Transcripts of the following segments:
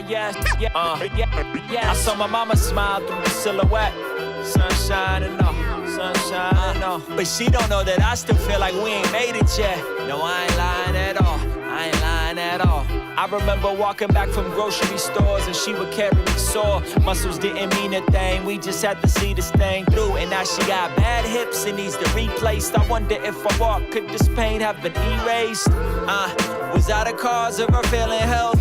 yes. I saw my mama smile through the silhouette. Sunshine and all, sunshine and all. But she don't know that I still feel like we ain't made it yet. No, I ain't lying at all. I ain't lying at all. I remember walking back from grocery stores and she would carry me sore. Muscles didn't mean a thing, we just had to see this thing through. And now she got bad hips and needs to replaced. I wonder if I walk, could this pain have been erased? Was that a cause of her failing health?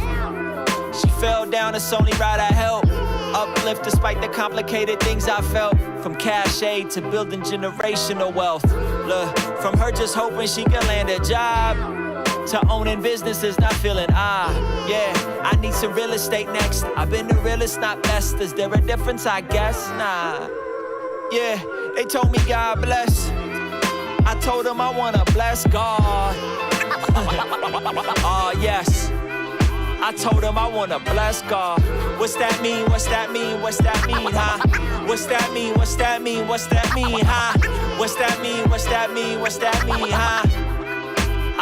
She fell down, it's only right I help. Uplift despite the complicated things I felt. From cash aid to building generational wealth. Look, from her just hoping she could land a job to owning businesses, not feeling yeah, I need some real estate next. I've been the realest, not best. Is there a difference? I guess, nah. Yeah, they told me God bless. I told them I wanna bless God. Yes. I told him I wanna bless God. What's that mean? What's that mean? What's that mean, huh? What's that mean? What's that mean? What's that mean, huh? What's that mean? What's that mean? What's that mean, huh?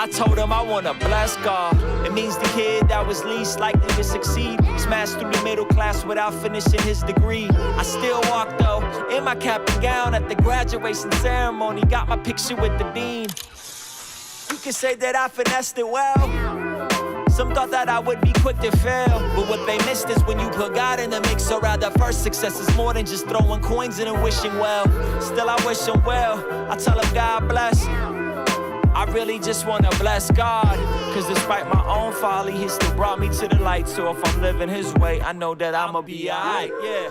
I told him I wanna bless God. It means the kid that was least likely to succeed smashed through the middle class without finishing his degree. I still walk though, in my cap and gown at the graduation ceremony. Got my picture with the dean. You can say that I finessed it well. Some thought that I would be quick to fail, but what they missed is when you put God in the mix. Or rather, first success is more than just throwing coins in and wishing well. Still, I wish him well. I tell him God bless. I really just wanna bless God, cause despite my own folly, he still brought me to the light. So if I'm living his way, I know that I'ma be alright, yeah.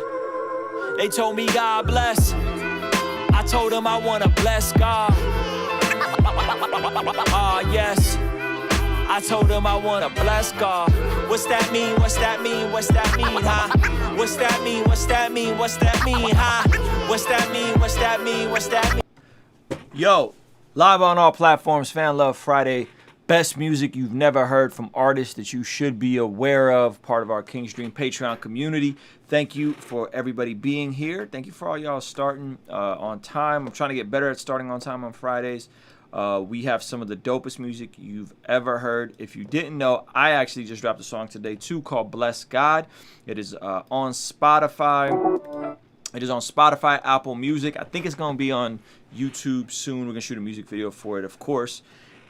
They told me God bless. I told them I wanna bless God. Yes. I told him I wanna bless God. What's that mean? What's that mean? What's that mean, huh? What's that mean? What's that mean? What's that mean, huh? What's that mean? What's that mean? What's that mean? Yo, live on all platforms, Fan Love Friday. Best music you've never heard from artists that you should be aware of. Part of our King's Dream Patreon community. Thank you for everybody being here. Thank you for all y'all starting on time. I'm trying to get better at starting on time on Fridays. We have some of the dopest music you've ever heard. If you didn't know, I actually just dropped a song today too called Bless God. It is on Spotify. It is on Spotify, Apple Music. I think it's going to be on YouTube soon. We're going to shoot a music video for it, of course.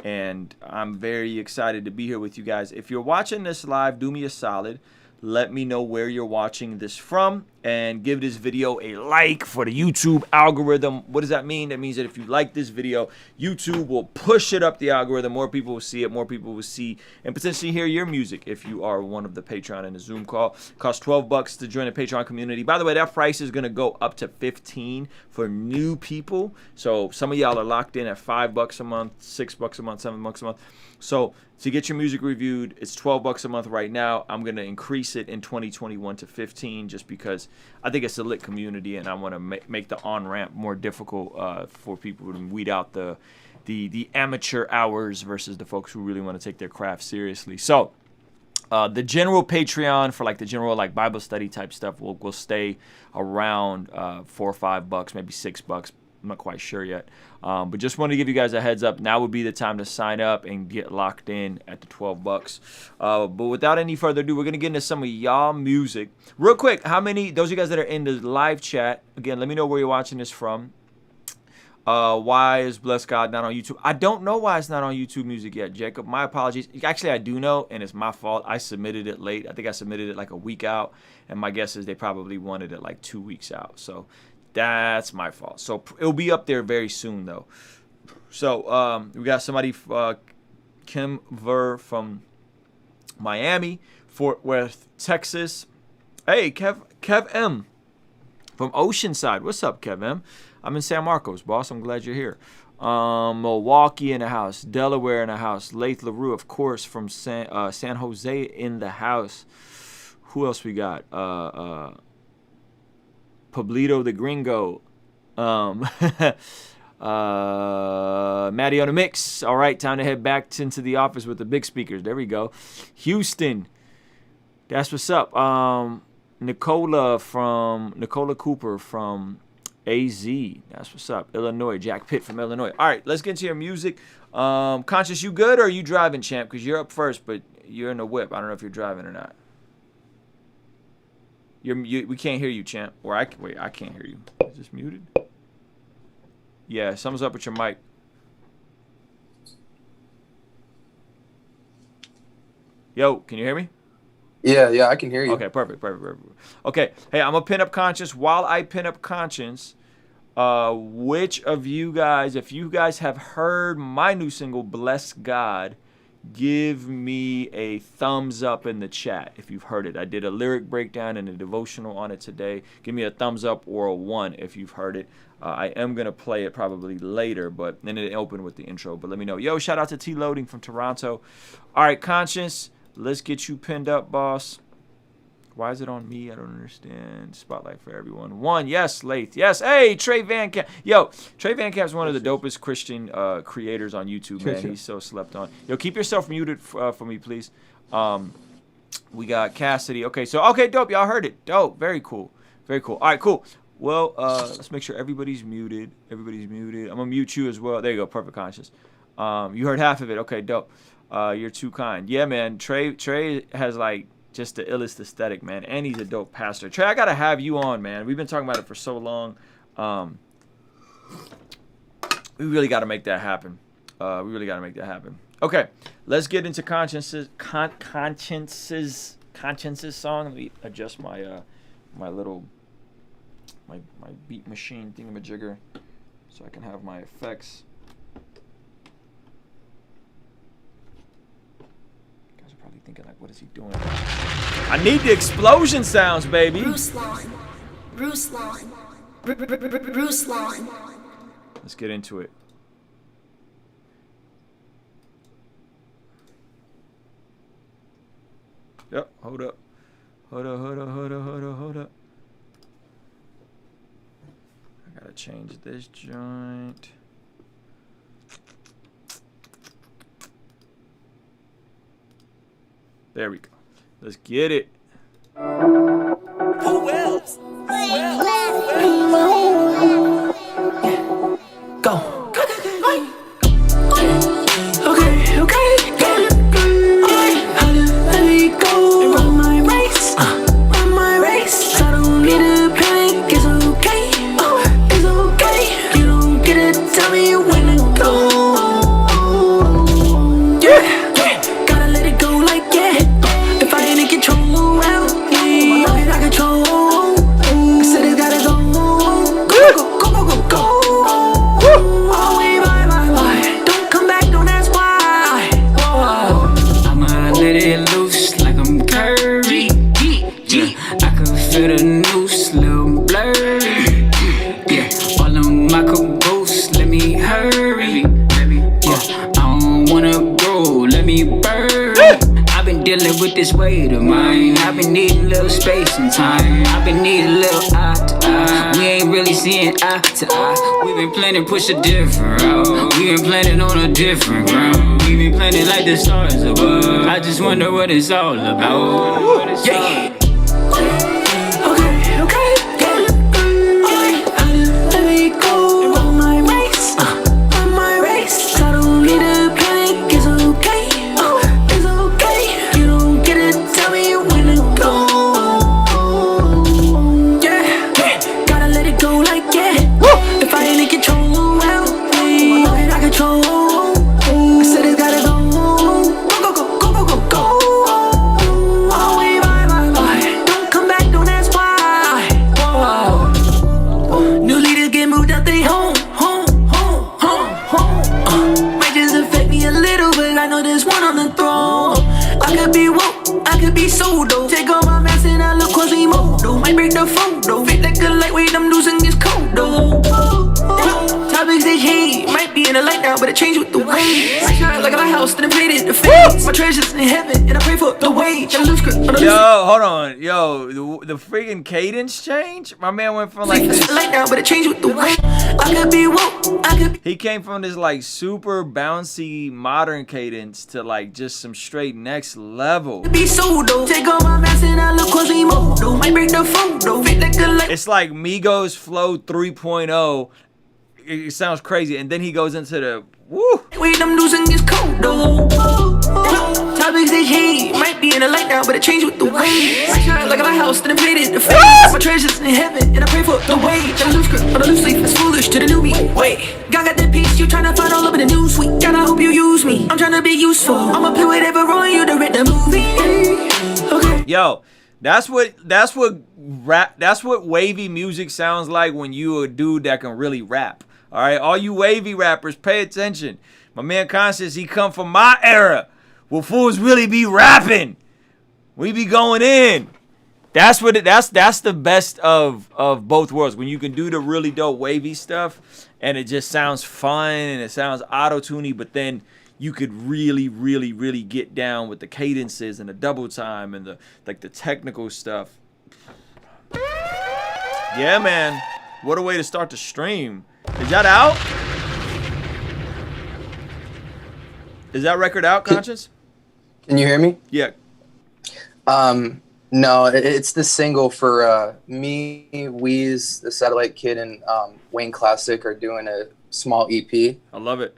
And I'm very excited to be here with you guys. If you're watching this live, do me a solid. Let me know where you're watching this from and give this video a like for the YouTube algorithm. What does that mean? That means that if you like this video, YouTube will push it up the algorithm. More people will see it. More people will see and potentially hear your music if you are one of the Patreon in the Zoom call. It costs $12 to join the Patreon community. By the way, that price is going to go up to $15 for new people. So some of y'all are locked in at $5 a month, $6 a month, $7 a month. So to get your music reviewed, it's $12 a month right now. I'm going to increase it in 2021 to $15 just because I think it's a lit community and I want to make the on-ramp more difficult for people to weed out the amateur hours versus the folks who really want to take their craft seriously. So the general Patreon for like the general like Bible study type stuff will stay around $4 or $5, maybe $6. I'm not quite sure yet. But just wanted to give you guys a heads up. Now would be the time to sign up and get locked in at the $12. But without any further ado, we're going to get into some of y'all music. Real quick, how many, those of you guys that are in the live chat, again, let me know where you're watching this from. Why is Bless God not on YouTube? I don't know why it's not on YouTube Music yet, Jacob. My apologies. Actually, I do know, and it's my fault. I submitted it late. I think I submitted it like a week out. And my guess is they probably wanted it like 2 weeks out. So that's my fault. So it'll be up there very soon, though. So we got somebody, Kim Ver from Miami, Fort Worth, Texas. Hey, Kev M from Oceanside. What's up, Kev M? I'm in San Marcos, boss. I'm glad you're here. Milwaukee in the house. Delaware in the house. Laith LaRue, of course, from San Jose in the house. Who else we got? Pablito the Gringo. Maddie on the mix. All right, time to head back into the office with the big speakers. There we go. Houston. That's what's up. Nicola Cooper from AZ, that's what's up. Illinois, Jack Pitt from Illinois. All right, let's get into your music. Conscious, you good or are you driving, champ? Because you're up first, but you're in the whip. I don't know if you're driving or not. We can't hear you, champ. Or I can't hear you. Is this muted? Yeah, something's up with your mic. Yo, can you hear me? Yeah, I can hear you. Okay, perfect. Okay, hey, I'm gonna pin up Conscious. While I pin up Conscious, which of you guys, if you guys have heard my new single, Bless God, give me a thumbs up in the chat if you've heard it. I did a lyric breakdown and a devotional on it today. Give me a thumbs up or a 1 if you've heard it. I am going to play it probably later, but then it opened with the intro. But let me know. Yo, shout out to T Loading from Toronto. All right, Conscious, let's get you pinned up, boss. Why is it on me? I don't understand. Spotlight for everyone. 1, yes, Lath. Yes. Hey, Trey Van Camp. Yo, Trey Van Camp is one of the dopest Christian creators on YouTube, man. He's so slept on. Yo, keep yourself muted for me, please. We got Cassidy. Okay, dope. Y'all heard it. Dope. Very cool. Very cool. All right, cool. Well, let's make sure everybody's muted. Everybody's muted. I'm going to mute you as well. There you go. Perfect, Conscious. You heard half of it. Okay, dope. You're too kind. Yeah, man. Trey has, like, just the illest aesthetic, man. And he's a dope pastor. Trey, I got to have you on, man. We've been talking about it for so long. We really got to make that happen. Okay, let's get into Conscience's song. Let me adjust my my beat machine thingamajigger so I can have my effects. You guys are probably thinking, like, what is he doing? I need the explosion sounds, baby. Ruslan. Let's get into it. Yep, hold up. Hold up. I gotta change this joint. There we go. Let's get it. Who else? Go. With this weight of mine, I've been needing a little space and time. I've been needing a little eye to eye. We ain't really seeing eye to eye. We've been planning push a different route. We've been planning on a different ground. We've been planning like the stars above. I just wonder what it's all about. Yeah. the light now, but it changed with the way. I shine like a lighthouse, then invaded the face. My treasures in heaven, and I pray for the wage. Yo, hold on. Yo, the freaking cadence change? My man went from like this. Light now, but it changed with the way. I could be woke, I could be. He came from this like super bouncy modern cadence to like just some straight next level. Be so dope. Take all my mask and I look Quasimodo. Might break the photo. Fit like a light. It's like Migos Flow 3.0. It sounds crazy, and then he goes into the woo. Wait, I'm losing this code though. Topics they hate. Might be in the light now, but it changed with the way. I shine like a lighthouse, then invaded the face. My treasures in heaven, and I pray for the wage. I lose grip on the loose leaf. It's foolish to the newbie. Wait, God got that piece you tryna find all over the news suite. God, I hope you use me. I'm tryna be useful. I'ma play whatever role you direct the movie. Okay. Yo, that's what wavy music sounds like when you a dude that can really rap. All right, all you wavy rappers, pay attention. My man Conscious, he come from my era, where fools really be rapping. We be going in. That's the best of both worlds. When you can do the really dope wavy stuff, and it just sounds fun and it sounds auto-tuney, but then you could really, really, really get down with the cadences and the double time and the technical stuff. Yeah, man. What a way to start the stream. Is that out? Is that record out, Conscious? Can you hear me? Yeah. No, it's the single for me, Weez, the Satellite Kid, and Wayne Classic are doing a small EP. I love it.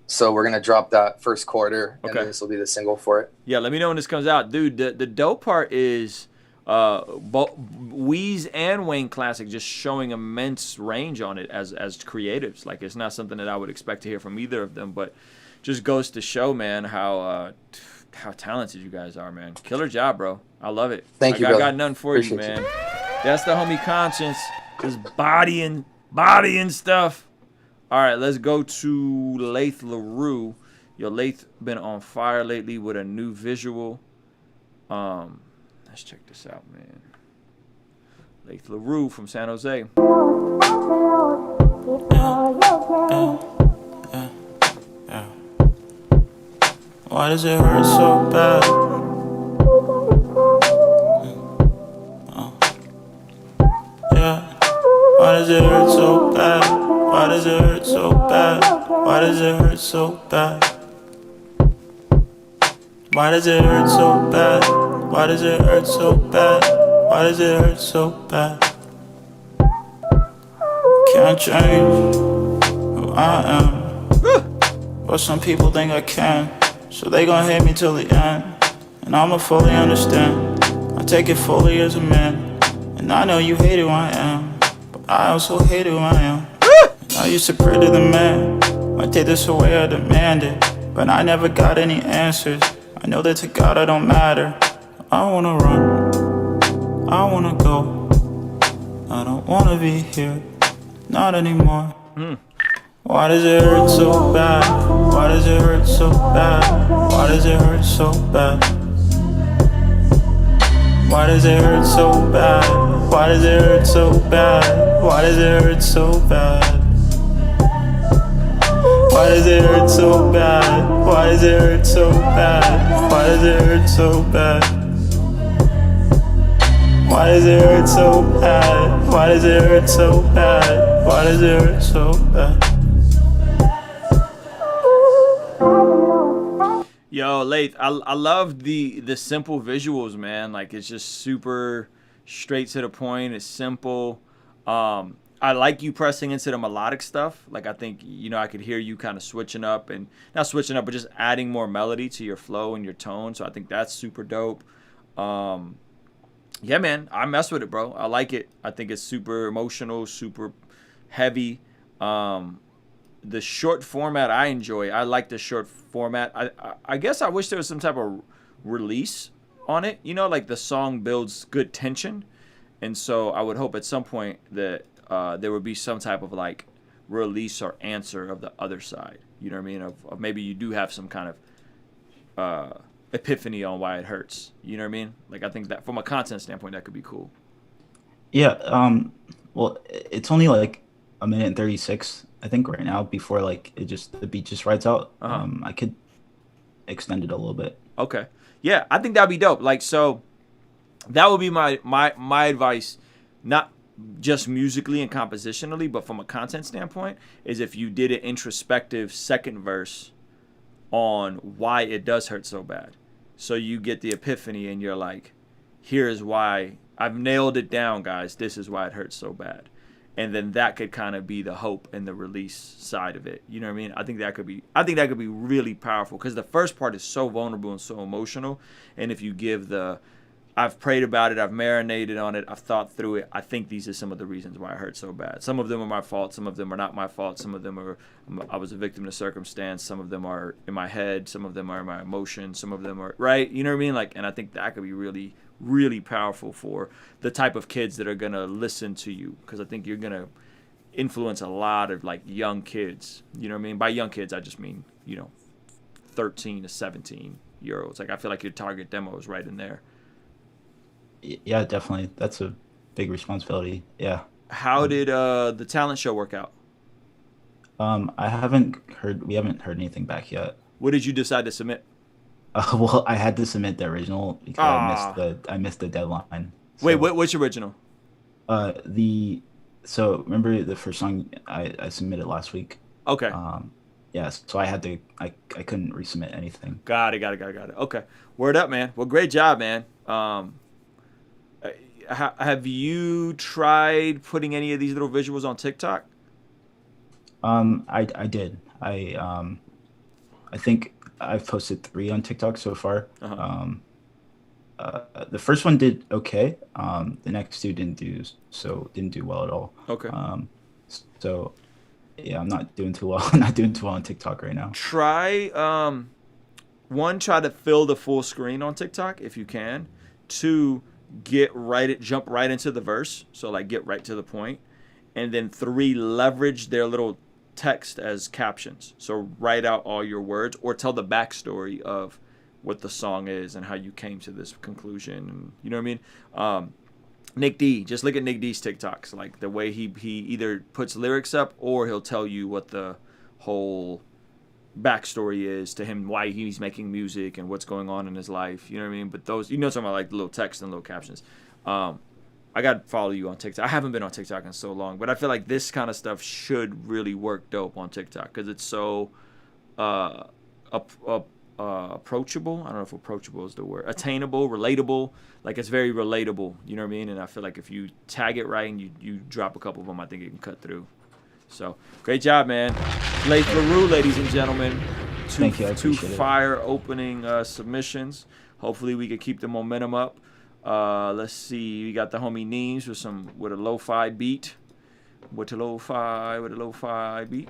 So we're gonna drop that first quarter, and Okay. then this will be the single for it. Yeah, let me know when this comes out, dude. The dope part is Weez and Wayne Classic just showing immense range on it as creatives. Like, it's not something that I would expect to hear from either of them, but just goes to show, man, how talented you guys are, man. Killer job, bro. I love it. Thank you, I brother. got nothing for Appreciate you, man. you. That's the homie Conscience, just bodying stuff. All right, let's go to Lath LaRue. Yo, Lath been on fire lately with a new visual. Let's check this out, man. Lath LaRue from San Jose. Why does it hurt so bad? Yeah. Why does it hurt so bad? Why does it hurt so bad? Why does it hurt so bad? Why does it hurt so bad? Why does it hurt so bad? Why does it hurt so bad? Can't change who I am, but some people think I can. So they gon' hate me till the end, and I'ma fully understand. I take it fully as a man, and I know you hate who I am, but I also hate who I am. I used to pray to the man, I take this away, I demand it, but I never got any answers. I know that to God I don't matter. I wanna run, I wanna go, I don't wanna be here, not anymore. Why does it hurt so bad? Why does it hurt so bad? Why does it hurt so bad? Why does it hurt so bad? Why does it hurt so bad? Why does it hurt so bad? Why does it hurt so bad? Why does it hurt so bad? Why does it hurt so bad? Why does it hurt so bad? Why does it hurt so bad? Why does it hurt so bad? Yo, Lath, I love the simple visuals, man. Like, it's just super straight to the point. It's simple. I like you pressing into the melodic stuff. Like, I think, I could hear you kind of switching up, and not switching up, but just adding more melody to your flow and your tone. So I think that's super dope. Yeah, man, I mess with it, bro. I like it. I think it's super emotional, super heavy. The short format I enjoy. I like the short format. I guess I wish there was some type of release on it. Like the song builds good tension. And so I would hope at some point that there would be some type of like release or answer of the other side. You know what I mean? Of maybe you do have some kind of epiphany on why it hurts. You know what I mean? Like, I think that from a content standpoint, that could be cool. Yeah. Well, it's only like a minute and 36. I think right now, before like the beat just rides out, Uh-huh. I could extend it a little bit. Okay. Yeah, I think that'd be dope. Like, so that would be my advice, not just musically and compositionally, but from a content standpoint, is if you did an introspective second verse on why it does hurt so bad. So you get the epiphany and you're like, here's why I've nailed it down, guys. This is why it hurts so bad. And then that could kind of be the hope and the release side of it. You know what I mean? I think that could be really powerful, because the first part is so vulnerable and so emotional. And if you give I've prayed about it, I've marinated on it, I've thought through it, I think these are some of the reasons why it hurt so bad. Some of them are my fault, some of them are not my fault, some of them are I was a victim to circumstance, some of them are in my head, some of them are in my emotions, some of them are, right? You know what I mean? Like, and I think that could be really, really powerful for the type of kids that are going to listen to you, because I think you're going to influence a lot of like young kids. You know what I mean? By young kids, I just mean, 13 to 17-year-olds. Like, I feel like your target demo is right in there. Yeah, definitely. That's a big responsibility. Yeah. How did the talent show work out? We haven't heard anything back yet. What did you decide to submit? Well, I had to submit the original because I missed the deadline. Wait, So, which original? So remember the first song I submitted last week? Okay. Yes. So I couldn't resubmit anything. Got it. Okay. Word up, man. Well, great job, man. Have you tried putting any of these little visuals on TikTok? I did. I think I've posted 3 on TikTok so far. Uh-huh. The first one did okay. The next 2 didn't do well at all. Okay. So yeah, I'm not doing too well. I'm not doing too well on TikTok right now. Try to fill the full screen on TikTok if you can. 2, jump right into the verse. So like get right to the point. And then 3, leverage their little text as captions. So write out all your words or tell the backstory of what the song is and how you came to this conclusion. And you know what I mean? Nick D, just look at Nick D's TikToks. Like the way he either puts lyrics up or he'll tell you what the whole backstory is to him, why he's making music and what's going on in his life. You know what I mean? But those, talking about like the little text and little captions. I got to follow you on TikTok. I haven't been on TikTok in so long, but I feel like this kind of stuff should really work dope on TikTok because it's so approachable. I don't know if approachable is the word. Attainable, relatable. Like it's very relatable. You know what I mean? And I feel like if you tag it right and you drop a couple of them, I think it can cut through. So great job, man. Blake LaRue, ladies and gentlemen. Thank you. I two appreciate it. fire opening submissions. Hopefully we could keep the momentum up. Let's see. We got the homie Neems with a lo-fi beat. With a lo-fi beat.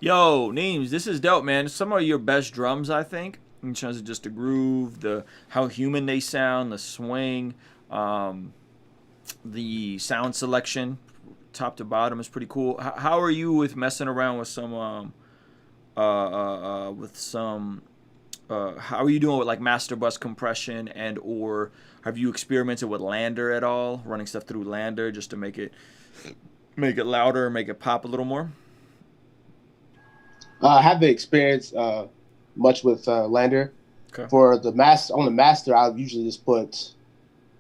Yo, Neems, this is dope, man. Some of your best drums, I think, in terms of just the groove, how human they sound, the swing, the sound selection. top to bottom is pretty cool. How are you with messing around with some how are you doing with like master bus compression, and or have you experimented with Lander at all, running stuff through Lander just to make it louder, make it pop a little more? I haven't experienced much with Lander. Okay. For the master, I usually just put.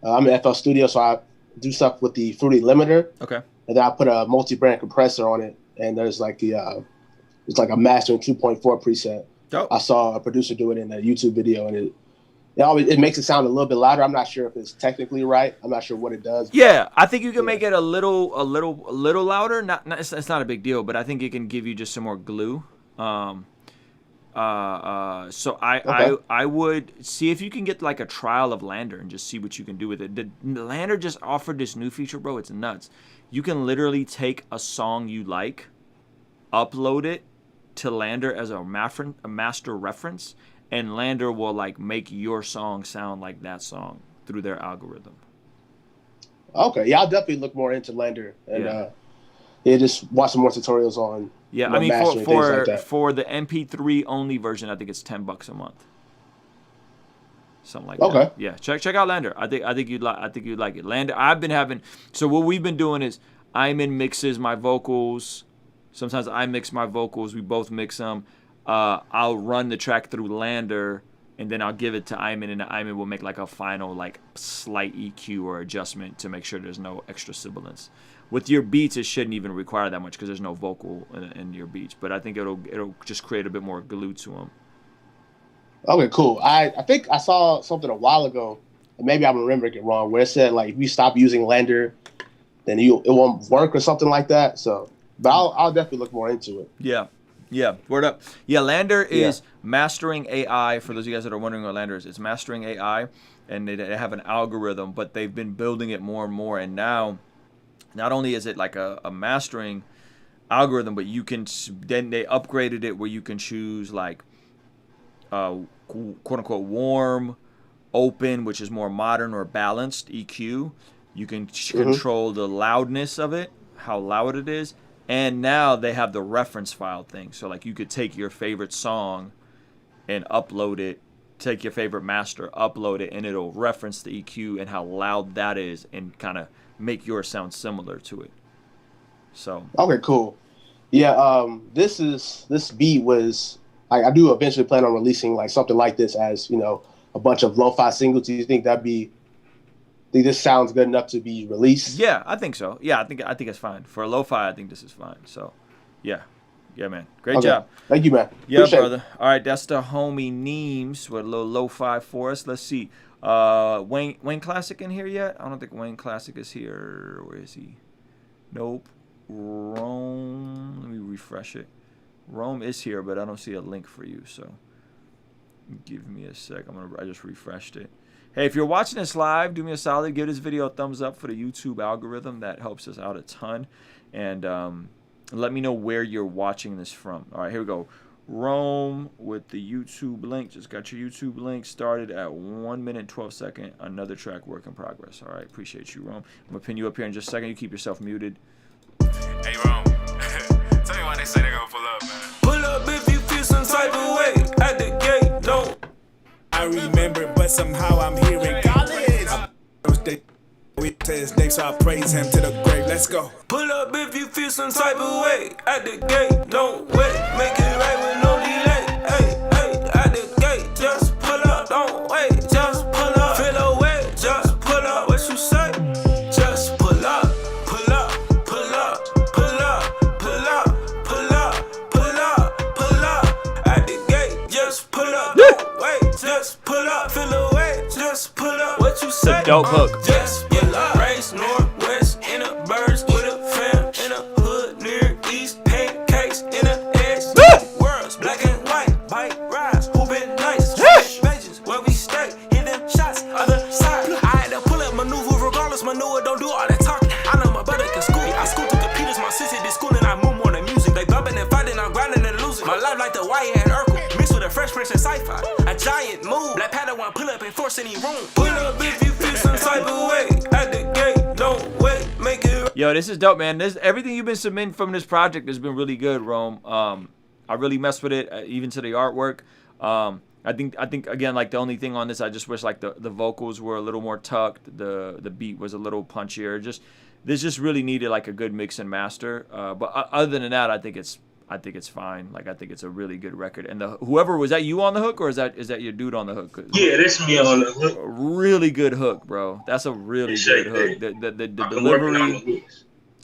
I'm in FL Studio, so I do stuff with the Fruity limiter. Okay. And then I put a multi-brand compressor on it, and there's like the it's like a mastering 2.4 preset. Dope. I saw a producer do it in a YouTube video, and it makes it sound a little bit louder. I'm not sure if it's technically right. I'm not sure what it does. Yeah, I think you can make it a little louder. It's not a big deal, but I think it can give you just some more glue. So I would see if you can get like a trial of Lander and just see what you can do with it. The Lander just offered this new feature, bro. It's nuts. You can literally take a song you like, upload it to Lander as a master reference, and Lander will like make your song sound like that song through their algorithm. Okay, yeah, I'll definitely look more into Lander and just watch some more tutorials on. Yeah, I mean for the MP3 only version, I think it's $10 a month. Something like that. Okay. Yeah, check out Lander. I think you'd like it. Lander. I've been having. So what we've been doing is Ayman mixes my vocals. Sometimes I mix my vocals. We both mix them. I'll run the track through Lander, and then I'll give it to Ayman, and Ayman will make like a final like slight EQ or adjustment to make sure there's no extra sibilance. With your beats, it shouldn't even require that much because there's no vocal in your beats. But I think it'll just create a bit more glue to them. Okay, cool. I think I saw something a while ago, and maybe I'm remembering it wrong, where it said like if you stop using Lander, then it won't work or something like that. So, but I'll definitely look more into it. Yeah. Word up. Yeah, Lander is mastering AI. For those of you guys that are wondering what Lander is, it's mastering AI, and they have an algorithm, but they've been building it more and more, and now. Not only is it like a mastering algorithm, but you can then they upgraded it where you can choose like quote unquote warm, open, which is more modern, or balanced EQ. You can control the loudness of it, how loud it is, and now they have the reference file thing. So like you could take your favorite song and upload it, take your favorite master, upload it, and it'll reference the EQ and how loud that is, and kind of make yours sound similar to it. So okay, cool. Yeah, this beat was I do eventually plan on releasing like something like this as a bunch of lo-fi singles. Do you think this sounds good enough to be released? Yeah, I think so. Yeah, I think it's fine for lo-fi. I think this is fine. So yeah, man, great job. Thank you, man. Yeah, Appreciate brother. All right, that's the homie Neems with a little lo-fi for us. Let's see. Wayne Classic in here yet? I don't think Wayne Classic is here. Where is he? Nope. Rome. Let me refresh it. Rome is here, but I don't see a link for you. So give me a sec. I just refreshed it. Hey, if you're watching this live, do me a solid. Give this video a thumbs up for the YouTube algorithm. That helps us out a ton. And let me know where you're watching this from. All right, here we go. Rome with the YouTube link. Just got your YouTube link started at 1 minute 12 seconds. Another track, work in progress. All right, appreciate you, Rome. I'm gonna pin you up here in just a second. You keep yourself muted. Hey, Rome. Tell me why they say they're gonna pull up, man. Pull up if you feel some type of way at the gate. Don't. I remember, but somehow I'm hearing college. We say his name, so I praise him to the grave. Let's go. Pull up if you feel some type of way at the gate. Don't wait, make it right with no delay. Hey, at the gate, just pull up. Don't wait, just pull up. Feel away, just pull up. What you say? Just pull up, pull up, pull up, pull up, pull up, pull up, pull up, pull up. At the gate, just pull up. Don't wait, just pull up. Feel away, just pull up. What you say? It's a dope hook. Just pull up. Race northwest in a birds with a fam in a hood near east. Pancakes in a edge. Worlds black and white. Bike rides. Who been nice? Pages where we stay. Hit them shots. Other side. I had to pull up maneuver regardless. Maneuver don't do all that talking. I know my brother can school me. I school through the Peters. My sister did school and I move more than music. They bumping and fighting. I'm grinding and losing. My life like the Wyatt and Urkel. Mixed with a Fresh Prince and sci-fi. A giant move. Black Panther want pull up and force any room. Pull up if you feel some type of way at the gate. don't wait, make it. Yo, this is dope, man. Everything you've been submitting from this project has been really good, Rome. I really messed with it, even to the artwork. I think again, like the only thing on this, I just wish like the vocals were a little more tucked, the beat was a little punchier. This just really needed like a good mix and master. But other than that, I think it's fine. Like I think it's a really good record. And whoever was that, you on the hook, or is that your dude on the hook? Yeah, that's me on the hook. A really good hook, bro. That's a really good hook. The delivery,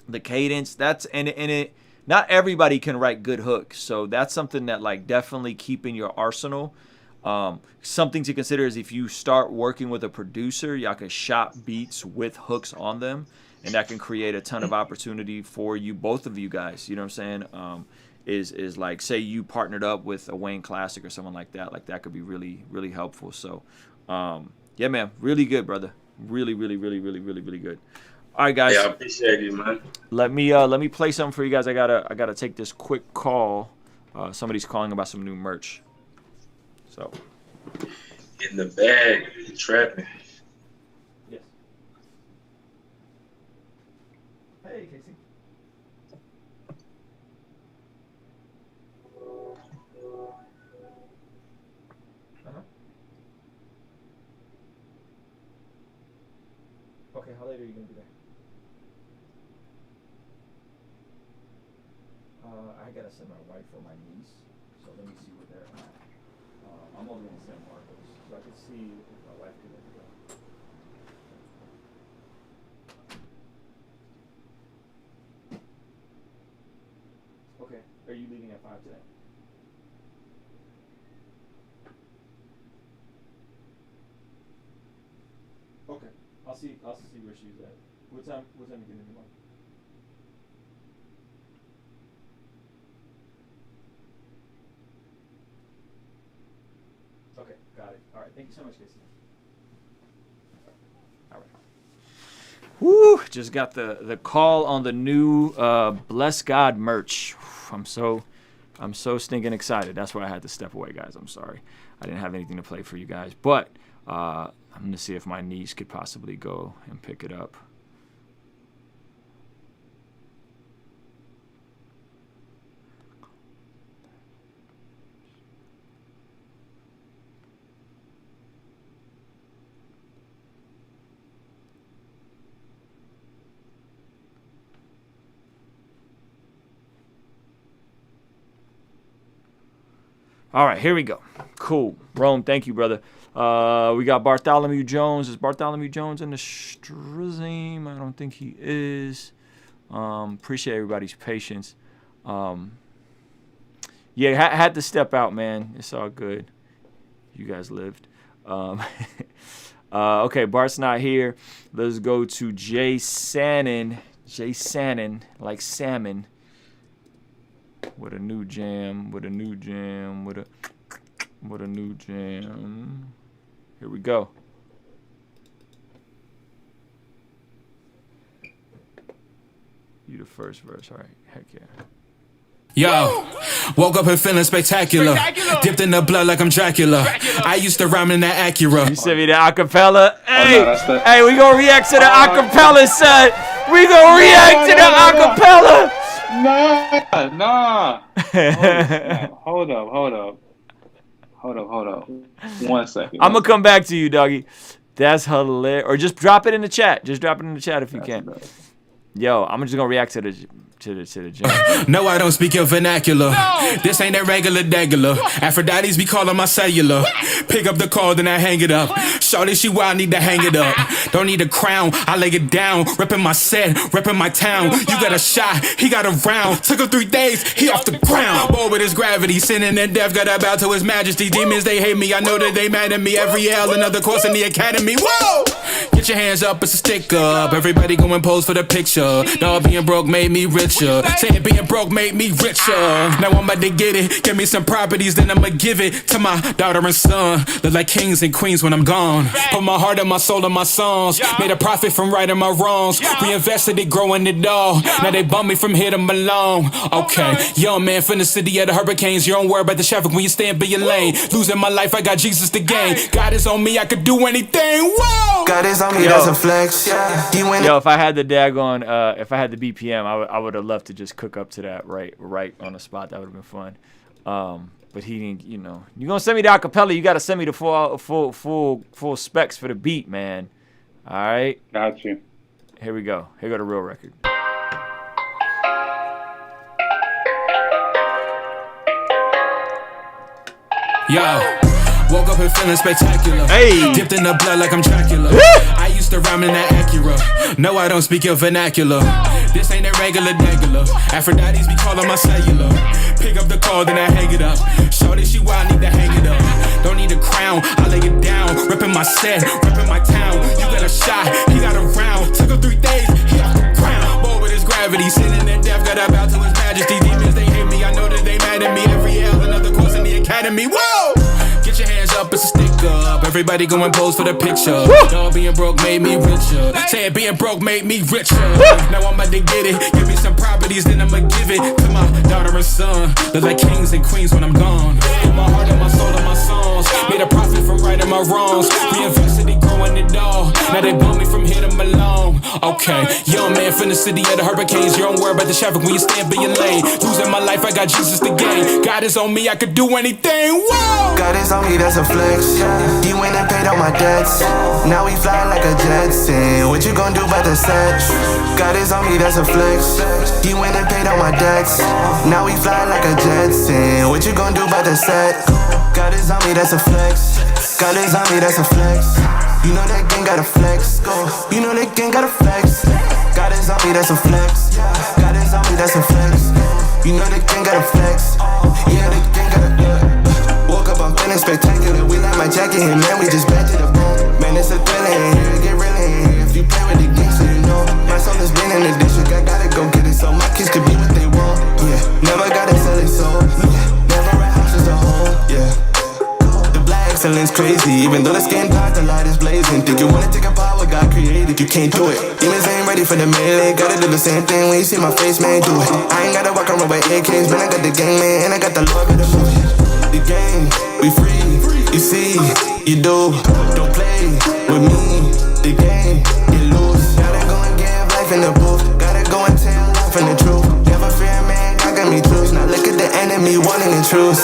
the cadence. That's and it. Not everybody can write good hooks, so that's something that like definitely keep in your arsenal. Something to consider is if you start working with a producer, y'all can shop beats with hooks on them, and that can create a ton of opportunity for you, both of you guys. You know what I'm saying? Is like, say you partnered up with a Wayne Classic or someone like that could be really, really helpful. So, yeah, man, really good, brother. Really, really, really, really, really, really good. All right, guys. Yeah, I appreciate it, man. Let me play something for you guys. I gotta take this quick call. Somebody's calling about some new merch. So. In the bag, you trapping. Yes. Hey, Casey. Okay, how late are you gonna be there? I gotta send my wife or my niece, so let me see where they're at. I'm only in San Marcos, so I can see if my wife can ever go. Okay, are you leaving at 5 today? Okay, I'll see where she's at. What time you getting in the morning? Okay, got it. All right, thank you so much, Casey. All right. Woo! Just got the call on the new Bless God merch. I'm so stinking excited. That's why I had to step away, guys. I'm sorry. I didn't have anything to play for you guys, but I'm gonna see if my niece could possibly go and pick it up. All right, here we go. Cool. Rome, thank you, brother. We got Bartholomew Jones. Is Bartholomew Jones in the stream? I don't think he is. Appreciate everybody's patience. Yeah, had to step out, man. It's all good. You guys lived. Okay, Bart's not here. Let's go to Jay Sannon. Jay Sannon, like salmon. With a new jam, with a new jam. Here we go. You the first verse, all right. Heck yeah. Yo, woke up here feeling spectacular. Dipped in the blood like I'm Dracula. I used to rhyme in that Acura. You sent me the acapella. Hey, hey, we gonna react to the acapella, son. We gonna react to the acapella. Nah. Hold up. 1 second. I'm gonna come back to you, doggy. That's hilarious. Or just drop it in the chat. Just drop it in the chat if you can. Yo, I'm just gonna react to the jam. No, I don't speak your vernacular. No. This ain't that regular. Aphrodite's be calling my cellular. Pick up the call, then I hang it up. Shorty, she wild, need to hang it up. Don't need a crown, I lay it down. Reppin' my set, reppin' my town. You got a shot, he got a round. Took him 3 days, he off the ground. Boy with his gravity, sinning and death, gotta bow to his majesty. Demons, they hate me, I know that they mad at me. Every L, another course in the academy. Whoa! Get your hands up, it's a stick up. Everybody go and pose for the picture. Dog being broke made me richer. Saying being broke made me richer. Now I'm about to get it. Give me some properties, then I'ma give it to my daughter and son. Look like kings and queens when I'm gone. gone. Put my heart and my soul in my songs. Made a profit from righting my wrongs. Reinvested it, growing it all. Now they bump me from here to Malone. Okay, young man from the city of the hurricanes. You don't worry about the traffic when you stand by your lane. Losing my life, I got Jesus to gain. God is on me, I could do anything. Whoa! God is on me, that's a flex. He went Yo, if I had the daggone, if I had the BPM, I would have loved to just cook up to that right on the spot. That would have been fun. But he didn't, you know. You gonna send me the acapella? You gotta send me the full specs for the beat, man. All right. Got you. Here we go. Here go the real record. Yo, woke up and feeling spectacular. Hey. Dipped in the blood like I'm Dracula. I used to rhyme in that Acura. No, I don't speak your vernacular. This ain't a regular. Aphrodite's be calling my cellular. Pick up the call, then I hang it up. Shorty, she wild, need to hang it up. Don't need a crown, I lay it down. Ripping my set, ripping my town. You got a shot, he got a round. Took him 3 days, he off the ground. Boy with his gravity, sinning in death, got to bow to his majesty. Demons, they hate me, I know that they mad at me. Every L, another course in the academy. Whoa! Get your hands up, it's a stick up. Everybody going pose for the picture. Y'all being broke made me richer. Saying being broke made me richer. Now I'm about to get it. Give me some properties, then I'ma give it to my daughter and son. Look like kings and queens when I'm gone. Put my heart and my soul in my songs. Made a profit from righting my wrongs. Reinvested it, growing it all. Now they bump me from here to Malone. Okay, young man from the city of the hurricanes. You don't worry about the traffic when you stand by your lane. Losing my life, I got Jesus to gain. God is on me, I could do anything. Whoa! God is on me, that's a flex. He went and paid all my debts. Now we fly like a Jetson. What you gon' do about the set? God is on me, that's a flex. He went and paid all my debts. Now we fly like a Jetson. What you gon' do about the set? God is on me, that's a flex. God is on me, that's a flex. You know that gang got a flex. You know that gang got a flex. God is on me, that's a flex. God is on me, that's a flex. You know that gang got a flex. Yeah, the gang got a woke up, I'm feeling spectacular. We like my jacket and man, we just back to the bone. Man, it's a thriller in here, get real in here. If you play with the game, so you know. My soul has been in the district, I gotta go get it. So my kids could be what they want. Yeah, never gotta sell it, so yeah. Never a house is a home, yeah. The black excellence crazy, even though the skin dark, the light is blazing. Think you wanna take apart what God created, you can't do it. Demons ain't ready for the melee, gotta do the same thing when you see my face, man, do it. I ain't gotta walk around with AKs, man, I got the gang, man, and I got the Lord with the movie. The game, we free, you see, you do. Don't play with me, the game, you lose. Gotta go and give life in the booth. Gotta go and tell life in the truth. Never fear, man, God got me truth. Now look at the enemy wanting the truth.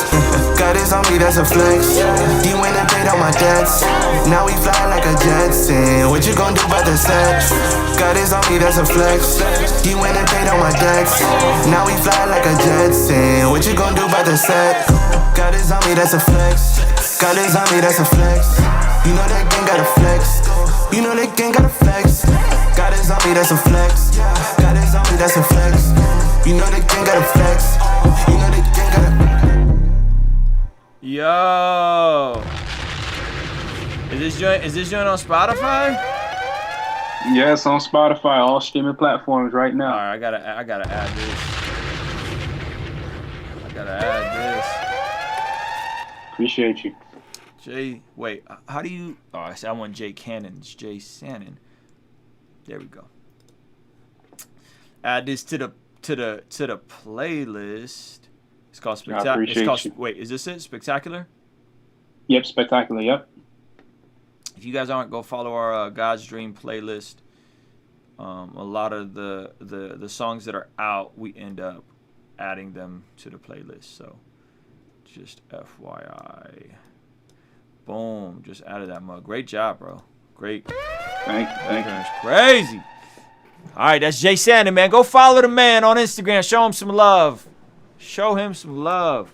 God is on me, that's a flex. He went and paid all my debts. Now we fly like a Jetson. What you gon' do about the set? God is on me, that's a flex. He went and paid all my debts. Now we fly like a Jetson. What you gon' do about the set? God is on me, that's a flex. God is on me, that's a flex. You know that gang got a flex. You know that gang got a flex. God is on me, that's a flex. God is on me, that's a flex. You know that gang got a flex. You know that gang got a. Yo, is this joint on Spotify? Yes, on Spotify, all streaming platforms right now. All right, I gotta add this. I gotta add this. Appreciate you. Wait, how do you? Oh, I want Jay Cannon. It's Jay Sannon. There we go. Add this to the playlist. It's called Spectacular. Wait, is this it? Spectacular? Yep, Spectacular. Yep. If you guys aren't, go follow our God's Dream playlist. A lot of the songs that are out, we end up adding them to the playlist. So just FYI. Boom, just added that mug. Great job, bro. Great. Thank you. Crazy. All right, that's Jay Sannon, man. Go follow the man on Instagram. Show him some love. Show him some love.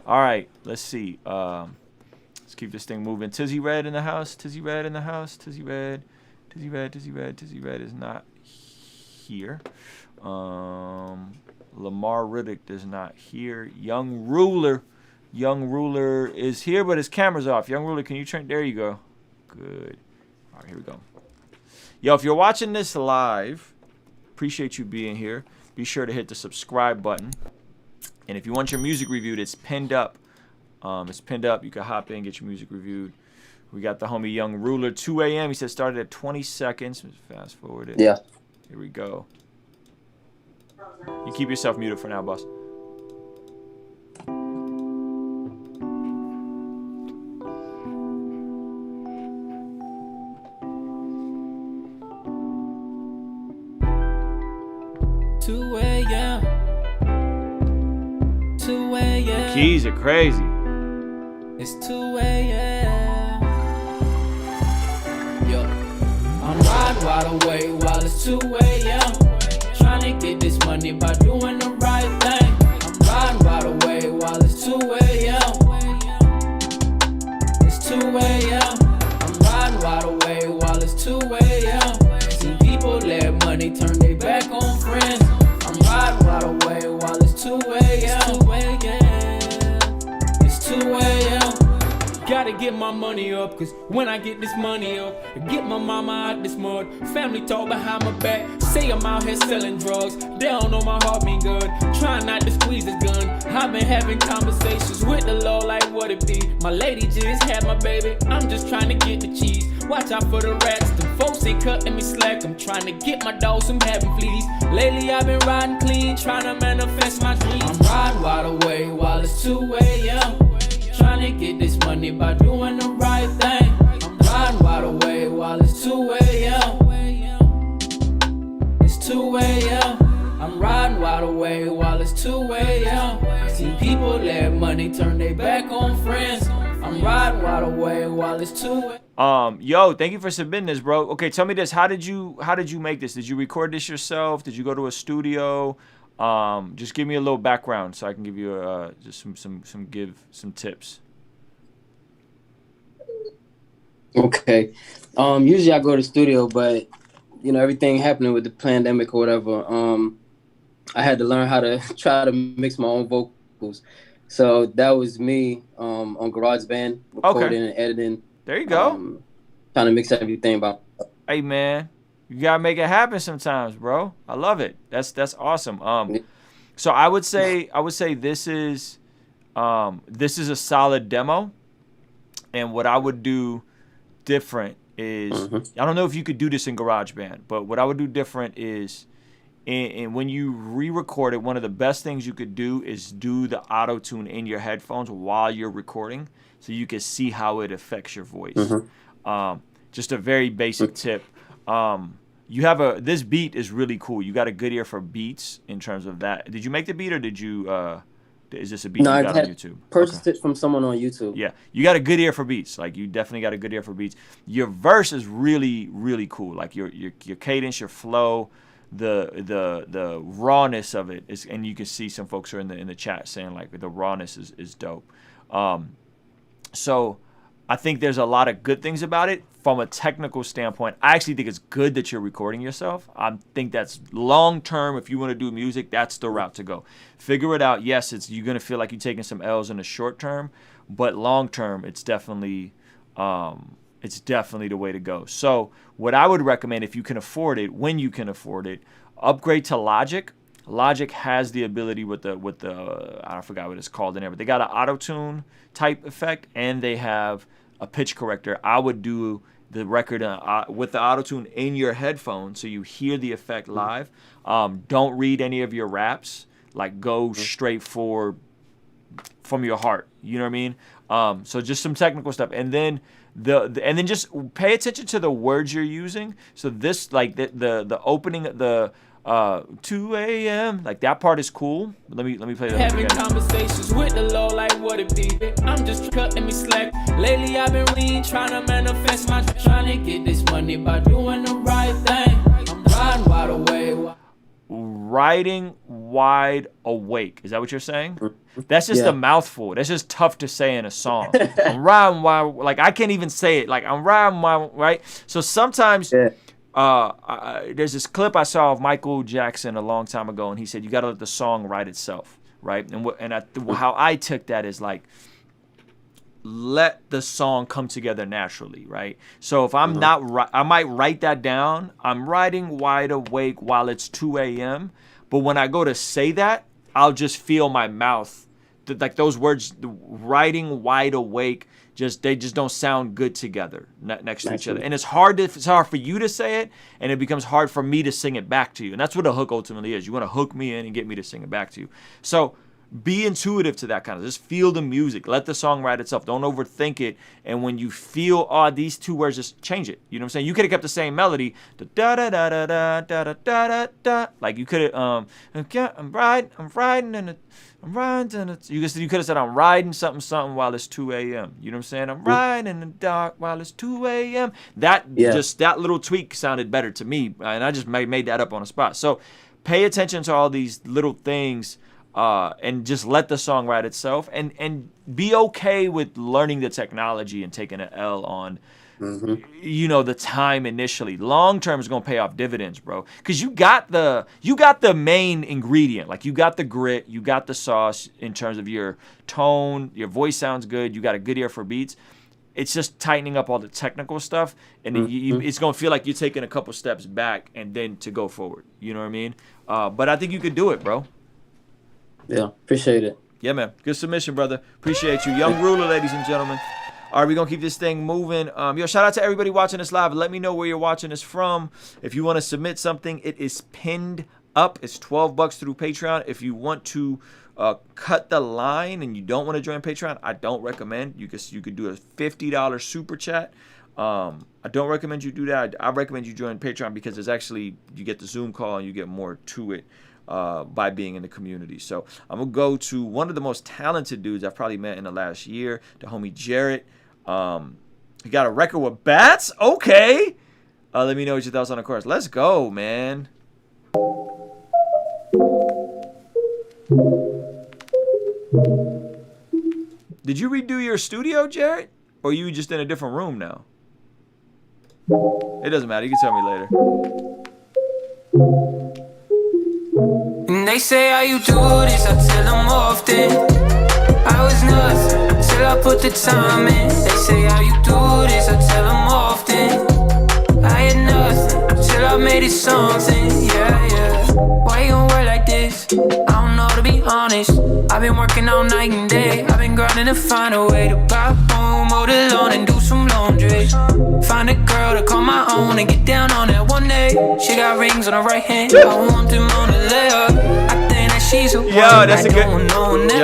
All right, let's see. Let's keep this thing moving. Tizzy Red in the house. Tizzy Red in the house. Tizzy Red. Tizzy Red. Tizzy Red. Tizzy Red is not here. Lamar Riddick is not here. Young Ruler is here, but his camera's off. Young Ruler, can you turn? There you go. Good. All right, here we go. Yo, if you're watching this live, appreciate you being here. Be sure to hit the subscribe button. And if you want your music reviewed, it's pinned up. You can hop in, get your music reviewed. We got the homie Young Ruler, 2 a.m. He said started at 20 seconds. Let's fast forward it. Yeah. Here we go. You keep yourself muted for now, boss. Keys are crazy. It's 2 a.m. Yo, I'm riding wide away while it's 2 a.m. Trying to get this money by doing the right thing. I'm riding wide away while it's 2 a.m. It's 2 a.m. I'm riding wide away while it's 2 a.m. See people let money turn their back on friends. I'm riding wide away while it's 2 a.m. 2 a.m. Gotta get my money up, cause when I get this money up, get my mama out this mud. Family talk behind my back, say I'm out here selling drugs. They don't know my heart mean good, trying not to squeeze the gun. I've been having conversations with the law like what it be. My lady just had my baby, I'm just trying to get the cheese. Watch out for the rats, them folks ain't cutting me slack. I'm trying to get my dogs from having fleas. Lately I've been riding clean, trying to manifest my dreams. I'm riding wide away while it's 2 a.m. Trying to get this money by doing the right thing. I'm riding wide away while it's 2 a.m. It's 2 a.m. I'm riding wide away while it's 2 a.m. See people let money turn their back on friends. I'm riding wide away while it's 2 a.m. Yo, thank you for submitting this, bro. Okay, tell me this. How did you make this? Did you record this yourself? Did you go to a studio? Just give me a little background so I can give you just some tips. Okay. Usually I go to the studio, but you know, everything happening with the pandemic or whatever, I had to learn how to try to mix my own vocals. So that was me on GarageBand, recording and editing. There you go. Trying to mix everything by myself. Hey man, you gotta make it happen sometimes, bro. I love it. That's awesome. So I would say this is a solid demo, and what I would do different is I don't know if you could do this in GarageBand, but what I would do different is when you re-record it, one of the best things you could do is do the auto-tune in your headphones while you're recording, so you can see how it affects your voice. Just a very basic tip. You have this beat is really cool. You got a good ear for beats in terms of that. Did you make the beat, or did you is this a beat you got on YouTube? Purchased it from someone on YouTube. Yeah, you got a good ear for beats. Like, you definitely got a good ear for beats. Your verse is really, really cool. Like your cadence, your flow, the rawness of it is, and you can see some folks are in the chat saying like the rawness is dope. So I think there's a lot of good things about it. From a technical standpoint, I actually think it's good that you're recording yourself. I think that's long term. If you want to do music, that's the route to go. Figure it out. Yes, you're gonna feel like you're taking some L's in the short term, but long term, it's definitely the way to go. So what I would recommend, if you can afford it, when you can afford it, upgrade to Logic. Logic has the ability with the I forgot what it's called in there, but they got an auto-tune type effect, and they have a pitch corrector. I would do the record with the auto-tune in your headphones so you hear the effect live. Don't read any of your raps. Like, go straight from your heart. You know what I mean? So just some technical stuff. And then and then just pay attention to the words you're using. So this, like the opening, the 2 a.m. like that part is cool. Let me play that Having again. conversations with the law like what it be. I'm just cutting me slack. Lately I've been really trying to manifest my trying to get this money by doing the right thing. I'm riding wide away. Riding wide awake. Is that what you're saying? That's just a mouthful. That's just tough to say in a song. I'm riding wide, like I can't even say it. Like I'm riding wide, right? So sometimes there's this clip I saw of Michael Jackson a long time ago, and he said you got to let the song write itself, right? How I took that is like, let the song come together naturally, right? So if I'm not, I might write that down. I'm riding wide awake while it's 2 a.m. But when I go to say that, I'll just feel my mouth, like those words, riding wide awake, they just don't sound good together next to each other. And it's hard for you to say it, and it becomes hard for me to sing it back to you. And that's what a hook ultimately is. You want to hook me in and get me to sing it back to you. So be intuitive to that kind of. Just feel the music. Let the song write itself. Don't overthink it. And when you feel these two words, just change it. You know what I'm saying? You could have kept the same melody. Da da da da da da da da da. Like you could have I'm riding and you could have said I'm riding something while it's 2 a.m. You know what I'm saying? I'm riding in the dark while it's 2 a.m. That little tweak sounded better to me, and I just made that up on the spot. So pay attention to all these little things. And just let the song write itself, and be okay with learning the technology and taking an L on, the time initially. Long term is gonna pay off dividends, bro. Cause you got the main ingredient, like you got the grit, you got the sauce in terms of your tone, your voice sounds good, you got a good ear for beats. It's just tightening up all the technical stuff, and it's gonna feel like you're taking a couple steps back and then to go forward. You know what I mean? But I think you could do it, bro. Yeah, appreciate it. Yeah, man. Good submission, brother. Appreciate you. Young Ruler, ladies and gentlemen. All right, we're going to keep this thing moving. Shout out to everybody watching this live. Let me know where you're watching this from. If you want to submit something, it is pinned up. It's $12 through Patreon. If you want to cut the line and you don't want to join Patreon, I don't recommend. You could do a $50 super chat. I don't recommend you do that. I recommend you join Patreon because it's actually, you get the Zoom call and you get more to it. By being in the community. So I'm gonna go to one of the most talented dudes I've probably met in the last year, the homie Jarrett. He got a record with Bats. Okay. Let me know what your thoughts on the chorus. Let's go, man. Did you redo your studio, Jarrett? Or are you just in a different room now? It doesn't matter. You can tell me later. And they say how you do this, I tell them often I was nuts till I put the time in. They say how you do this, I tell them often I had nothing till I made it something, yeah. Why you gon' work like this? I don't know, to be honest. I've been working all night and day. I've been grinding to find a way to buy home, mow the lawn and do some laundry. Find a girl to call my own and get down on that one day. She got rings on her right hand, I want them on the left. I think that she's a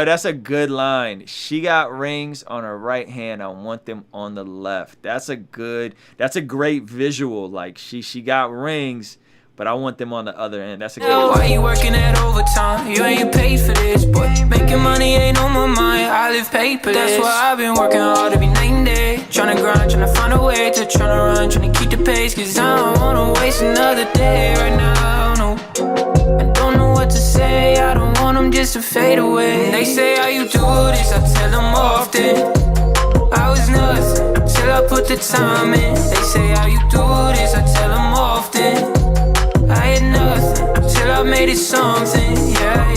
that's a good line. She got rings on her right hand, I want them on the left. That's a great visual. Like she got rings, but I want them on the other end. That's a good Why you working at overtime? You ain't paid for this, boy. Making money ain't on my mind. I live paperless. That's why I've been working hard to be night and day. Tryna grind, tryna find a way to tryna run, tryna keep the pace. Cause I don't wanna waste another day right now, no. I don't know what to say, I don't want them just to fade away. And they say how you do this, I tell them often I was nuts till I put the time in. They say how you do this, I tell them often I had nothing till I made it something, yeah.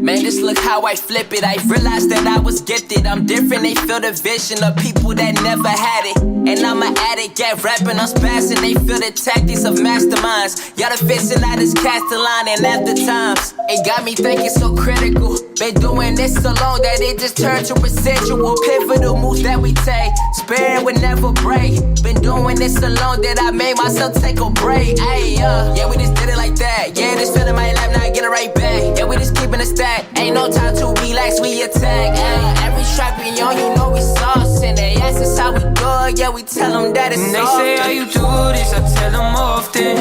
Man, just look how I flip it. I realized that I was gifted. I'm different, they feel the vision of people that never had it. And I'm an addict at rapping, I'm spazzing. They feel the tactics of masterminds. Y'all the facing out this Castellan and after times. It got me thinking so critical. Been doing this so long that it just turned to residual. Pivotal moves that we take, sparing would never break. Been doing this so long that I made myself take a break. Ay, yeah, we just did it like that. Yeah, this feeling my life, now I get it right back. Yeah, we just keeping a stack. Ain't no time to relax, we attack. Every track we on, you know we saucing it. Yes, it's how we do it, yeah, we tell them that it's and they say how you do this, I tell them often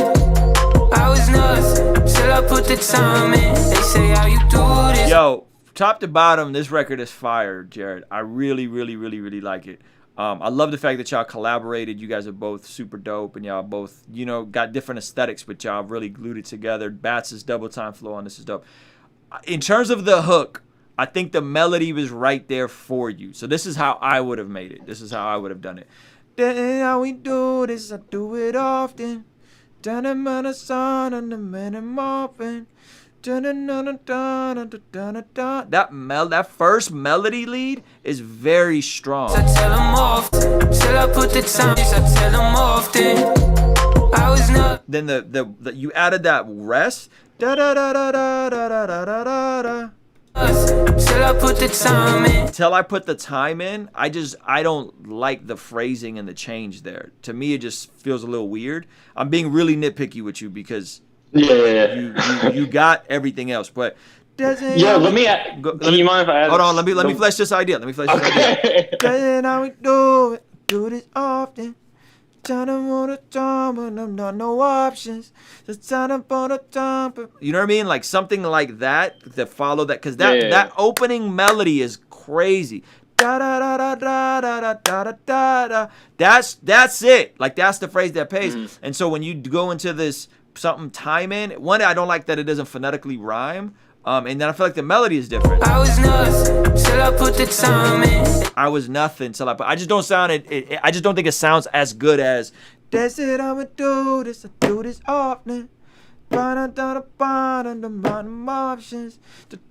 I was nuts till I put the time in. They say how you do this. Yo, top to bottom, this record is fire, Jared. I really, really, really, really like it. I love the fact that y'all collaborated. You guys are both super dope, and y'all both, got different aesthetics, but y'all really glued it together. Bats' double time flow on this is dope. In terms of the hook, I think the melody was right there for you. So this is how I would have made it. This is how I would have done it. How we do this, I do it often. That first melody lead is very strong. I tell them often, till I put the time. I tell them often, I was not. Then the you added that rest. Da da da da da da da da da da. Till I put the time in. Till I put the time in, I don't like the phrasing and the change there. To me, it just feels a little weird. I'm being really nitpicky with you because you got everything else, but Yeah, let me you mind if I add? Hold on, let me flesh this idea. This idea. Doesn't how we do this often. No options. You know what I mean? Like something like that to follow that, because that opening melody is crazy. That's it. Like that's the phrase that pays. And so when you go into this something time in, one, I don't like that it doesn't phonetically rhyme. And then I feel like the melody is different. I was nothing till I put the time in. I was nothing till I just don't sound it. I just don't think it sounds as good as. That's it. I'ma do this. I do this often. Options.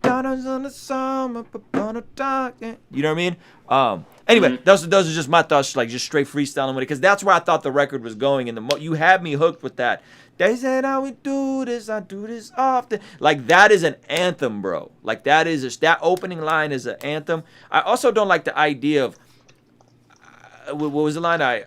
On the summer. You know what I mean? Anyway, those are just my thoughts, like just straight freestyling with it, because that's where I thought the record was going, and you had me hooked with that. They said how we do this, I do this often. Like that is an anthem, bro. Like that opening line is an anthem. I also don't like the idea of what was the line? I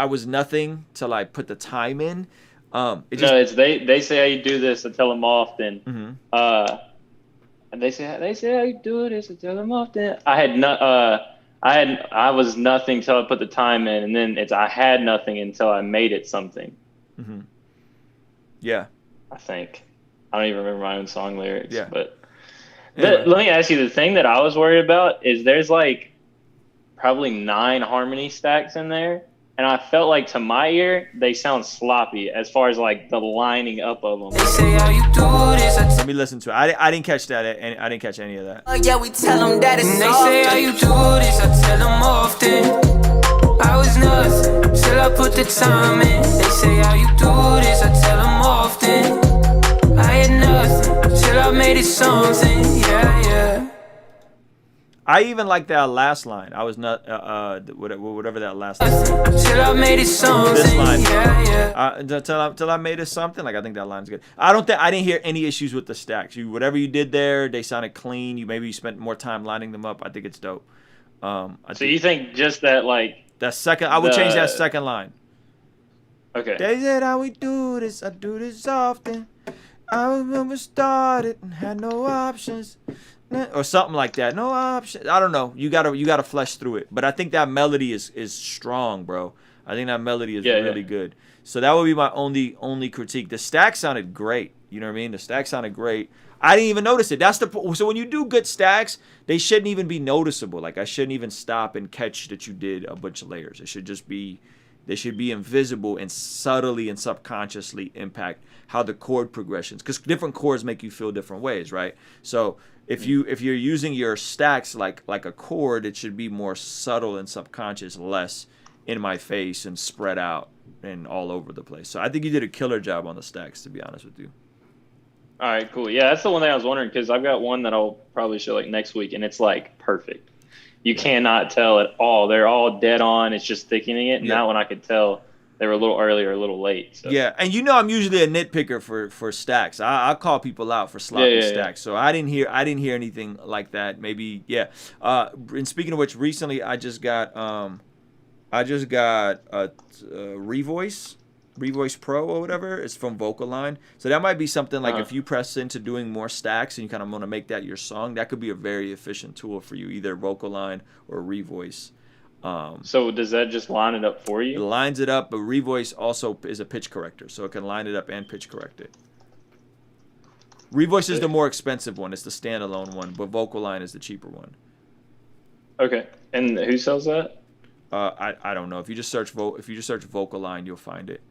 was nothing till I put the time in. It's they say how you do this, I tell them often. And they say how you do this, I tell them often. I was nothing till I put the time in, and then I had nothing until I made it something. Yeah, I think I don't even remember my own song lyrics. Yeah, but anyway. Let me ask you, the thing that I was worried about is there's like probably 9 harmony stacks in there, and I felt like to my ear they sound sloppy as far as like the lining up of them. They say how you do this. Let me listen to it. I didn't catch that. I didn't catch any of that. Oh yeah, we tell them that it's They say how you do this. I tell them often. I was nothing till I put the time in. They say how you do this. I tell them often. I had nothing till I made it something. Yeah. I even like that last line. I was not whatever that last line. Till I made it something. This line. Yeah. Till I made it something. Like I think that line's good. I didn't hear any issues with the stacks. Whatever you did there, they sounded clean. You spent more time lining them up. I think it's dope. You think just that like that second? I would change that second line. Okay. They said how we do this. I do this often. I remember started and had no options. Or something like that. No options. I don't know. You gotta flesh through it. But I think that melody is strong, bro. I think that melody is really good. So that would be my only critique. The stack sounded great. You know what I mean? The stack sounded great. I didn't even notice it. So when you do good stacks, they shouldn't even be noticeable. Like I shouldn't even stop and catch that you did a bunch of layers. It should just be. They should be invisible and subtly and subconsciously impact how the chord progressions, because different chords make you feel different ways, right? So if you're using your stacks like a chord, it should be more subtle and subconscious, less in my face and spread out and all over the place. So I think you did a killer job on the stacks, to be honest with you. All right, cool. Yeah, that's the one thing I was wondering, because I've got one that I'll probably show like next week, and it's like perfect. You cannot tell at all. They're all dead on. It's just thickening it. And that one I could tell they were a little early or a little late. So. Yeah, and I'm usually a nitpicker for stacks. I call people out for sloppy stacks. So I didn't hear anything like that. Maybe and speaking of which, recently I just got a Revoice Pro or whatever. It's from Vocaline. So that might be something like if you press into doing more stacks and you kind of want to make that your song, that could be a very efficient tool for you, either Vocaline or Revoice. So does that just line it up for you? It lines it up, but Revoice also is a pitch corrector, so it can line it up and pitch correct it. Revoice is the more expensive one. It's the standalone one, but Vocaline is the cheaper one. Okay. And who sells that? I don't know. If you just search Vocaline, you'll find it.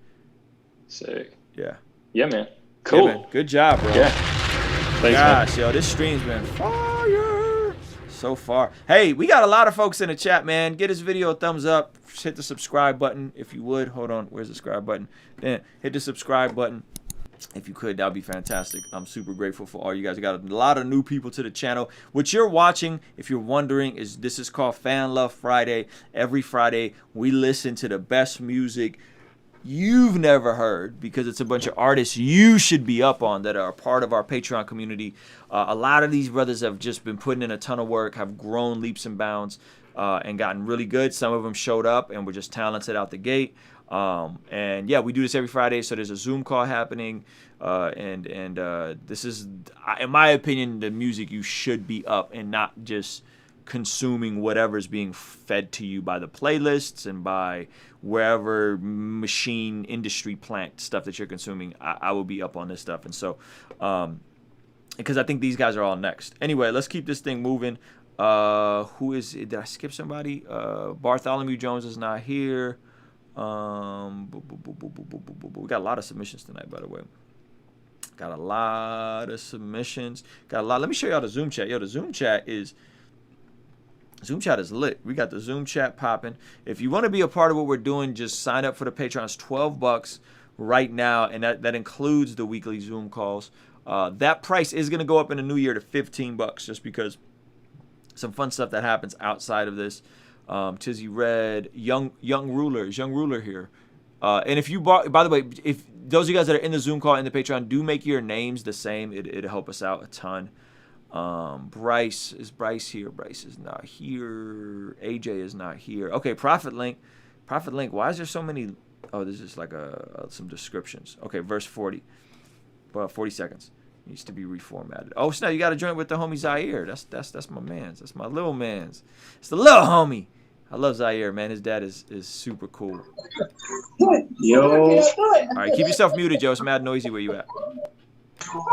Sick. Yeah. Yeah, man. Cool. Yeah, man. Good job, bro. Yeah. Thanks, Gosh, man. yo, this stream's been fire so far. Hey, we got a lot of folks in the chat, man. Get this video a thumbs up. Just hit the subscribe button if you would. Hold on. Where's the subscribe button? Then hit the subscribe button. If you could, that would be fantastic. I'm super grateful for all you guys. We got a lot of new people to the channel. What you're watching, if you're wondering, this is called Fan Love Friday. Every Friday, we listen to the best music you've never heard, because it's a bunch of artists you should be up on that are a part of our Patreon community. A lot of these brothers have just been putting in a ton of work, have grown leaps and bounds, and gotten really good. Some of them showed up and were just talented out the gate. And yeah, we do this every Friday, so there's a Zoom call happening, and this is, in my opinion, the music you should be up and not just consuming whatever's being fed to you by the playlists and by wherever machine industry plant stuff that you're consuming. I will be up on this stuff, and so because I think these guys are all next. Anyway, let's keep this thing moving. Who is it? Did I skip somebody? Bartholomew Jones is not here. We got a lot of submissions tonight, by the way. Got a lot of submissions. Got a lot. Let me show y'all the Zoom chat. Yo, the Zoom chat is lit. We got the Zoom chat popping. If you want to be a part of what we're doing, just sign up for the Patreon. It's $12 right now, and that includes the weekly Zoom calls. That price is going to go up in the new year to $15, just because some fun stuff that happens outside of this. Tizzy Red, young ruler here. And if you bought, by the way, if those of you guys that are in the Zoom call and the Patreon, do make your names the same. It'll help us out a ton. Bryce, is Bryce here? Bryce is not here. AJ is not here. Okay, Prophet Link. Why is there so many? Oh, there's just like some descriptions. Okay, verse 40. 40 seconds. Needs to be reformatted. Oh, snap, you got to join with the homie Zaire. That's my man's. That's my little man's. It's the little homie. I love Zaire, man. His dad is super cool. Yo. All right, keep yourself muted, Joe. It's mad noisy where you at.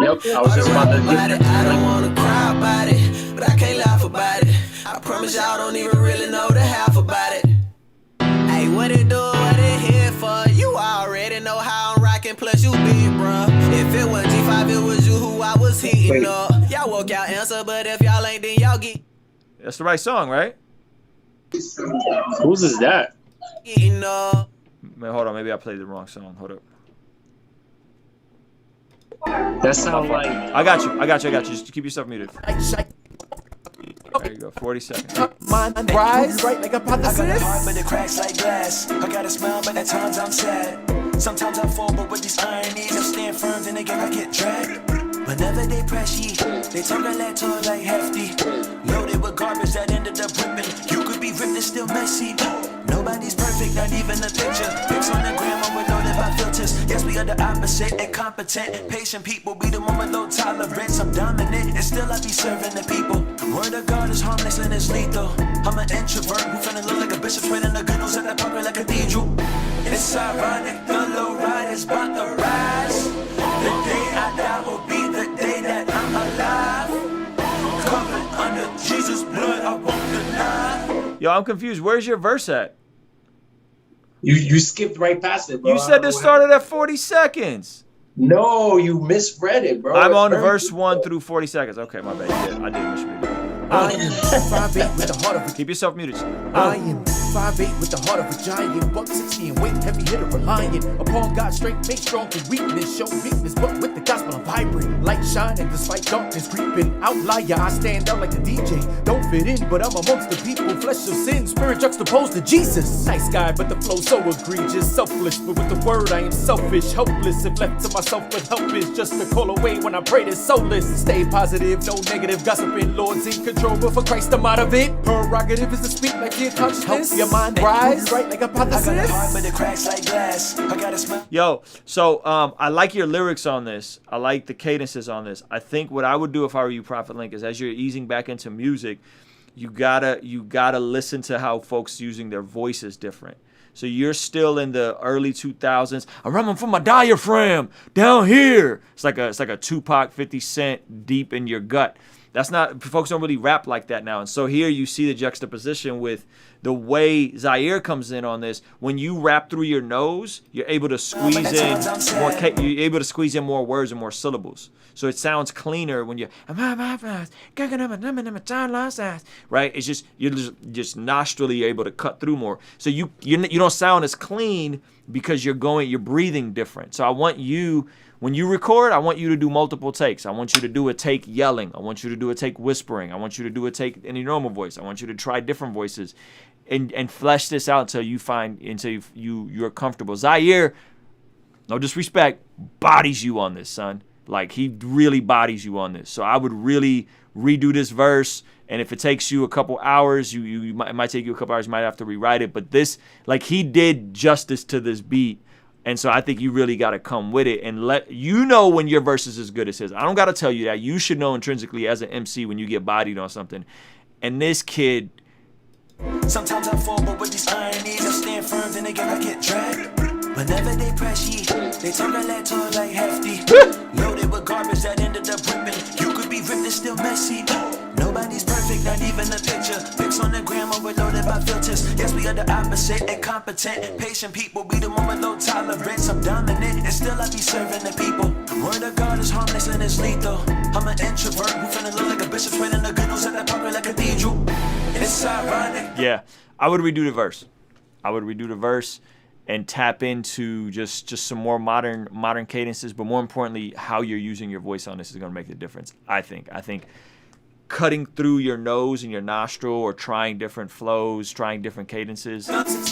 Yep, I was just about to get it. I don't wanna cry about it, but I can't laugh about it. I promise y'all don't even really know the half about it. Hey, what it do, what it here for? You already know how I'm rocking, plus you big, bruh. If it wasn't G5, it was you who I was heating up. Y'all woke y'all answer, but if y'all ain't, then y'all get. That's the right song, right? Whose is that? Eating up. Man, hold on, maybe I played the wrong song. Hold up. That sounds like. I got you. Just keep yourself muted. There you go. 40 seconds. Mind rise, right like a I got a hypothesis. heart, but it cracks like glass. I got a smile, but at times I'm sad. Sometimes I fall, but with these ironies, I stand firm, then again I get dragged. Whenever they press ye, they talk a lot to like hefty. Loaded with garbage that ended up ripping. You could be ripped and still messy. Nobody's perfect, not even a picture. Pics on the gram overloaded by filters. Yes, we are the opposite, incompetent. Patient people be the one with low tolerance. I'm dominant, and still I be serving the people. Word of God is harmless and it's lethal. I'm an introvert who finna look like a bishop spreading the good news at the park like a cathedral. It's ironic, the low ride is about to rise. The day I die will be the day that I'm alive. Covered under Jesus' blood, I won't deny. Yo, I'm confused. Where's your verse at? You skipped right past it, bro. You said this started at 40 seconds. No, you misread it, bro. I'm on verse 1 through 40 seconds. Okay, my bad. I did misread it. I am 5'8" with the heart of a Keep yourself muted. I am 5'8" with the heart of a giant, buck 60 and weight, heavy hitter, reliant upon God's strength, make strong through weakness, show weakness, but with the gospel I'm vibrant, light shining despite darkness creeping, outlier, I stand out like the DJ, don't fit in, but I'm amongst the people, flesh of sin, spirit juxtaposed to Jesus, nice guy, but the flow so egregious, selfless, but with the word I am selfish, helpless, if left to myself, but help is just to call away when I pray this soulless, stay positive, no negative, gossiping, Lord's in control, but for Christ I'm out of it, prerogative is to speak like your consciousness, help your mind rise, right like a hypothesis. I got a heart, but it cracks like glass. I got a smile. Yo, so I like your lyrics on this. I like the cadences on this. I think what I would do if I were you, Prophet Link, is as you're easing back into music, you gotta listen to how folks using their voices different. So you're still in the early 2000s. I'm running from my diaphragm down here. It's like a Tupac, 50 Cent deep in your gut. That's not, folks don't really rap like that now. And so here you see the juxtaposition with the way Zaire comes in on this. When you rap through your nose, you're able to squeeze in more words and more syllables. So it sounds cleaner when you're right. It's just you're just nostrily able to cut through more. So you don't sound as clean because you're breathing different. So I want you, when you record, I want you to do multiple takes. I want you to do a take yelling. I want you to do a take whispering. I want you to do a take in your normal voice. I want you to try different voices. and flesh this out until you're comfortable. Zaire, no disrespect, bodies you on this, son. Like, he really bodies you on this. So I would really redo this verse. And if it takes you a couple hours, it might take you a couple hours. You might have to rewrite it. But this, like, he did justice to this beat. And so I think you really got to come with it and let you know when your verse is as good as his. I don't got to tell you that. You should know intrinsically as an MC when you get bodied on something. And this kid. Sometimes I fall, but with these iron knees, I stand firm, then again I get dragged. Whenever they press ye, they talk that talk like hefty. Loaded with garbage that ended up ripping. You could be ripped and still messy. Nobody's perfect, not even a picture. Pics on the gram overloaded by filters. Yes, we are the opposite, incompetent. Patient people, we the one with low tolerance. I'm dominant, and still I be serving the people. Word of God is harmless and it's lethal. I'm an introvert who finna look like a bishop spreading the good news at that popular cathedral. It's ironic. Yeah, I would redo the verse. And tap into just some more modern cadences, but more importantly, how you're using your voice on this is going to make the difference. I think cutting through your nose and your nostril, or trying different flows, trying different cadences. It's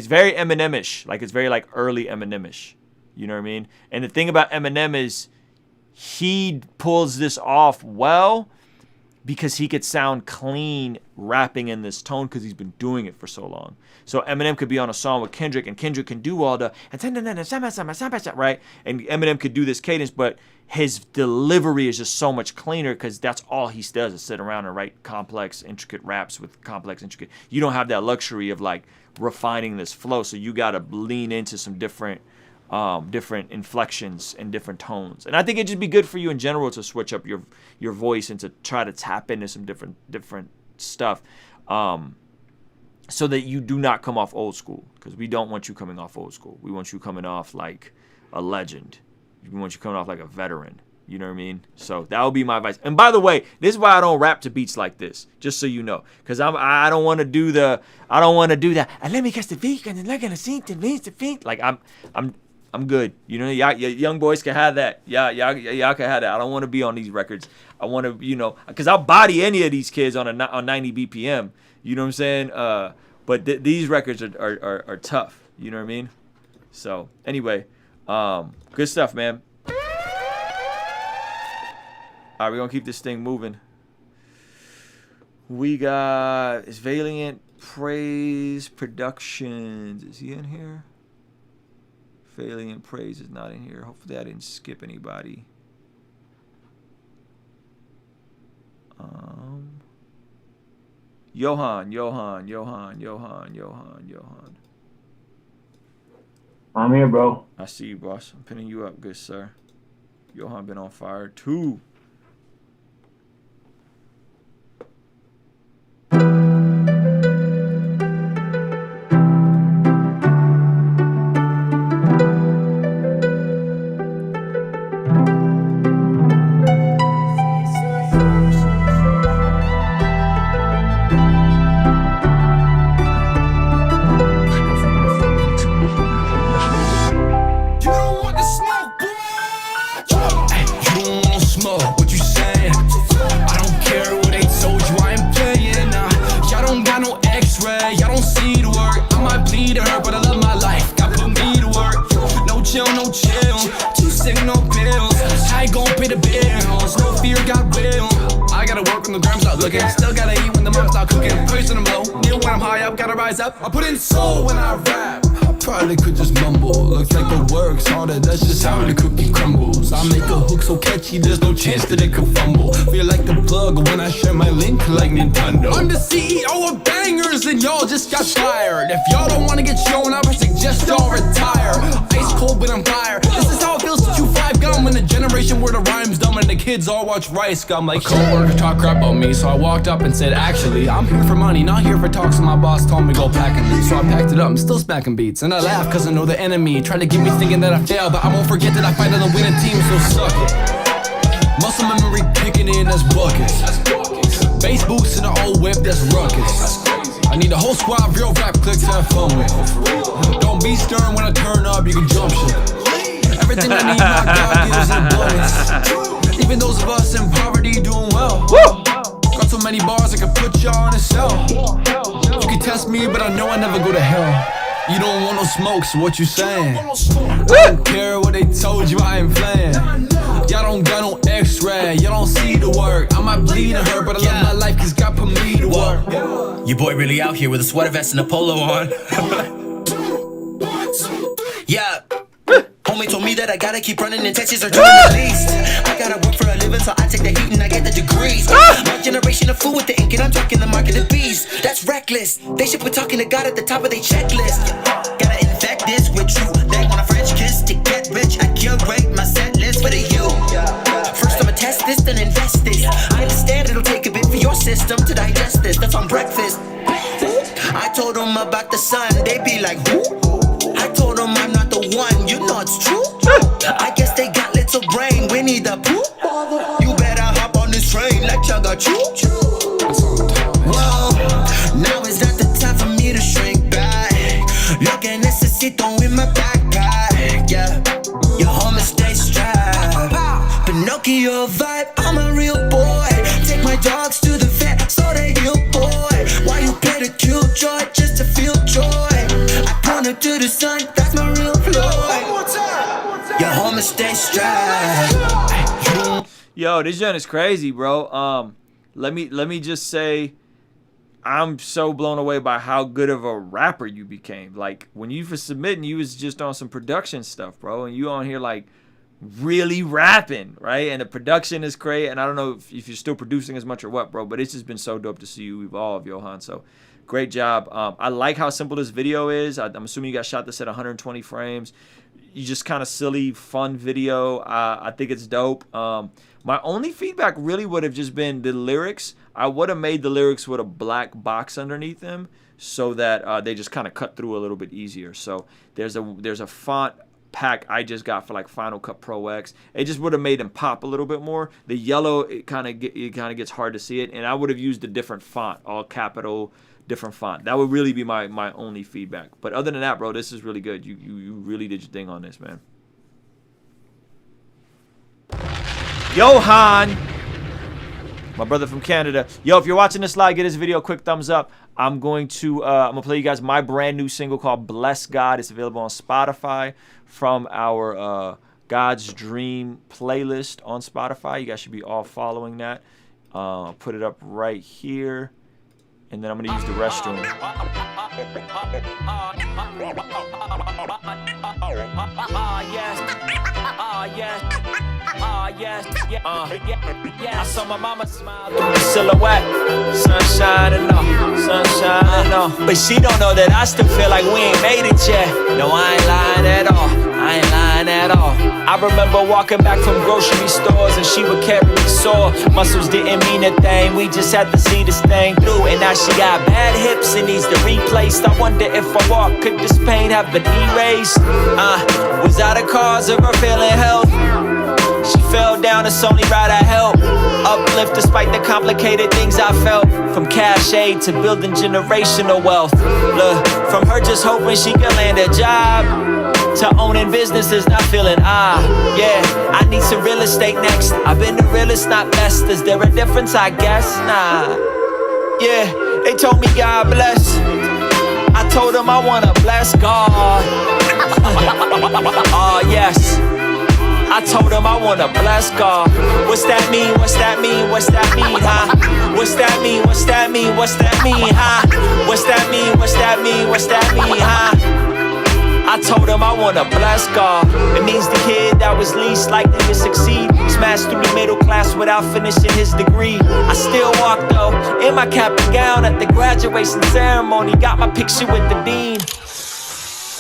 very Eminem-ish, like it's very like early Eminem-ish. You know what I mean? And the thing about Eminem is he pulls this off well, because he could sound clean rapping in this tone because he's been doing it for so long. So Eminem could be on a song with Kendrick, and Kendrick can do all the right, and Eminem could do this cadence, but his delivery is just so much cleaner because that's all he does is sit around and write complex, intricate raps with complex, intricate. You don't have that luxury of like refining this flow, so you got to lean into some different inflections and different tones. And I think it'd just be good for you in general to switch up your voice and to try to tap into some different stuff, so that you do not come off old school, because we don't want you coming off old school. We want you coming off like a legend. We want you coming off like a veteran. You know what I mean? So that would be my advice. And by the way, this is why I don't rap to beats like this, just so you know, because I don't want to do that. Let me catch the beat and then they're gonna sing the beat. Like I'm good. You know, y'all young boys can have that. Y'all can have that. I don't want to be on these records. I want to, because I'll body any of these kids on 90 BPM. You know what I'm saying? But these records are tough. You know what I mean? So anyway, good stuff, man. All right, we're gonna keep this thing moving. We got Valiant Praise Productions. Is he in here? Valiant Praise is not in here. Hopefully I didn't skip anybody. Johan. I'm here, bro. I see you, boss. I'm pinning you up, good sir. Johan been on fire too. I put in soul when I rap. I probably could just mumble. Looks like the work's harder, that's just how the cookie crumbles. I make a hook so catchy, there's no chance that it could fumble. Feel like the plug when I share my link like Nintendo. I'm the CEO of bangers and y'all just got fired. If y'all don't wanna get shown up, I suggest y'all retire. Ice cold but I'm fire. This is how it feels to chew 5 gum in a generation where the rhyme's dumb and the kids all watch Rice Gum. Like coworker talk crap about me, so I walked up and said, actually, I'm here for money, not here for talks. So my boss told me go pack and leave, so I packed it up. I'm still smacking beats, and I laugh cause I know the enemy try to get me thinking that I failed, but I won't forget that I fight on the winning team, so suck it. Muscle memory kicking in, that's buckets. Bass boots in the old whip, that's ruckus. I need a whole squad, real rap clicks to have fun with. Don't be stern when I turn up, you can jump shit. Everything I need, my God gives in abundance. Even those of us in poverty doing well. Got so many bars I can put y'all in a cell. You can test me, but I know I never go to hell. You don't want no smoke, so what you saying? I don't care what they told you, I ain't playing. Y'all don't got no x-ray, y'all don't see the work. I might bleed and hurt, but I love my life cause God put me to work. Your boy really out here with a sweater vest and a polo on. Yeah. Homie told me that I gotta keep running and Texas are doing the least. I gotta work for a living, so I take the heat and I get the degrees. My generation of fool with the ink and I'm talking the market of bees. That's reckless. They should be talking to God at the top of their checklist. Gotta infect this with true. They want a French kiss to get rich. I curate my set list for the youth. First I'ma test this, then invest this. I understand it'll take a bit for your system to digest this. That's on breakfast. I told them about the sun, they be like, who? I told them I'm not the one, you know it's true. I guess they got little brain, we need the poop. You better hop on this train like Chugga Choo. Whoa, now is not the time for me to shrink back. Lo que necesito in my backpack, yeah. Your home stay strapped. Pinocchio vibe, I'm a real boy. Take my dogs to the vet so they heal, boy. Why you pay to kill joy just to feel joy? I point her to the sun, that's my real Floyd. Your home stay strapped. Yo, this joint is crazy, bro. Let me just say, I'm so blown away by how good of a rapper you became. Like, when you were submitting, you was just on some production stuff, bro, and you on here like really rapping, right? And the production is great, and I don't know if you're still producing as much or what, bro, but it's just been so dope to see you evolve, Johan. So great job. I like how simple this video is. I'm assuming you got shot this at 120 frames. You just kind of silly, fun video. I think it's dope. My only feedback really would have just been the lyrics. I would have made the lyrics with a black box underneath them so that they just kind of cut through a little bit easier. So there's a font pack I just got for like Final Cut Pro X. It just would have made them pop a little bit more. The yellow, it kind of gets hard to see it, and I would have used a different font, all capital, different font. That would really be my only feedback. But other than that, bro, this is really good. You really did your thing on this, man. Johan, my brother from Canada. Yo, if you're watching this live, get this video a quick thumbs up. I'm gonna play you guys my brand new single called Bless God. It's available on Spotify from our God's Dream playlist on Spotify. You guys should be all following that. I'll put it up right here, and then I'm gonna use the restroom. I saw my mama smile through the silhouette. Sunshine and all, sunshine and all. But she don't know that I still feel like we ain't made it yet. No, I ain't lying at all. I ain't lying at all. I remember walking back from grocery stores and she would carry me sore. Muscles didn't mean a thing. We just had to see this thing through. And now she got bad hips and needs to replaced. I wonder if I walk, could this pain have been erased? Was that a cause of her failing health? She fell down, it's only right I help. Uplift despite the complicated things I felt. From cash aid to building generational wealth. Look, from her just hoping she could land a job to owning businesses, not feeling yeah, I need some real estate next. I've been the realest, not best. Is there a difference? I guess nah. Yeah, they told me God bless. I told them I wanna bless God. Yes, I told him I wanna bless God. What's that mean? What's that mean? What's that mean, huh? What's that mean? What's that mean? What's that mean, huh? What's that mean? What's that mean? What's that mean, huh? I told him I wanna bless God. It means the kid that was least likely to succeed smashed through the middle class without finishing his degree. I still walk though, in my cap and gown at the graduation ceremony. Got my picture with the dean.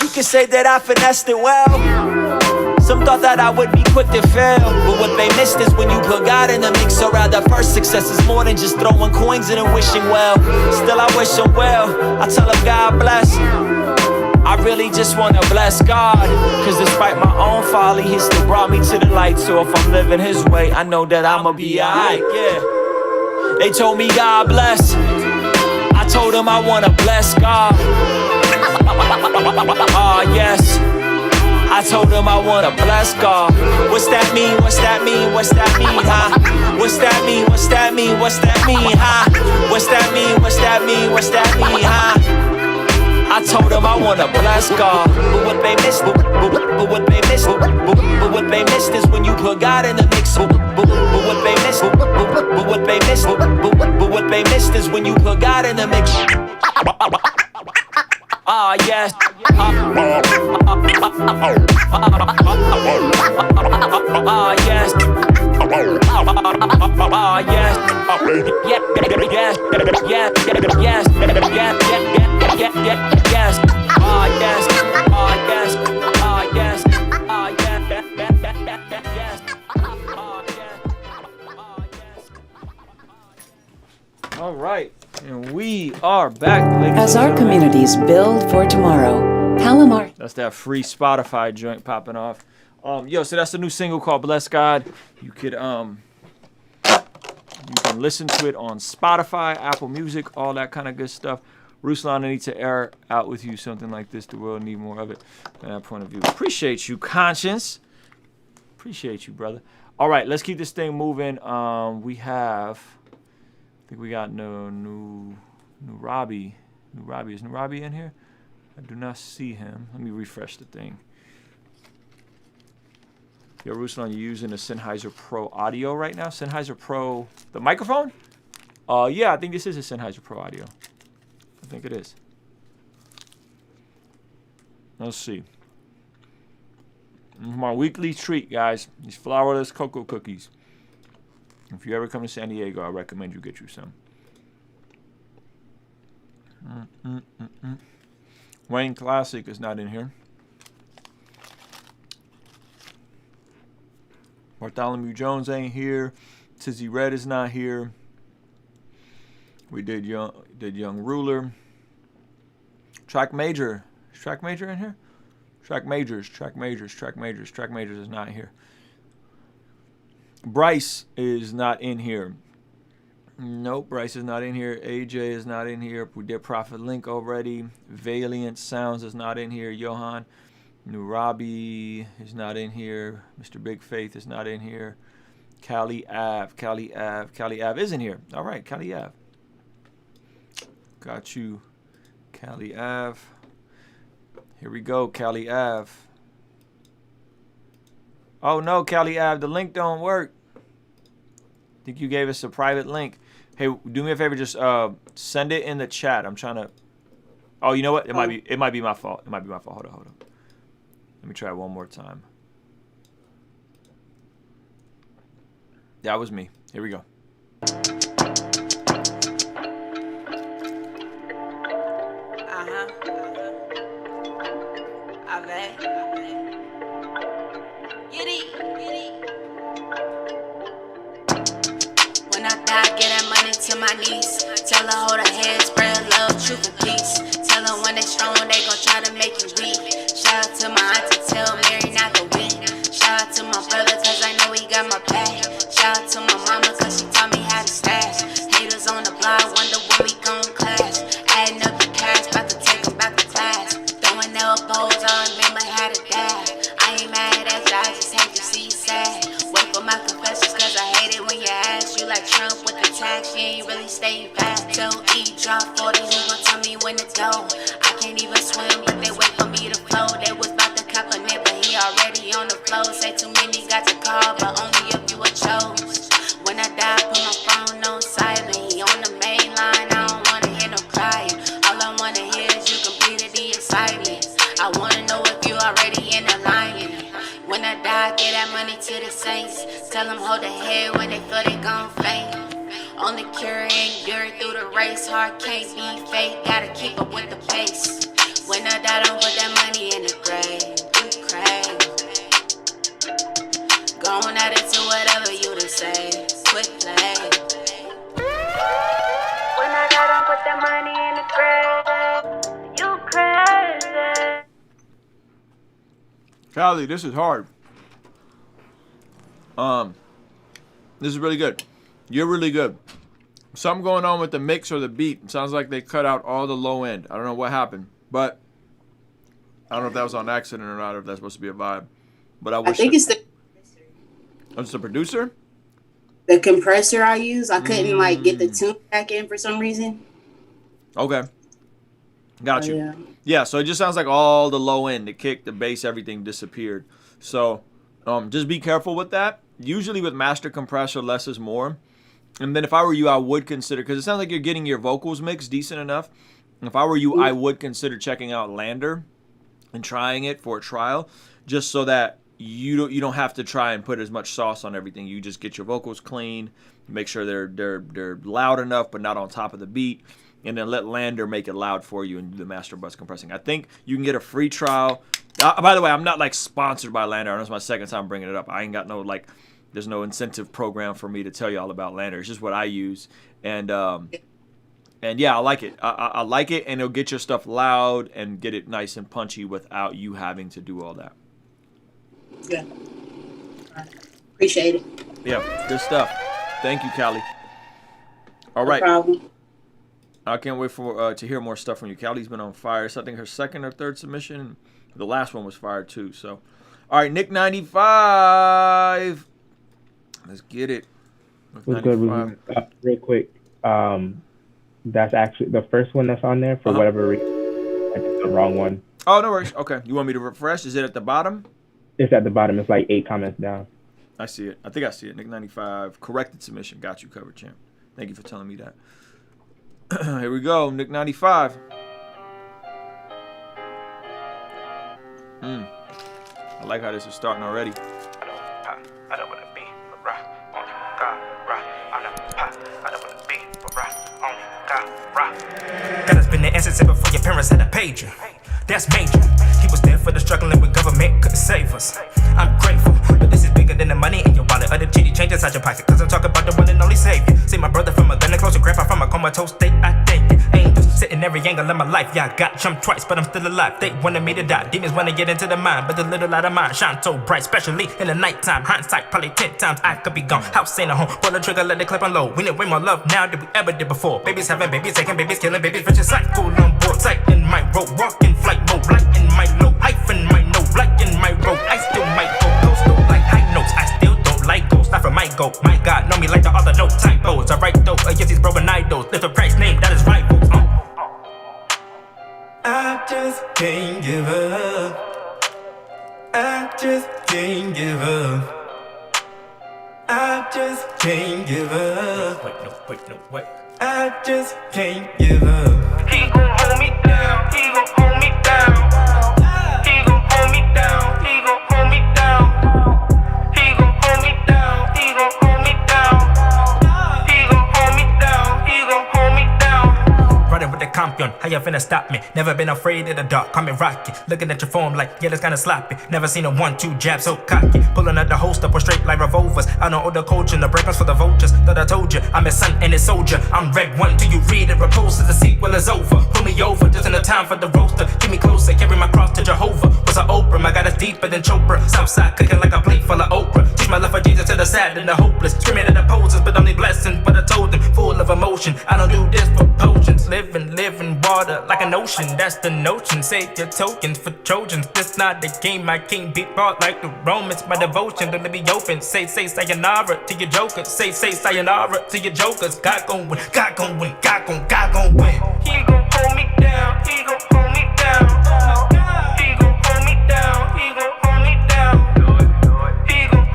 You can say that I finessed it well. Some thought that I would be quick to fail, but what they missed is when you put God in the mix. So rather first success is more than just throwing coins in and wishing well. Still I wish him well, I tell him God bless. I really just wanna bless God, cause despite my own folly, he still brought me to the light. So if I'm living his way, I know that I'ma be alright, yeah. They told me God bless. I told them I wanna bless God. Yes, I I told him I want a blessed God. What's that mean? What's that mean? What's that mean, huh? What's that mean? What's that mean? What's that mean, huh? What's that mean? What's that mean? What's that mean, huh? I told them I want a blessed God. But what they missed, but what they missed, but what they missed is when you put God in the mix. But what they missed, but what they missed, but what they missed is when you put God in the mix. Ah, yes. Ah, yes. Ah, yes. Yes, yes, yes, yes, yes, yes. Ah, yes. Ah, yes. Ah, yes. Ah, yes. Yes. All right, and we are back, ladies. As our communities build for tomorrow, Palomar. That's that free Spotify joint popping off. Yo, so that's a new single called "Bless God." You could you can listen to it on Spotify, Apple Music, all that kind of good stuff. Ruslan, I need to air out with you something like this. The world need more of it. From that point of view, appreciate you, Conscience. Appreciate you, brother. All right, let's keep this thing moving. We have. I think we got Nurabi. Is Nurabi in here? I do not see him. Let me refresh the thing. Yo, Ruslan, you're using the Sennheiser Pro audio right now? Sennheiser Pro, the microphone? Yeah, I think this is a Sennheiser Pro audio. I think it is. Let's see. My weekly treat, guys. These flourless cocoa cookies. If you ever come to San Diego, I recommend you get you some. Wayne Classic is not in here. Bartholomew Jones ain't here. Tizzy Red is not here. We did Young Ruler. Track Major. Is Track Major in here? Track Majors is not here. Bryce is not in here. Nope, Bryce is not in here. AJ is not in here. We did Prophet Link already. Valiant Sounds is not in here. Johan Nurabi is not in here. Mr. Big Faith is not in here. Cali Ave is in here. All right, Cali Ave. Got you, Cali Ave. Here we go, Cali Ave. Oh no, Cali Ave, the link don't work. I think you gave us a private link. Hey, do me a favor, just send it in the chat. I'm trying to. Oh, you know what? It might be my fault. It might be my fault. Hold on. Let me try it one more time. That was me. Here we go. When I die, get that money to my niece. Tell her hold her head, spread love, truth and peace. Tell her when they strong, they gon' try to make you weak. Shout out to my auntie, tell Mary not to weep. Shout out to my brother, cause I know he got my back. Shout out to my mama, cause she taught me how to stash. Haters on the block, wonder when we gon' clash. Adding up the cash, about to take them back to class. Throwing elbows, I remember how to die. I ain't mad at you, I just hate to see you sad. Wait for my confessions, cause I hate it when you ask. You like Trump with the tax, you ain't really staying fast. Tell E drop 40, he gon' tell me when to go. I can't even swim, but they wait for me to flow. They was about to cop a nip, but he already on the flow. Say too many got to call, but only a few are chose. When I die, put my phone on silent. He on the main line, I don't wanna hear no crying. All I wanna hear is you completed the assignment. I wanna know if you already in alignment. When I die, get that money to the saints. Tell them hold their head when they feel they gon' faint. Only cure endure through the race. Heart can't be fake, gotta keep up with the pace. When I die, don't put that money in the grave. You crazy. Going at it to whatever you to say. Quit play. When I die, don't put that money in the grave. You crazy. Callie, this is hard. This is really good. You're really good. Something going on with the mix or the beat. It sounds like they cut out all the low end. I don't know what happened, but I don't know if that was on accident or not, or if that's supposed to be a vibe. But I wish. I think it's the. Oh, it's the producer. The compressor I use, I couldn't like get the tune back in for some reason. Okay. Got you. Yeah. Yeah, so it just sounds like all the low end, the kick, the bass, everything disappeared. So just be careful with that. Usually with master compressor, less is more. And then if I were you, I would consider, because it sounds like you're getting your vocals mixed decent enough. If I were you, I would consider checking out Lander and trying it for a trial, just so that you don't have to try and put as much sauce on everything. You just get your vocals clean, make sure they're loud enough but not on top of the beat, and then let Lander make it loud for you and do the master bus compressing. I think you can get a free trial. By the way, I'm not like sponsored by Lander. I know it's my second time bringing it up. I ain't got no like, there's no incentive program for me to tell you all about Lander. It's just what I use, and yeah, I like it. I like it, and it'll get your stuff loud and get it nice and punchy without you having to do all that. Yeah. Appreciate it. Yeah, good stuff. Thank you, Callie. All No right. problem. I can't wait for to hear more stuff from you. Callie's been on fire. So I think her second or third submission. The last one was fire too. So, all right, Nick 95. Let's get it. What's good? Real quick. That's actually the first one that's on there for whatever reason. I did the wrong one. Oh, no worries. Okay, you want me to refresh? Is it at the bottom? It's at the bottom. It's like 8 comments down. I see it. I think I see it. Nick 95. Corrected submission. Got you covered, champ. Thank you for telling me that. Here we go. Nick 95. I like how this is starting already. Gotta spend the essence before your parents had a pager. That's major. He was there for the struggling with government couldn't save us. I'm grateful, but this is bigger than the money in your wallet or the GD change inside your pocket. Cause I'm talking about the one and only savior. See my brother from a gun and closer grandpa from a comatose state. I thank you. Angels sitting every angle of my life. Yeah, I got jumped twice, but I'm still alive. They wanted me to die. Demons wanna get into the mind, but the little light of mine shine so bright, especially in the nighttime. Hindsight, probably 10 times I could be gone. House ain't a home. Pull the trigger, let the clip unload. We need way more love now than we ever did before. Babies having babies, taking babies, killing babies, rich sight. Full on board, sight in my road, walking flight mode, light in my low, hyphen my no, light in my road. I still might go ghost, don't like high notes. I still don't like ghosts, not for my go. My God, know me like the other no typos. I write dope against these broken idols. Lift a price name that is rivals. I just can't give up. I just can't give up. I just can't give up. Wait. I just can't give up. He gon' hold me down. He gon' hold me down. He gon' hold me down. He gon' hold me down. He gon' hold me down. He gon' hold me down. He gon' hold me down. He gon' hold me down. Running with the campion, how you finna stop me? Never been afraid of the dark, coming rocky. Looking at your form like, yeah, that's kinda sloppy. Never seen a 1-2 jab so cocky. Pulling out the holster, up straight like revolvers. I know all the coaching, the breakfast for the vultures. Thought I told you, I'm a son and a soldier. I'm red one till you read it, repose to the sequel is over. Pull me over, just in the time for the roaster. Get me closer, carry my cross to Jehovah. Was an Oprah, I got us deeper than Chopra. Southside cooking like a plate full of Oprah. Teach my love for Jesus to the sad and the hopeless. Screaming at the poses, but only blessings. But I told them, full of emotion. I don't do this for potions. Living water like an ocean. That's the notion. Save your tokens for Trojans. This not the game. I can't be bought like the Romans. My devotion, don't let me open. Say sayonara to your jokers. Say sayonara to your jokers. God gon' win. God gon' win. God gon' win. He gon' hold me down. He gon' hold me down. He gon' hold me down. He gon' hold me down. He gon'.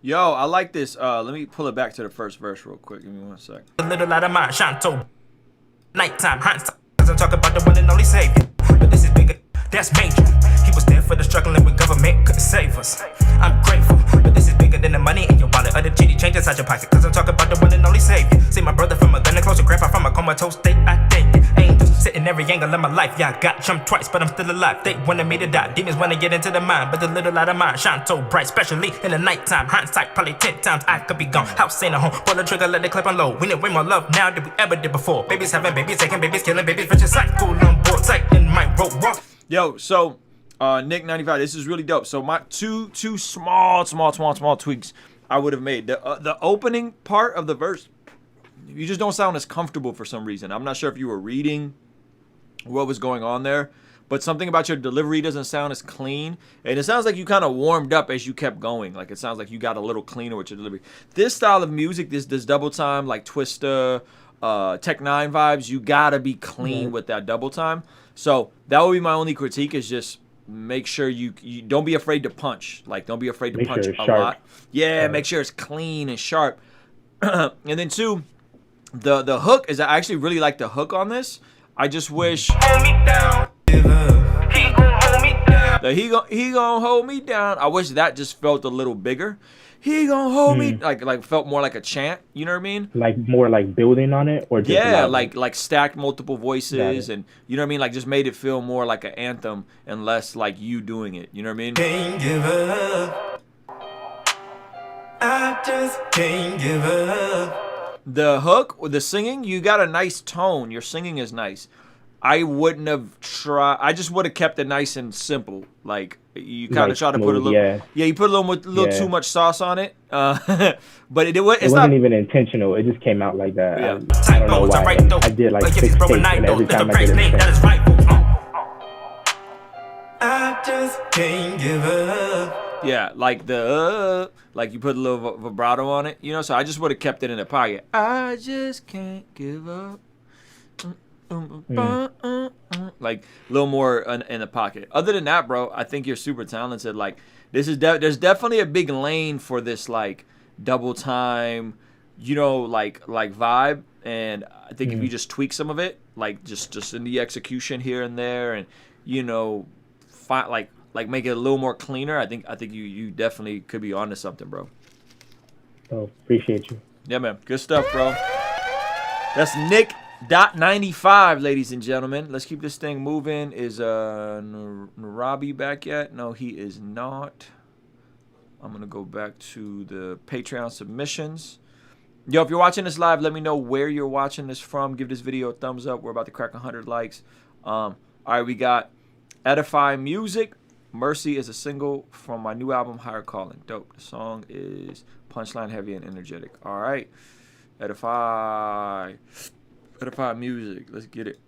Yo, I like this. Let me pull it back to the first verse real quick. Give me 1 sec. A little light of mine shine so nighttime hindsight. Cause I'm talking about the one and only savior. But this is bigger. That's major. He was there for the struggling with government couldn't save us. I'm grateful, but this is bigger than the money in your wallet or the GD change inside your pocket. Cause I'm talking about the one and only savior. See my brother from a gun and closer grandpa from a comatose state. I thank you. Angels sitting every angle of my life. Yeah, I got jumped twice, but I'm still alive. They wanted me to die. Demons wanna get into the mind, but the little light of mine shine so bright, especially in the nighttime. Hindsight, probably 10 times I could be gone. House ain't a home. Pull the trigger, let the clip unload. We need way more love now than we ever did before. Babies having babies, taking babies, killing babies, rich sight. Full on board, sight in my road walk. Yo, so Nick 95, this is really dope. So my two small tweaks I would have made. The opening part of the verse, you just don't sound as comfortable for some reason. I'm not sure if you were reading what was going on there, but something about your delivery doesn't sound as clean. And it sounds like you kind of warmed up as you kept going. Like, it sounds like you got a little cleaner with your delivery. This style of music, this double time, like Twista, Tech 9 vibes, you got to be clean with that double time. So that would be my only critique, is just make sure you don't be afraid to punch. Like, don't be afraid to punch a lot. Yeah, make sure it's clean and sharp. And then 2, the hook is, I actually really like the hook on this. I just wish that he gonna hold me down. I wish that just felt a little bigger. He gonna hold me, like felt more like a chant. You know what I mean? Like more like building on it, or just like stacked multiple voices, and you know what I mean? Like, just made it feel more like an anthem and less like you doing it. You know what I mean? Can't give up. I just can't give up. The hook with the singing, you got a nice tone. Your singing is nice. I wouldn't have tried. I just would have kept it nice and simple. Like, you kind of try to put a little, you put a little too much sauce on it. But it wasn't even intentional. It just came out like that. I don't know why. And I did like 6 takes, and every time I did it, I just can't give up. Yeah, like like you put a little vibrato on it, you know. So I just would have kept it in the pocket. I just can't give up. Like, a little more in the pocket. Other than that, bro, I think you're super talented. Like, this is there's definitely a big lane for this, like, double time, you know, like vibe. And I think if you just tweak some of it, like just in the execution here and there, and you know, like make it a little more cleaner, I think you definitely could be onto something, bro. Oh, appreciate you. Yeah, man. Good stuff, bro. That's Nick.95, ladies and gentlemen. Let's keep this thing moving. Is Narabi back yet? No, he is not. I'm going to go back to the Patreon submissions. Yo, if you're watching this live, let me know where you're watching this from. Give this video a thumbs up. We're about to crack 100 likes. All right, we got Edify Music. Mercy is a single from my new album, Higher Calling. Dope. The song is punchline heavy and energetic. All right. Edify Music. Let's get it.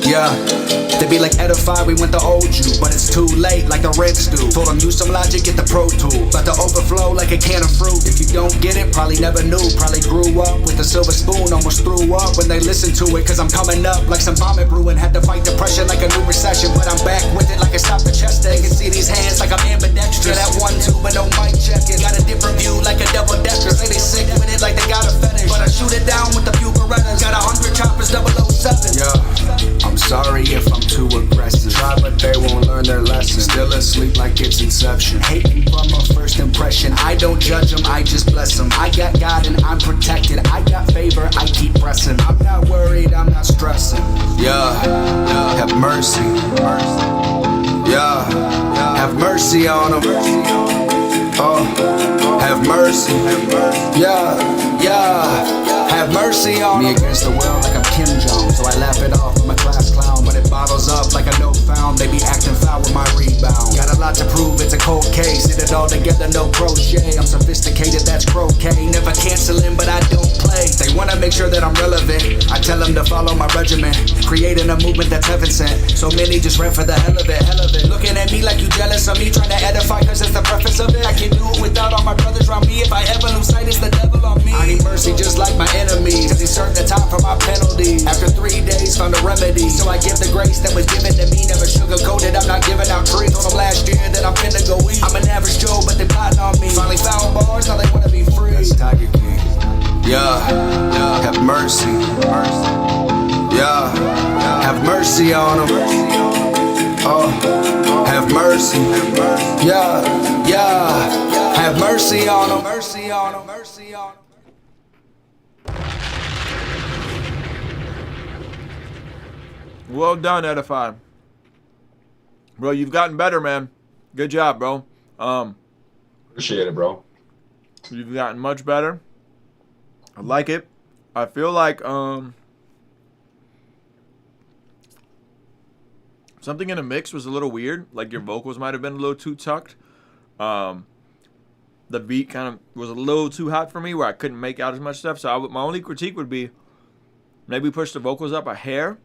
Yeah. They be like, Edify, we went to old you, but it's too late, like the Reds do. Told them use some logic, get the Pro Tool. Let the overflow like a can of fruit. If you don't get it, probably never knew. Probably grew up with a silver spoon, almost threw up when they listen to it. Cause I'm coming up like some vomit brewing. Had to fight depression like a new recession, but I'm back with it like a stop the chest. They can see these hands like I'm ambidextrous. That 1-2, but no mic checking. Got a different view like a double decker. Say they sick with it like they got a fetish, but I shoot it down with a few Berettas. Got 100 choppers, 007. Yeah, I'm sorry if I'm too aggressive. Try, but they won't learn their lesson. Still asleep like it's Inception. Hating from a first impression. I don't judge them, I just bless them. I got God and I'm protected. I got favor, I keep pressing. I'm not worried, I'm not stressing. Yeah, have mercy. Yeah, have mercy on them. Oh, have mercy. Yeah, have mercy on me against the will like I'm Kim Jong. So I laugh it off with my class clown, but it bottles up like a no found. They be acting foul with my rebound. Got a lot to prove, it's a cold case. Did it all together, no crochet. I'm sophisticated, that's croquet. Never canceling, but I don't play. They wanna make sure that I'm relevant. I tell them to follow my regimen. Creating a movement that's heaven sent. So many just ran for the hell of it, Looking at me like you jealous of me, trying to edify cause it's the preface of it. I can do it without all my brothers around me. If I ever lose sight, it's the devil on me. I need mercy just like my enemies, cause he served the time for my penalties. After 3 days, found a remedy. So I give the grace that was given to me. Never sugarcoated, I'm not giving out treats. Told them last year that I'm finna go eat. I'm an average Joe, but they plotting on me. Finally found bars, now they wanna be free. That's Tiger King. Yeah, have mercy. Yeah, have mercy on them. Oh, have mercy. Yeah, have mercy on them. Mercy on them. Mercy on them. Well done, Edify. Bro, you've gotten better, man. Good job, bro. Appreciate it, bro. You've gotten much better. I like it. I feel like something in the mix was a little weird. Like your vocals might have been a little too tucked. The beat kind of was a little too hot for me where I couldn't make out as much stuff. So my only critique would be maybe push the vocals up a hair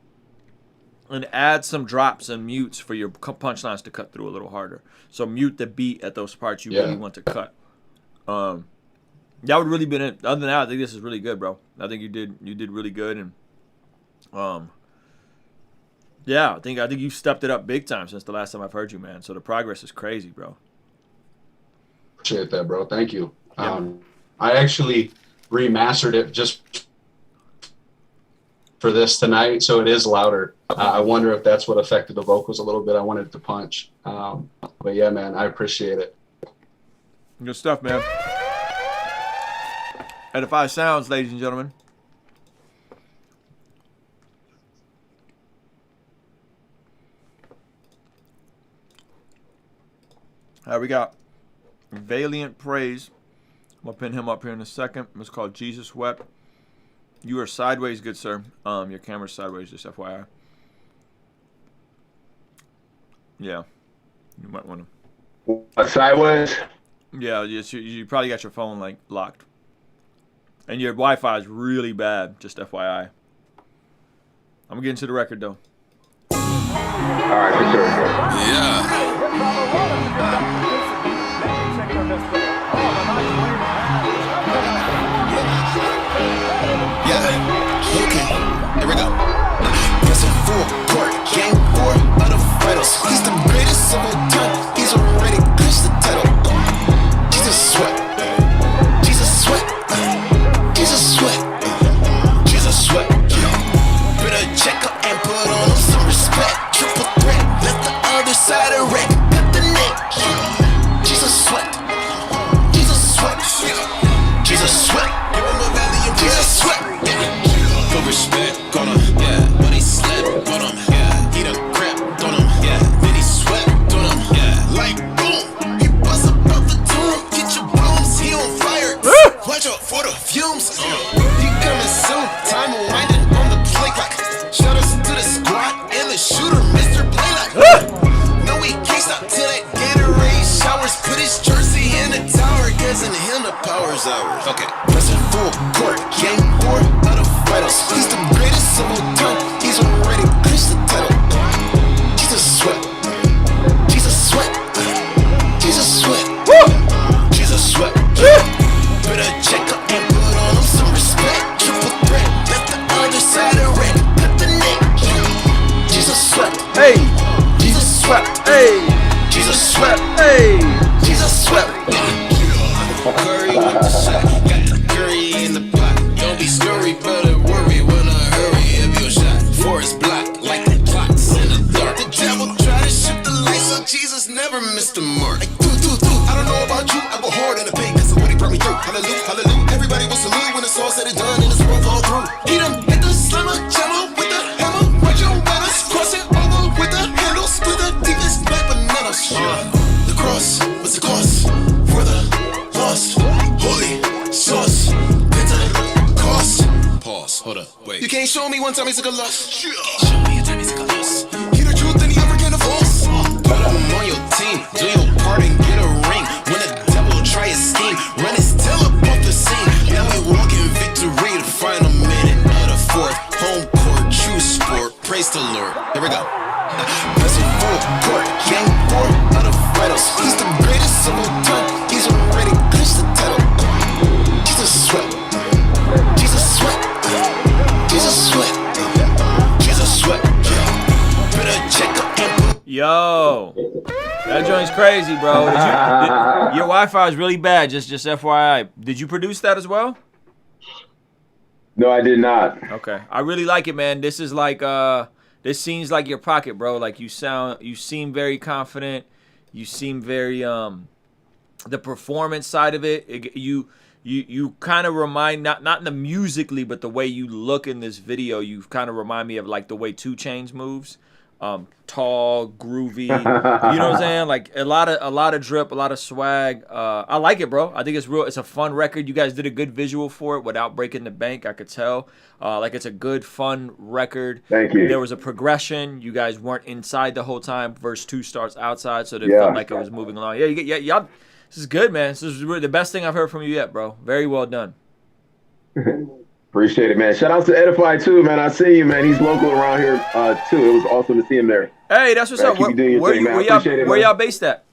and add some drops and mutes for your punchlines to cut through a little harder. So mute the beat at those parts you really want to cut. That would really been it. Other than that, I think this is really good, bro. I think you did really good, and yeah, I think you stepped it up big time since the last time I've heard you, man. So the progress is crazy, bro. Appreciate that, bro. Thank you. I actually remastered it just for this tonight, so it is louder. I wonder if that's what affected the vocals a little bit. I wanted to punch. But yeah, man, I appreciate it. Good stuff, man. Edify sounds, ladies and gentlemen. We got Valiant Praise. I'm going to pin him up here in a second. It's called Jesus Wept. You are sideways, good sir. Your camera's sideways, just FYI. Yeah. You might want to. Sideways? Yeah, you probably got your phone like locked. And your Wi-Fi is really bad, just FYI. I'm going to get into the record, though. All right, for sure. Yeah. Yeah, okay, here we go. Pressing full court, game 4 of the finals. He's the greatest of all time. He's already clinched the title. Jesus sweat, Jesus sweat, Jesus sweat, Jesus sweat. Better check up and put on him some respect. Triple threat, left the other side of wreck. Got the neck. Jesus sweat, Jesus sweat, Jesus sweat. Give him a valiant Jesus sweat. Put respect on him, yeah. But he slept on him, yeah. He done crapped on him, yeah. Then he swept on him, yeah. Like boom, he bust up out the tomb. Get your bones, he on fire. Watch out for the fumes. He coming soon. Time winding on the play clock. Shout outs to the squad and the shooter, Mr. Blaylock. No, he can't stop till that Gatorade showers. Put his jersey in the tower, cause in him the power's ours. Okay, pressing full court, game 4 out of finals. He's the greatest of all time. He's already clinched the title. Jesus sweat, Jesus sweat, Jesus sweat, Jesus sweat. Better check up and put on him some respect. Triple threat, left the other side of red. Cut the neck. Jesus sweat, hey. Jesus sweat, hey. Jesus sweat, hey. Jesus sweat. Curry with the shot, got the curry in the pot. Don't be scurry, better worry when I hurry if you're shot. Forest block like the clocks in the dark. The devil try to shoot the lights, so Jesus never missed a mark. Like, I don't know about you, I go hard in the paint, cause of what he brought me through. Hallelujah, hallelujah. Everybody will salute when it's all said and done and this world fall through. He done hit the slammer, jammer with the hammer. Watch your manners, cross it over with the handle. Split the deepest like bananas. The cross was the cost for the lost. Holy sauce, Pentecost. Pause, hold up, wait. You can't show me one time he took a loss. Show me a time he took a loss. He the truth and he ever get a false. Put him on your team, do your part and get a ring. When the devil try his scheme, run his tail up off the scene. Now we walk in victory, the final minute of the 4th. Home court, true sport, praise the Lord. Here we go. Pressing full court, game 4 out of finals. He's the greatest of all time. He's already clinched the title. Jesus sweat, Jesus sweat, Jesus sweat, Jesus sweat. Better check up and put. Yo, that joint's crazy, bro. Your Wi-Fi is really bad. Just FYI. Did you produce that as well? No, I did not. Okay, I really like it, man. This is like this seems like your pocket, bro. Like you seem very confident. You seem very the performance side of it. You kind of remind not in the musically, but the way you look in this video. You kind of remind me of like the way 2 Chainz moves. Tall, groovy. You know what I'm saying? Like a lot of drip, a lot of swag. I like it, bro. I think it's real. It's a fun record. You guys did a good visual for it without breaking the bank. I could tell. Like it's a good, fun record. Thank you. There was a progression. You guys weren't inside the whole time. Verse 2 starts outside, so it felt like it was moving along. Yeah, y'all. This is good, man. This is really the best thing I've heard from you yet, bro. Very well done. Appreciate it, man. Shout out to Edify too, man. I see you, man. He's local around here too. It was awesome to see him there. Hey, that's what's up. Where y'all based at?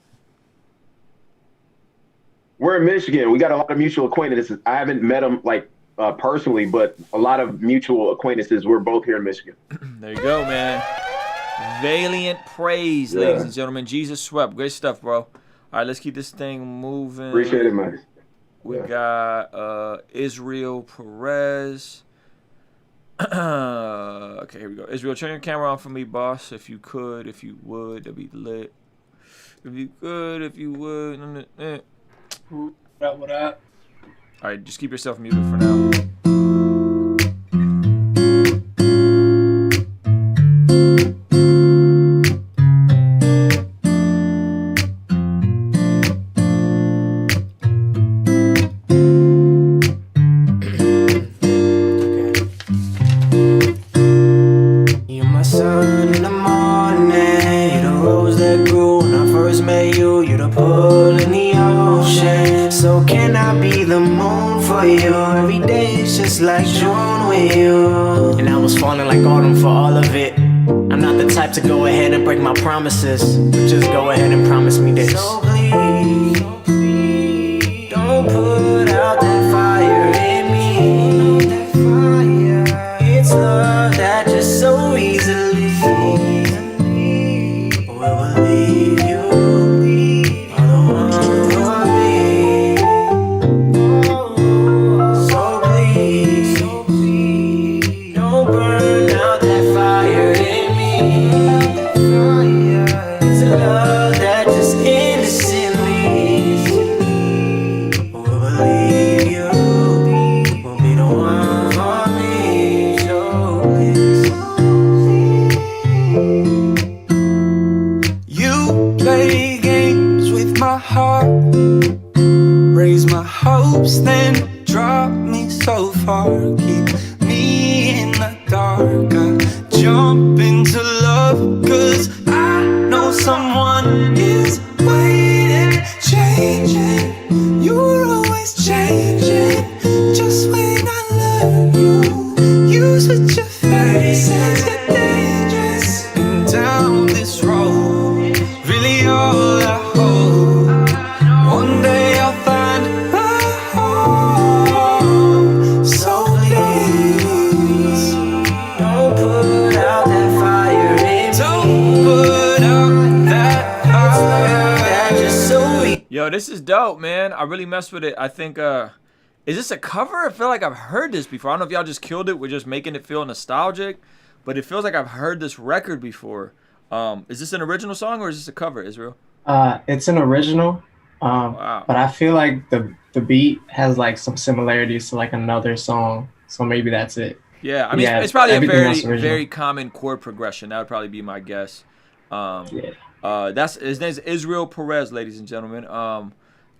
We're in Michigan. We got a lot of mutual acquaintances. I haven't met him like personally, but a lot of mutual acquaintances. We're both here in Michigan. There you go, man. Valiant praise, ladies and gentlemen. Jesus swept. Great stuff, bro. All right, let's keep this thing moving. Appreciate it, man. We got Israel Perez. Okay, here we go. Israel, turn your camera on for me, boss. If you could, if you would, that'd be lit. If you could, if you would. What up? All right, just keep yourself muted for now. Like June with you, and I was falling like autumn for all of it. I'm not the type to go ahead and break my promises, but just go ahead and promise me this. So please, don't put out that fire in me. It's love that just so easily will leave you. All the ones for me. So please, don't burn out that fire in me. It's a love that just innocently will believe you. Will be the one for me. So please. You play games with my heart, raise my hopes, then drop me so far. Keep me in the dark. I jump into love, 'cause I know someone is waiting, changing. You're always changing. Just when I love you, you switch your faces. You're dangerous. And down this road, really all I hope, one day I'll find a home. So please, don't put out that fire in me. don't put out that fire. That just so Yo, this is dope, man. I really messed with it. I think, is this a cover? I feel like I've heard this before. I don't know if y'all just killed it with just making it feel nostalgic, but it feels like I've heard this record before. Is this an original song or is this a cover, Israel? It's an original, Wow. but I feel like the beat has like some similarities to like another song, so maybe that's it. Yeah, I mean, Yeah, it's probably a everything else very, original. very common chord progression. That would probably be my guess. That's his name's Israel Perez, ladies and gentlemen.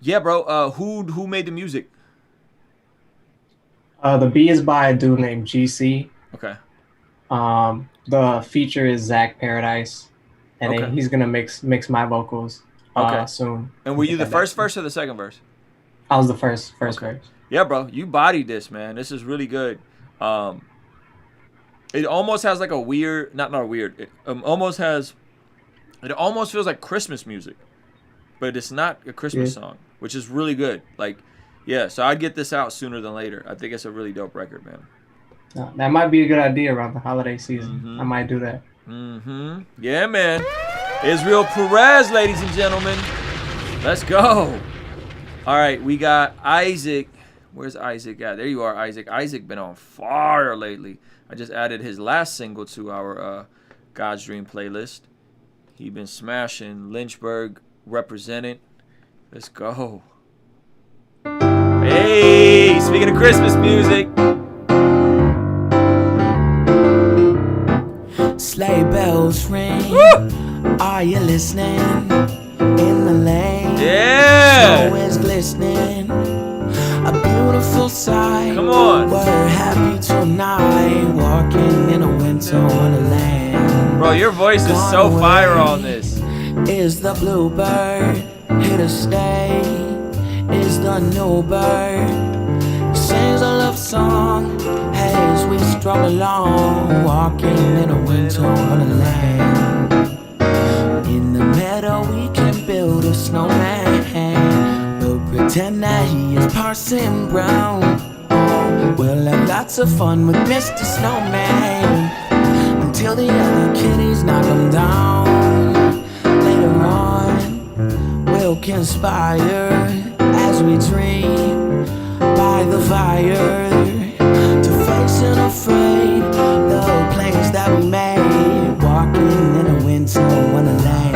Yeah, bro. Who made the music? The beat is by a dude named GC. Okay. The feature is Zach Paradise, and Okay. then he's gonna mix my vocals soon. And were you the first verse or the second verse? I was the first verse. Yeah, bro. You bodied this, man. This is really good. It almost has like a weird, not weird. It almost feels like Christmas music, but it's not a Christmas song, which is really good. Like, yeah. So I'd get this out sooner than later. I think it's a really dope record, man. That might be a good idea around the holiday season. I might do that. Yeah, man. Israel Perez, ladies and gentlemen. Let's go. All right, we got Isaac. Where's Isaac at? There you are, Isaac. Isaac been on fire lately. I just added his last single to our God's Dream playlist. He been smashing. Lynchburg represented. Let's go. Hey, speaking of Christmas music. Slave sleigh bells ring. Are you listening? In the lane, Yeah. snow is glistening. A beautiful sight. Come on. We're happy tonight, walking in a winter wonderland. Bro, your voice is so fire on this. Is the bluebird here to stay? Is the new bird? Sings a love song as we stroll along, walking in a winter wonderland. In the meadow we can build a snowman. We'll pretend that he is Parson Brown. We'll have lots of fun with Mr. Snowman until the other kitties knock him down. Later on, we'll conspire as we dream by the fire to face unafraid the plans that we made, walking in a winter wonderland.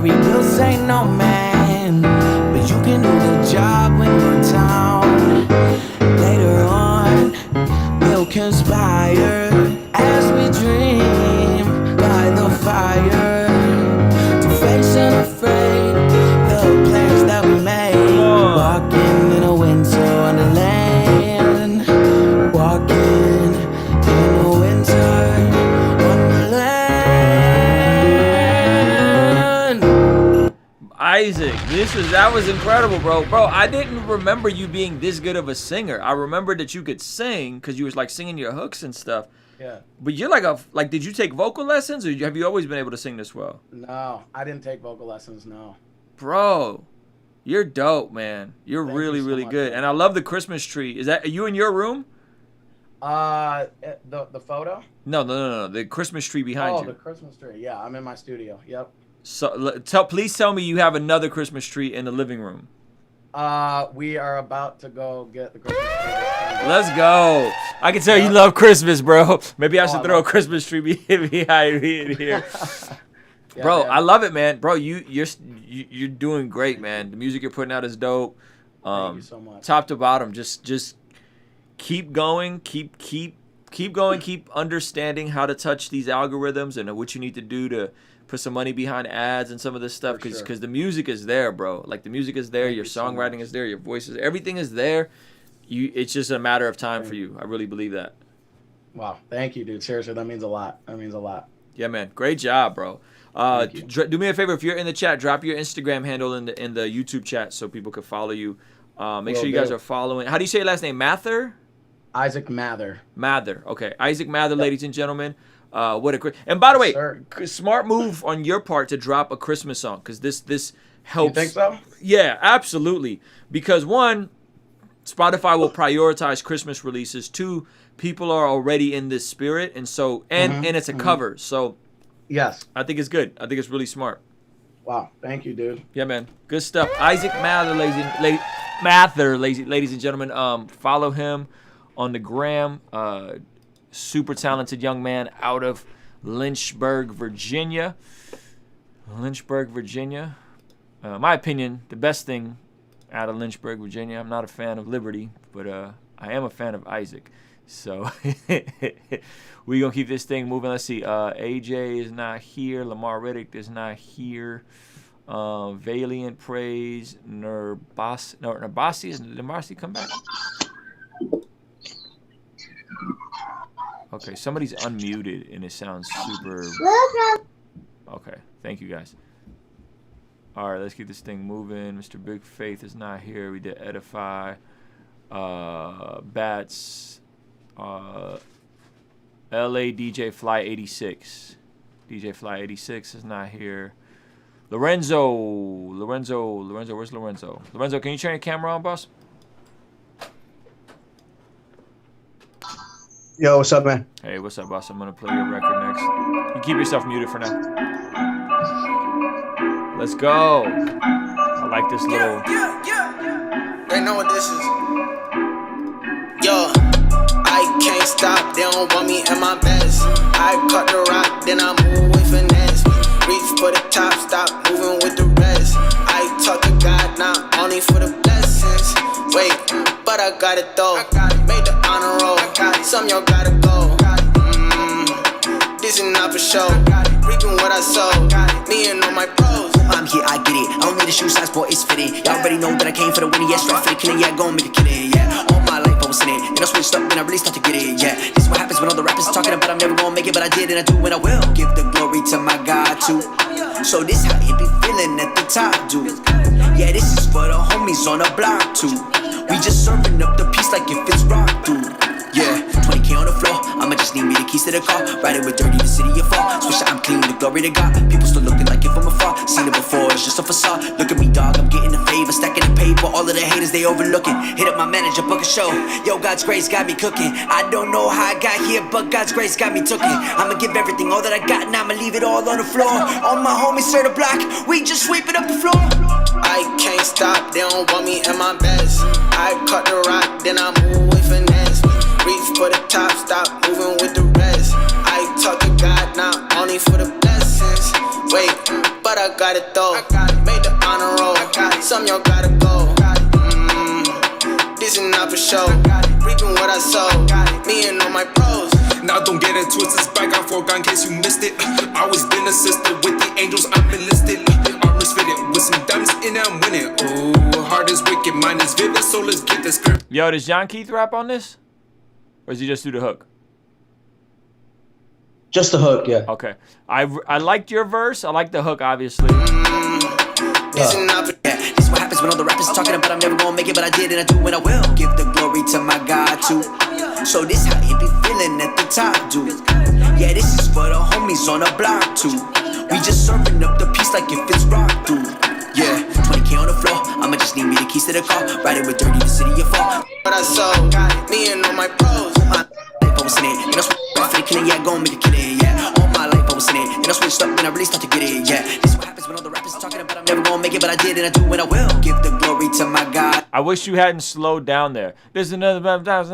We'll say no man, but you can do the job when you're in town. Later on, we'll conspire as we dream by the fire to face unafraid the plans that we made. Walking in a winter wonderland, walking in a winter wonderland. Isaac, that was incredible, bro. Bro, I didn't remember you being this good of a singer. I remembered that you could sing because you was like singing your hooks and stuff. Yeah. But you're like, did you take vocal lessons or have you always been able to sing this well? No, I didn't take vocal lessons. No. Bro, you're dope, man. You're really, really good. And I love the Christmas tree. Is that, are you in your room? The photo? No. The Christmas tree behind you. Oh, the Christmas tree. Yeah, I'm in my studio. Yep. So please tell me you have another Christmas tree in the living room. We are about to go get the Christmas tree. Let's go. I can tell you love Christmas, bro. Maybe I should throw a Christmas tree behind me in here. Yeah, bro, man. I love it, man. Bro, you're doing great, man. The music you're putting out is dope. Thank you so much. Top to bottom, just keep going, keep going, keep understanding how to touch these algorithms and what you need to do to put some money behind ads and some of this stuff because the music is there, bro. Like the music is there, your songwriting is there, your voice is there, everything is there. It's just a matter of time for you. I really believe that. Wow, thank you, dude. Seriously, that means a lot. That means a lot. Yeah, man. Great job, bro. Do me a favor, if you're in the chat, drop your Instagram handle in the YouTube chat so people can follow you. Make sure you guys are following. How do you say your last name? Mather? Isaac Mather. Mather. Okay, Isaac Mather, ladies and gentlemen. What a and by the way, smart move on your part to drop a Christmas song because this helps. You think so? Yeah, absolutely. Because one, Spotify will prioritize Christmas releases. Two, people are already in this spirit, and so and it's a cover. So yes, I think it's good. I think it's really smart. Wow, thank you, dude. Yeah, man, good stuff. Isaac Mather, ladies and gentlemen. Follow him on the gram. Super talented young man out of Lynchburg, Virginia. My opinion, the best thing out of Lynchburg, Virginia. I'm not a fan of Liberty, but I am a fan of Isaac. So we're going to keep this thing moving. Let's see. AJ is not here. Lamar Riddick is not here. Valiant Praise. Narbasi. Is Narbasi come back? Okay, somebody's unmuted and it sounds super... Okay, thank you guys. All right, let's keep this thing moving. Mr. Big Faith is not here. We did Edify. Bats. LA DJ Fly 86. DJ Fly 86 is not here. Lorenzo, where's Lorenzo? Lorenzo, can you turn your camera on, boss? Yo, what's up, man? Hey, what's up, boss? I'm gonna play your record next. You keep yourself muted for now. Let's go. I like this little. They know what this is. Yo, I can't stop, they don't want me in my best. I cut the rock, then I move with finesse. Reach for the top, stop moving with the rest. I talk to God, not only for the blessings. Wait, but I got it though. Made the honor roll. Some y'all gotta go. This is not for show. Reaping what I sow. Me and all my pros. I'm here, I get it. I don't need a shoe size, boy, it's fitted. Y'all already know that I came for the winning, yeah, straight for the killing, yeah, gon' make a killing, yeah. All my life I was in it, then I switched up, then I really start to get it, yeah. This is what happens when all the rappers talking about I'm never gonna make it, but I did and I do and I will. Give the glory to my God too. So this how it be feeling at the top, dude. Yeah, this is for the homies on the block too. We just serving up the peace like if it's rock, dude. Yeah, 20K on the floor, I'ma just need me the keys to the car. Riding with dirty, the city of fall. Switch I'm clean, the glory to God. People still looking like it from afar. Seen it before, it's just a facade. Look at me, dog, I'm getting the favor. Stacking the paper, all of the haters, they overlooking. Hit up my manager, book a show. Yo, God's grace got me cooking. I don't know how I got here, but God's grace got me tooking. I'ma give everything, all that I got, and I'ma leave it all on the floor. All my homies serve the block, we just sweeping up the floor. I can't stop, they don't want me in my best. I cut the rock, then I move with finesse. Reach for the top, stop moving with the rest. I talk to God, not only for the blessings. Wait, but I got it though. Made the honor roll. Some y'all gotta go. This is not for show. Reaping what I sow. Me and all my pros. Now don't get it twisted, spike out for in case you missed it. Always been assisted with the angels, I'm enlisted. Armor's fitted with some diamonds in it, I'm winning. Oh, heart is wicked, mind is vivid, so let's get this script. Yo, does John Keith rap on this? Or does he just do the hook? Just the hook, yeah. Okay. I liked your verse. I like the hook, obviously. This is what happens when all the rappers talking about I'm never gonna make it, but I did and I do and I will. Give the glory to my God too. So this how it be feeling at the top, dude. Yeah, this is for the homies on the block too. We just serving up the peace like if it's rock, dude. Yeah, 20K on the floor, I'ma just need me the keys to the car. Riding with dirty, the city of fall. But I saw me and all my pros. My life I was in it, and I switched up for the killing, yeah, gon' make a killing, yeah. All my life I was in it, and I switched up, and I really start to get it, yeah. This is what happens when all the rappers talking about I'm never gonna make it, but I did and I do and I will. Give the glory to my God. I wish you hadn't slowed down there. There's another but I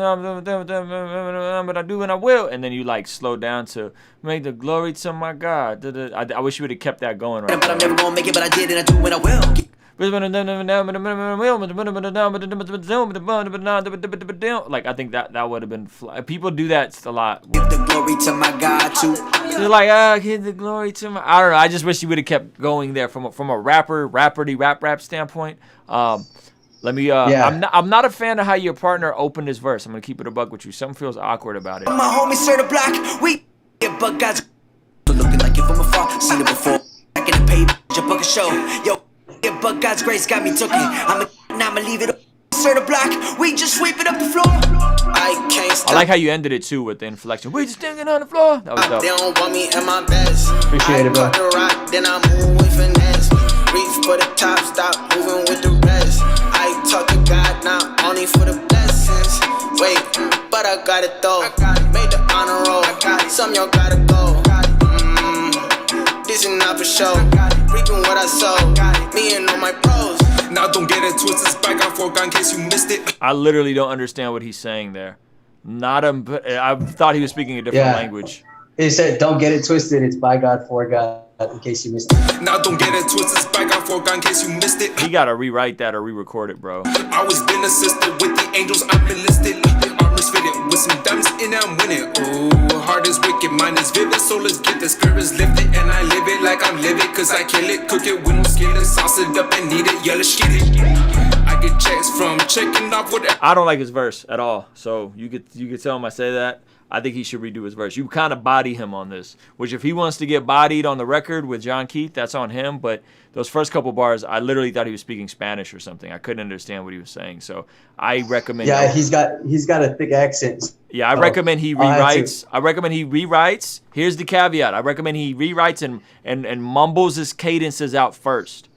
do and I will, and then you like slow down to make the glory to my God. I wish you would have kept that going right. But I'm never gonna make it, but I did and I do and I will. Like I think that would have been people do that a lot. Give the glory to my God too. They're like, give the glory to my. I don't know. I just wish you would have kept going there from a rap standpoint. Let me. I'm not a fan of how your partner opened his verse. I'm gonna keep it a buck with you. Something feels awkward about it. My homies serve the block. We get but God's looking like it from afar. Seen it before. Back in the page, book a show. Yo. Yeah, but God's grace got me tooking. I'ma leave it serve the block. We just sweeping up the floor. I can't stop. I like how you ended it too with the inflection. We just stinging on the floor. That was dope. They don't want me in my best. Appreciate it, bro. I cut the rock, then I move with finesse. Reach for the top, stop moving with the rest. I talk to God, not only for the blessings. Wait, but I got it though. Made the honor roll. Some y'all gotta go. This is not for show. Reaping what I sow. Me and all my pros. Now don't get it twisted, spike out for in case you missed it. I literally don't understand what he's saying there. I thought he was speaking a different language. It said, "Don't get it twisted. It's by God, for God." In case you missed it. Now don't get it twisted, spike out for in case you missed it. He gotta rewrite that or re-record it, bro. Always been assisted with the angels, I'm enlisted. Armor's fitted with some diamonds in it, I'm winning. Oh, heart is wicked, mind is vivid, so let's get the spirits lifted. And I live it like I'm living, cause I kill it, cook it with no skillet, sauce it up and eat it, yellow shit it. I get checks from checking off whatever. I don't like his verse at all, so you could tell him I say that. I think he should redo his verse. You kind of body him on this, which if he wants to get bodied on the record with John Keith, that's on him. But those first couple bars, I literally thought he was speaking Spanish or something. I couldn't understand what he was saying. So I recommend. Yeah, he's got a thick accent. Yeah, I recommend he rewrites. I recommend he rewrites. Here's the caveat. I recommend he rewrites and mumbles his cadences out first.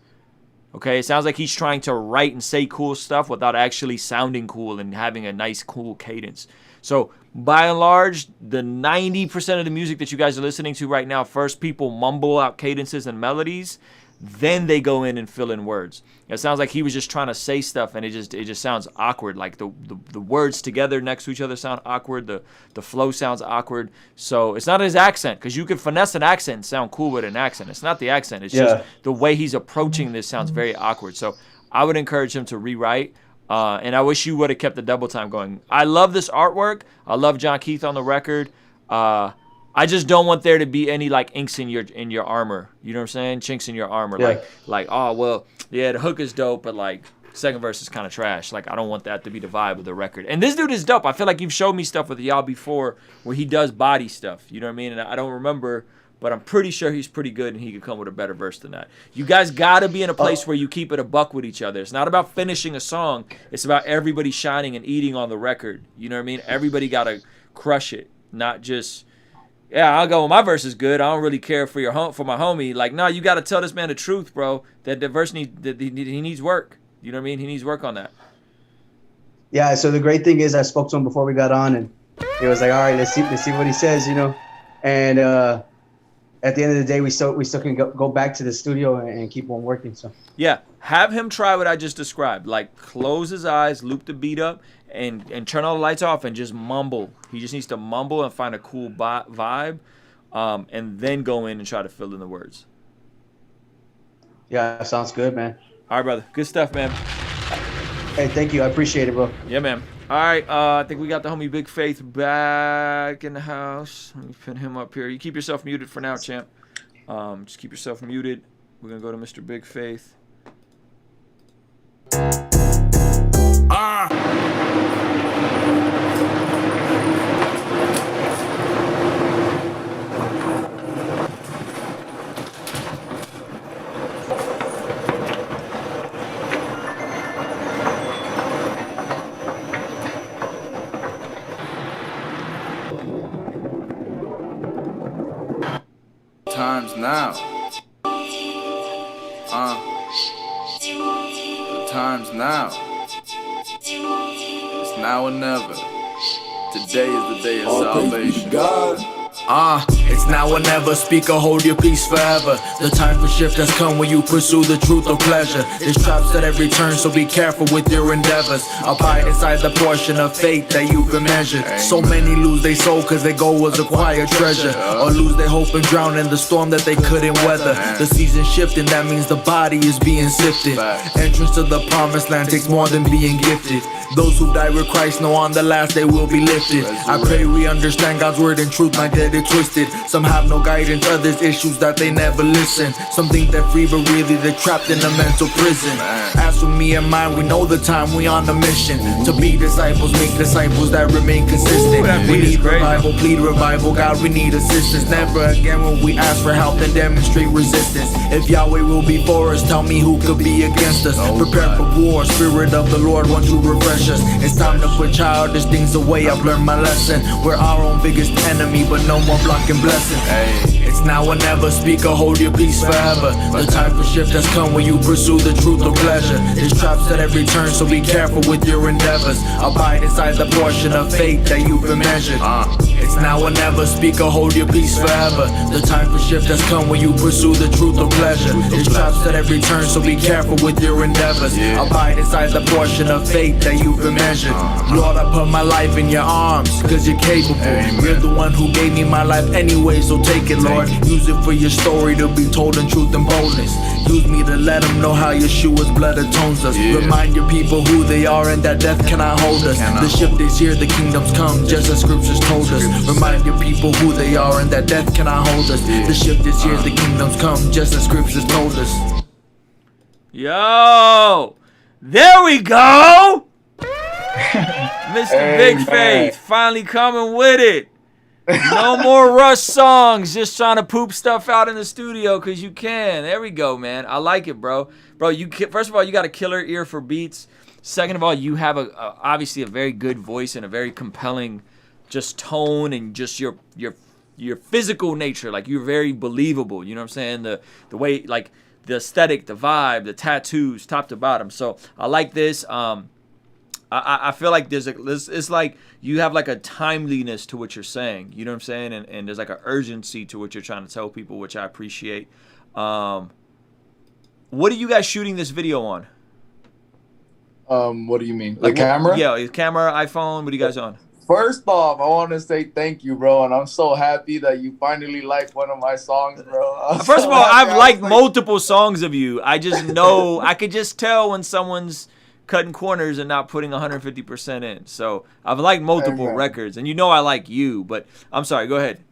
Okay, it sounds like he's trying to write and say cool stuff without actually sounding cool and having a nice, cool cadence. So by and large, the 90% of the music that you guys are listening to right now, first people mumble out cadences and melodies. then they go in and fill in words. It sounds like he was just trying to say stuff, and it just sounds awkward. Like the words together next to each other sound awkward. The flow sounds awkward. So it's not his accent, because you can finesse an accent and sound cool with an accent. It's not the accent. It's just the way he's approaching this sounds very awkward. So I would encourage him to rewrite. And I wish you would have kept the double time going. I love this artwork. I love John Keith on the record. I just don't want there to be any like inks in your armor. You know what I'm saying? Chinks in your armor. Yeah. Like, oh well, yeah, the hook is dope, but like second verse is kind of trash. Like, I don't want that to be the vibe of the record. And this dude is dope. I feel like you've showed me stuff with y'all before where he does body stuff. You know what I mean? And I don't remember, but I'm pretty sure he's pretty good and he could come with a better verse than that. You guys got to be in a place where you keep it a buck with each other. It's not about finishing a song. It's about everybody shining and eating on the record. You know what I mean? Everybody got to crush it, not just, yeah, I'll go, well, my verse is good. I don't really care for for my homie. Like, no, you got to tell this man the truth, bro, that the verse he needs work. You know what I mean? He needs work on that. Yeah, so the great thing is I spoke to him before we got on, and he was like, all right, let's see what he says, you know. And at the end of the day, we still can go back to the studio and keep on working. So yeah, have him try what I just described. Like, close his eyes, loop the beat up, and turn all the lights off and just mumble. He just needs to mumble and find a cool vibe, and then go in and try to fill in the words. Yeah, sounds good, man. All right, brother. Good stuff, man. Hey, thank you. I appreciate it, bro. Yeah, man. All right, I think we got the homie Big Faith back in the house. Let me pin him up here. You keep yourself muted for now, champ. Just keep yourself muted. We're going to go to Mr. Big Faith. Times now. The times now. It's now or never. Today is the day of salvation. It's now or never, speak or hold your peace forever. The time for shift has come when you pursue the truth or pleasure. There's traps at every turn, so be careful with your endeavors. Abide inside the portion of faith that you've been measured. So many lose their soul cause their goal was acquire treasure, or lose their hope and drown in the storm that they couldn't weather. The season shifting, that means the body is being sifted. Entrance to the promised land takes more than being gifted. Those who die with Christ know on the last day will be lifted. I pray we understand God's word and truth, might get it twisted. Some have no guidance, others issues that they never listen. Some think they're free, but really they're trapped in a mental prison. As for me and mine, we know the time, we on the mission to be disciples, make disciples that remain consistent. We need revival, plead revival, God, we need assistance. Never again will we ask for help and demonstrate resistance. If Yahweh will be for us, tell me who could be against us. Prepare for war, Spirit of the Lord wants to refresh us. It's time to put childish things away, I've learned my lesson. We're our own biggest enemy, but no more blocking blessing. It's now or never, speak or hold your peace forever. The time for shift has come when you pursue the truth or pleasure. There's traps at every turn, so be careful with your endeavors. Abide inside the portion of faith that you've been measured. It's now or never, speak or hold your peace forever. The time for shift has come when you pursue the truth or pleasure. There's traps at every turn, so be careful with your endeavors. Abide inside the portion of faith that you've been measured. Lord, I put my life in your arms, cause you're capable. You're the one who gave me my life anyway, so take it, Lord. Use it for your story to be told in truth and boldness. Use me to let them know how Yeshua's blood atones us. Remind your people who they are and that death cannot hold us. The shift is here, the kingdom's come, just as scriptures told us. Remind your people who they are and that death cannot hold us. The shift is here, the kingdom's come, just as scriptures told us. Yo, there we go. Mr. Big Faith finally coming with it. No more Rush songs, just trying to poop stuff out in the studio because you can. There we go, man. I like it, bro. Bro, first of all, you got a killer ear for beats. Second of all, you have obviously a very good voice and a very compelling just tone and just your physical nature. Like, you're very believable. You know what I'm saying? The way, like, the aesthetic, the vibe, the tattoos, top to bottom. So I like this. I feel like it's like you have like a timeliness to what you're saying, you know what I'm saying? And there's like an urgency to what you're trying to tell people, which I appreciate. What are you guys shooting this video on? What do you mean? Like the camera? Yeah, camera, iPhone. What are you guys on? First off, I want to say thank you, bro, and I'm so happy that you finally liked one of my songs, bro. First of all, I've liked multiple songs of you. I just know, I could just tell when someone's cutting corners and not putting 150% in. So I've liked multiple records, and you know I like you, but I'm sorry, go ahead.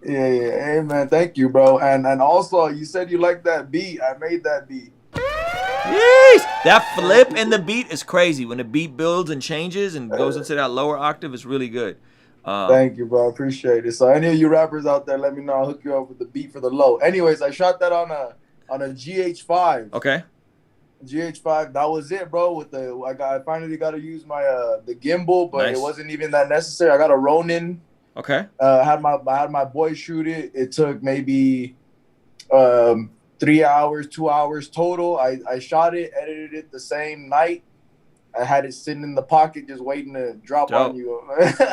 Yeah. Hey, man, thank you, bro. And also, you said you liked that beat. I made that beat. Yes! That flip in the beat is crazy. When the beat builds and changes and goes into that lower octave, it's really good. Thank you, bro. I appreciate it. So any of you rappers out there, let me know. I'll hook you up with the beat for the low. Anyways, I shot that on a GH5. Okay. GH5. That was it, bro. With I finally got to use my the gimbal, but Nice. it wasn't even that necessary. I got a Ronin. Okay. I had my boy shoot it. It took maybe 3 hours, 2 hours total. I shot it, edited it the same night. I had it sitting in the pocket just waiting to drop on you.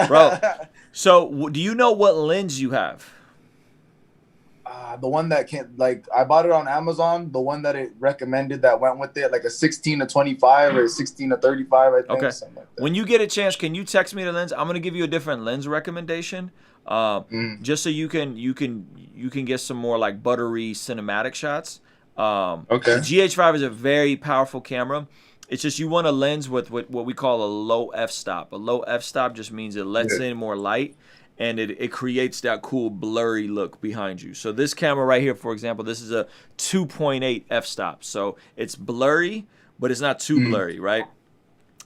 Bro, so do you know what lens you have? The one that I bought it on Amazon, the one that it recommended that went with it, like a 16-25 or 16-35, I think. Okay. Something like that. When you get a chance, can you text me the lens? I'm gonna give you a different lens recommendation, just so you can get some more like buttery cinematic shots. Okay. The GH5 is a very powerful camera. It's just you want a lens with what we call a low f-stop. A low f-stop just means it lets in more light, and it creates that cool blurry look behind you. So this camera right here, for example, this is a 2.8 f-stop. So it's blurry, but it's not too blurry, right?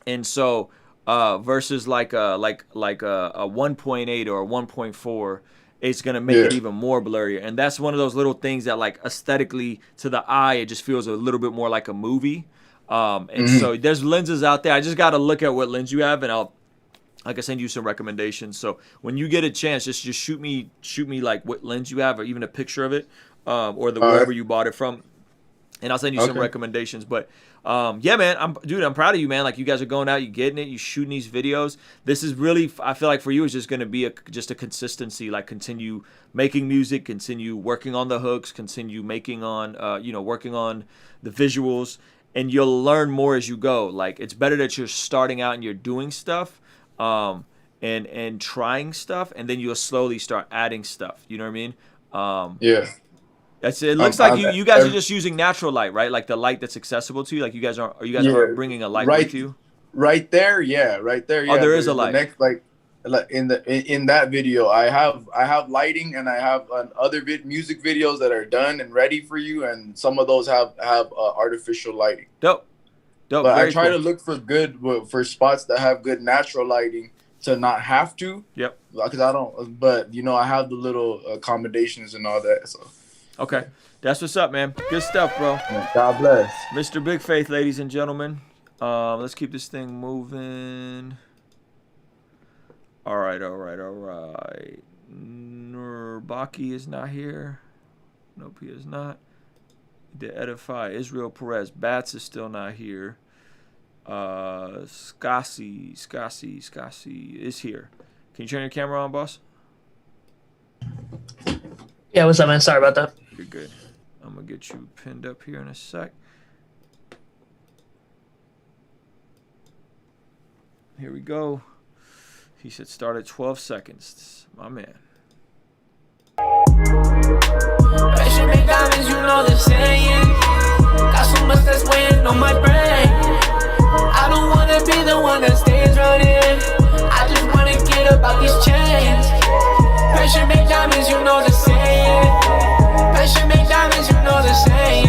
And so versus like a 1.8 or a 1.4, it's gonna make it even more blurry. And that's one of those little things that like aesthetically to the eye, it just feels a little bit more like a movie. And so there's lenses out there. I just got to look at what lens you have, and I can send you some recommendations. So when you get a chance, just shoot me like what lens you have, or even a picture of it, or wherever you bought it from, and I'll send you some recommendations. But yeah, man, I'm proud of you, man. Like you guys are going out, you getting it, you shooting these videos. This is really, I feel like for you, it's just going to be just a consistency. Like continue making music, continue working on the hooks, continue making on, working on the visuals. And you'll learn more as you go. Like it's better that you're starting out and you're doing stuff, and trying stuff, and then you'll slowly start adding stuff. You know what I mean? Yeah. That's it. It looks like you guys are just using natural light, right? Like the light that's accessible to you. Like you guys are bringing a light with you. Right there, yeah. Right there, yeah. Oh, there is a light. The next, in that video, I have lighting, and I have other music videos that are done and ready for you, and some of those have artificial lighting. Dope. But I try to look for spots that have good natural lighting to not have to. Yep. Because I don't, but I have the little accommodations and all that. So. Okay, that's what's up, man. Good stuff, bro. God bless, Mr. Big Faith, ladies and gentlemen. Let's keep this thing moving. All right. Nurbaki is not here. Nope, he is not. The Edify. Israel Perez. Bats is still not here. Scassi is here. Can you turn your camera on, boss? Yeah, what's up, man? Sorry about that. You're good. I'm going to get you pinned up here in a sec. Here we go. He said start at 12 seconds. My man. Pressure make diamonds, you know the saying. Got so much that's weighing on my brain. I don't wanna be the one that stays running. I just wanna get about these chains. Pressure make diamonds, you know the saying. Pressure make diamonds, you know the saying.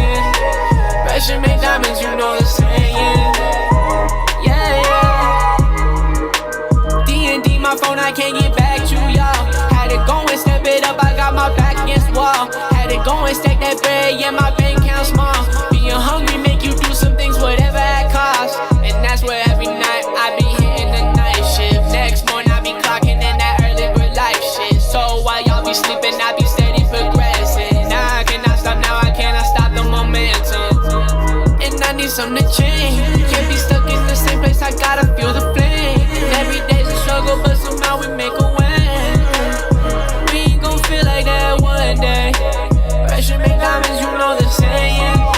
Pressure make diamonds, you know the saying. Yeah. D&D, my phone, I can't get back to y'all. Had to go and step it up, I got my back against wall. Had to go and stack that bread, yeah, my bank account small. Being hungry make you do some things, whatever it costs. And that's where every night I be hitting the night shift. Next morning I be clocking in that early bird life shit. So while y'all be sleeping, I be steady progressing. Now I cannot stop, now I cannot stop the momentum. And I need something to change. Can't be stuck in the same place, I gotta feel the flame. Every day's a struggle, but somehow we make a win. We ain't gon' feel like that one day. Pressure make diamonds, you know the saying.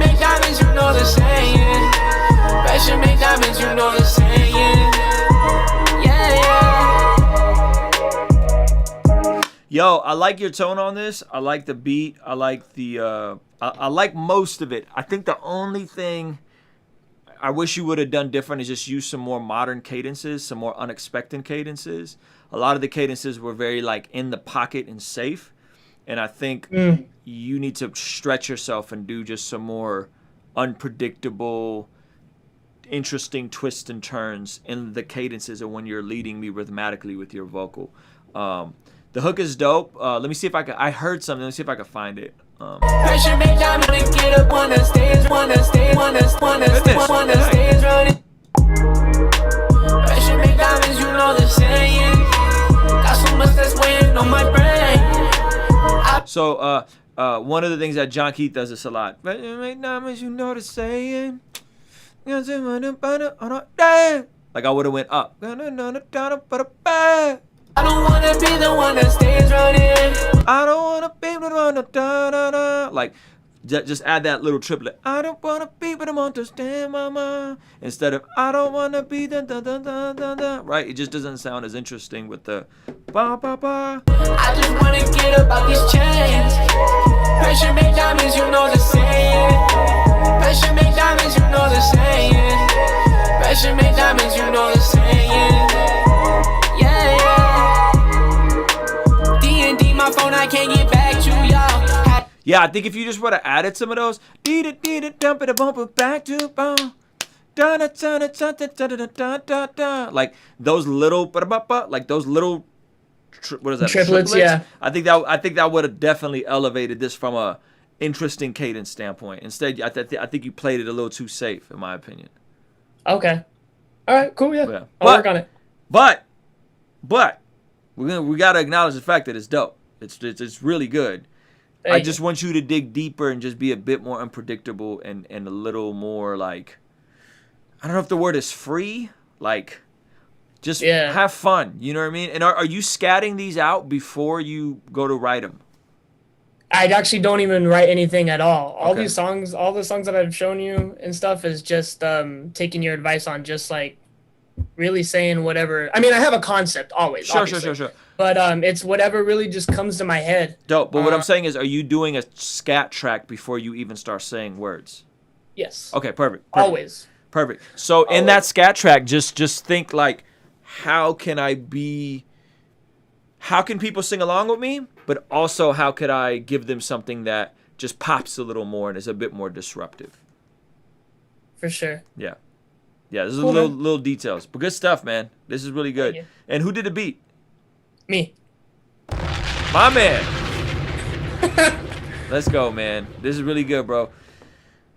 make diamonds, you know the saying. Pressure make diamonds, you know the saying. Yeah, yeah. Yo, I like your tone on this. I like the beat. I like the I like most of it. I think the only thing I wish you would have done different is just use some more modern cadences, some more unexpected cadences. A lot of the cadences were very like in the pocket and safe. And I think you need to stretch yourself and do just some more unpredictable, interesting twists and turns in the cadences or when you're leading me rhythmically with your vocal. The hook is dope. Let me see if I heard something. Let me see if I can find it. Pressure make diamonds, get up on the stage, wanna stage running. Pressure make diamonds, you know the saying. Got so much that's weighing on my brain. So, one of the things that John Keith does this a lot. Pressure make diamonds, you know the saying. Like I would have went up. I don't wanna be the one that stays running. I don't wanna be the one that da-da-da. Like, just add that little triplet. I don't wanna be but I'm understand mama. Instead of I don't wanna be the da-da-da-da-da. Right? It just doesn't sound as interesting with the ba-ba-ba. I just wanna get up out these chains. Pressure make diamonds, you know the saying. Pressure make diamonds, you know the saying. Pressure make diamonds, you know the saying. Yeah, yeah. D&D, my phone, I can't get back to y'all. Yeah, I think if you just would have added some of those, dump it, bump it back to bone. Like those little, like those little, what is that? Triplets, yeah. I think that would have definitely elevated this from a interesting cadence standpoint. Instead, I think you played it a little too safe, in my opinion. Okay. All right. Cool. Yeah. Yeah. I'll work on it. But we gotta acknowledge the fact that it's dope. It's really good. I just want you to dig deeper and just be a bit more unpredictable and a little more like, I don't know if the word is free, like just have fun. You know what I mean? And are you scatting these out before you go to write them? I actually don't even write anything at all. All Okay. these songs, all the songs that I've shown you and stuff is just taking your advice on just like really saying whatever. I mean, I have a concept always. Sure. But it's whatever really just comes to my head. Dope. But what I'm saying is, are you doing a scat track before you even start saying words? Yes. Okay, perfect. Always. Perfect. So in that scat track, just think like, how can people sing along with me? But also, how could I give them something that just pops a little more and is a bit more disruptive? For sure. Yeah. Yeah, this is Cool, little details. But good stuff, man. This is really good. And who did the beat? Me. My man. Let's go, man. This is really good, bro.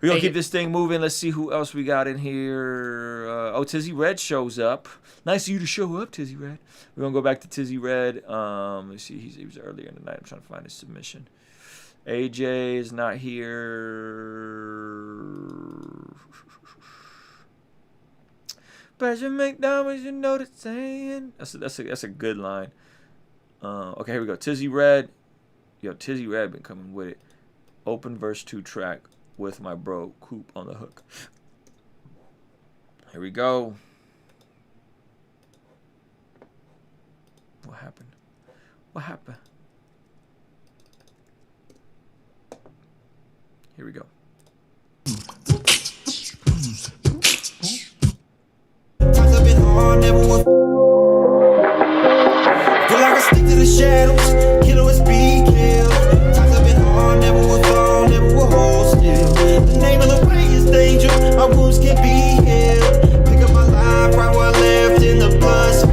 We're going to keep this thing moving. Let's see who else we got in here. Tizzy Red shows up. Nice of you to show up, Tizzy Red. We're going to go back to Tizzy Red. Let's see. He was earlier in the night. I'm trying to find his submission. AJ is not here. Pressure make diamonds, you know the saying. That's a good line. Okay, here we go. Tizzy Red. Yo, Tizzy Red been coming with it. Open verse 2 track with my bro Coop on the hook. Here we go. What happened? What happened? Here we go. Feel like I stick to the shadows, killer with speed kills. Times have been hard, never was long, never will hold still. The name of the way is danger, my wounds can't be healed. Pick up my life right where I left in the blood spill.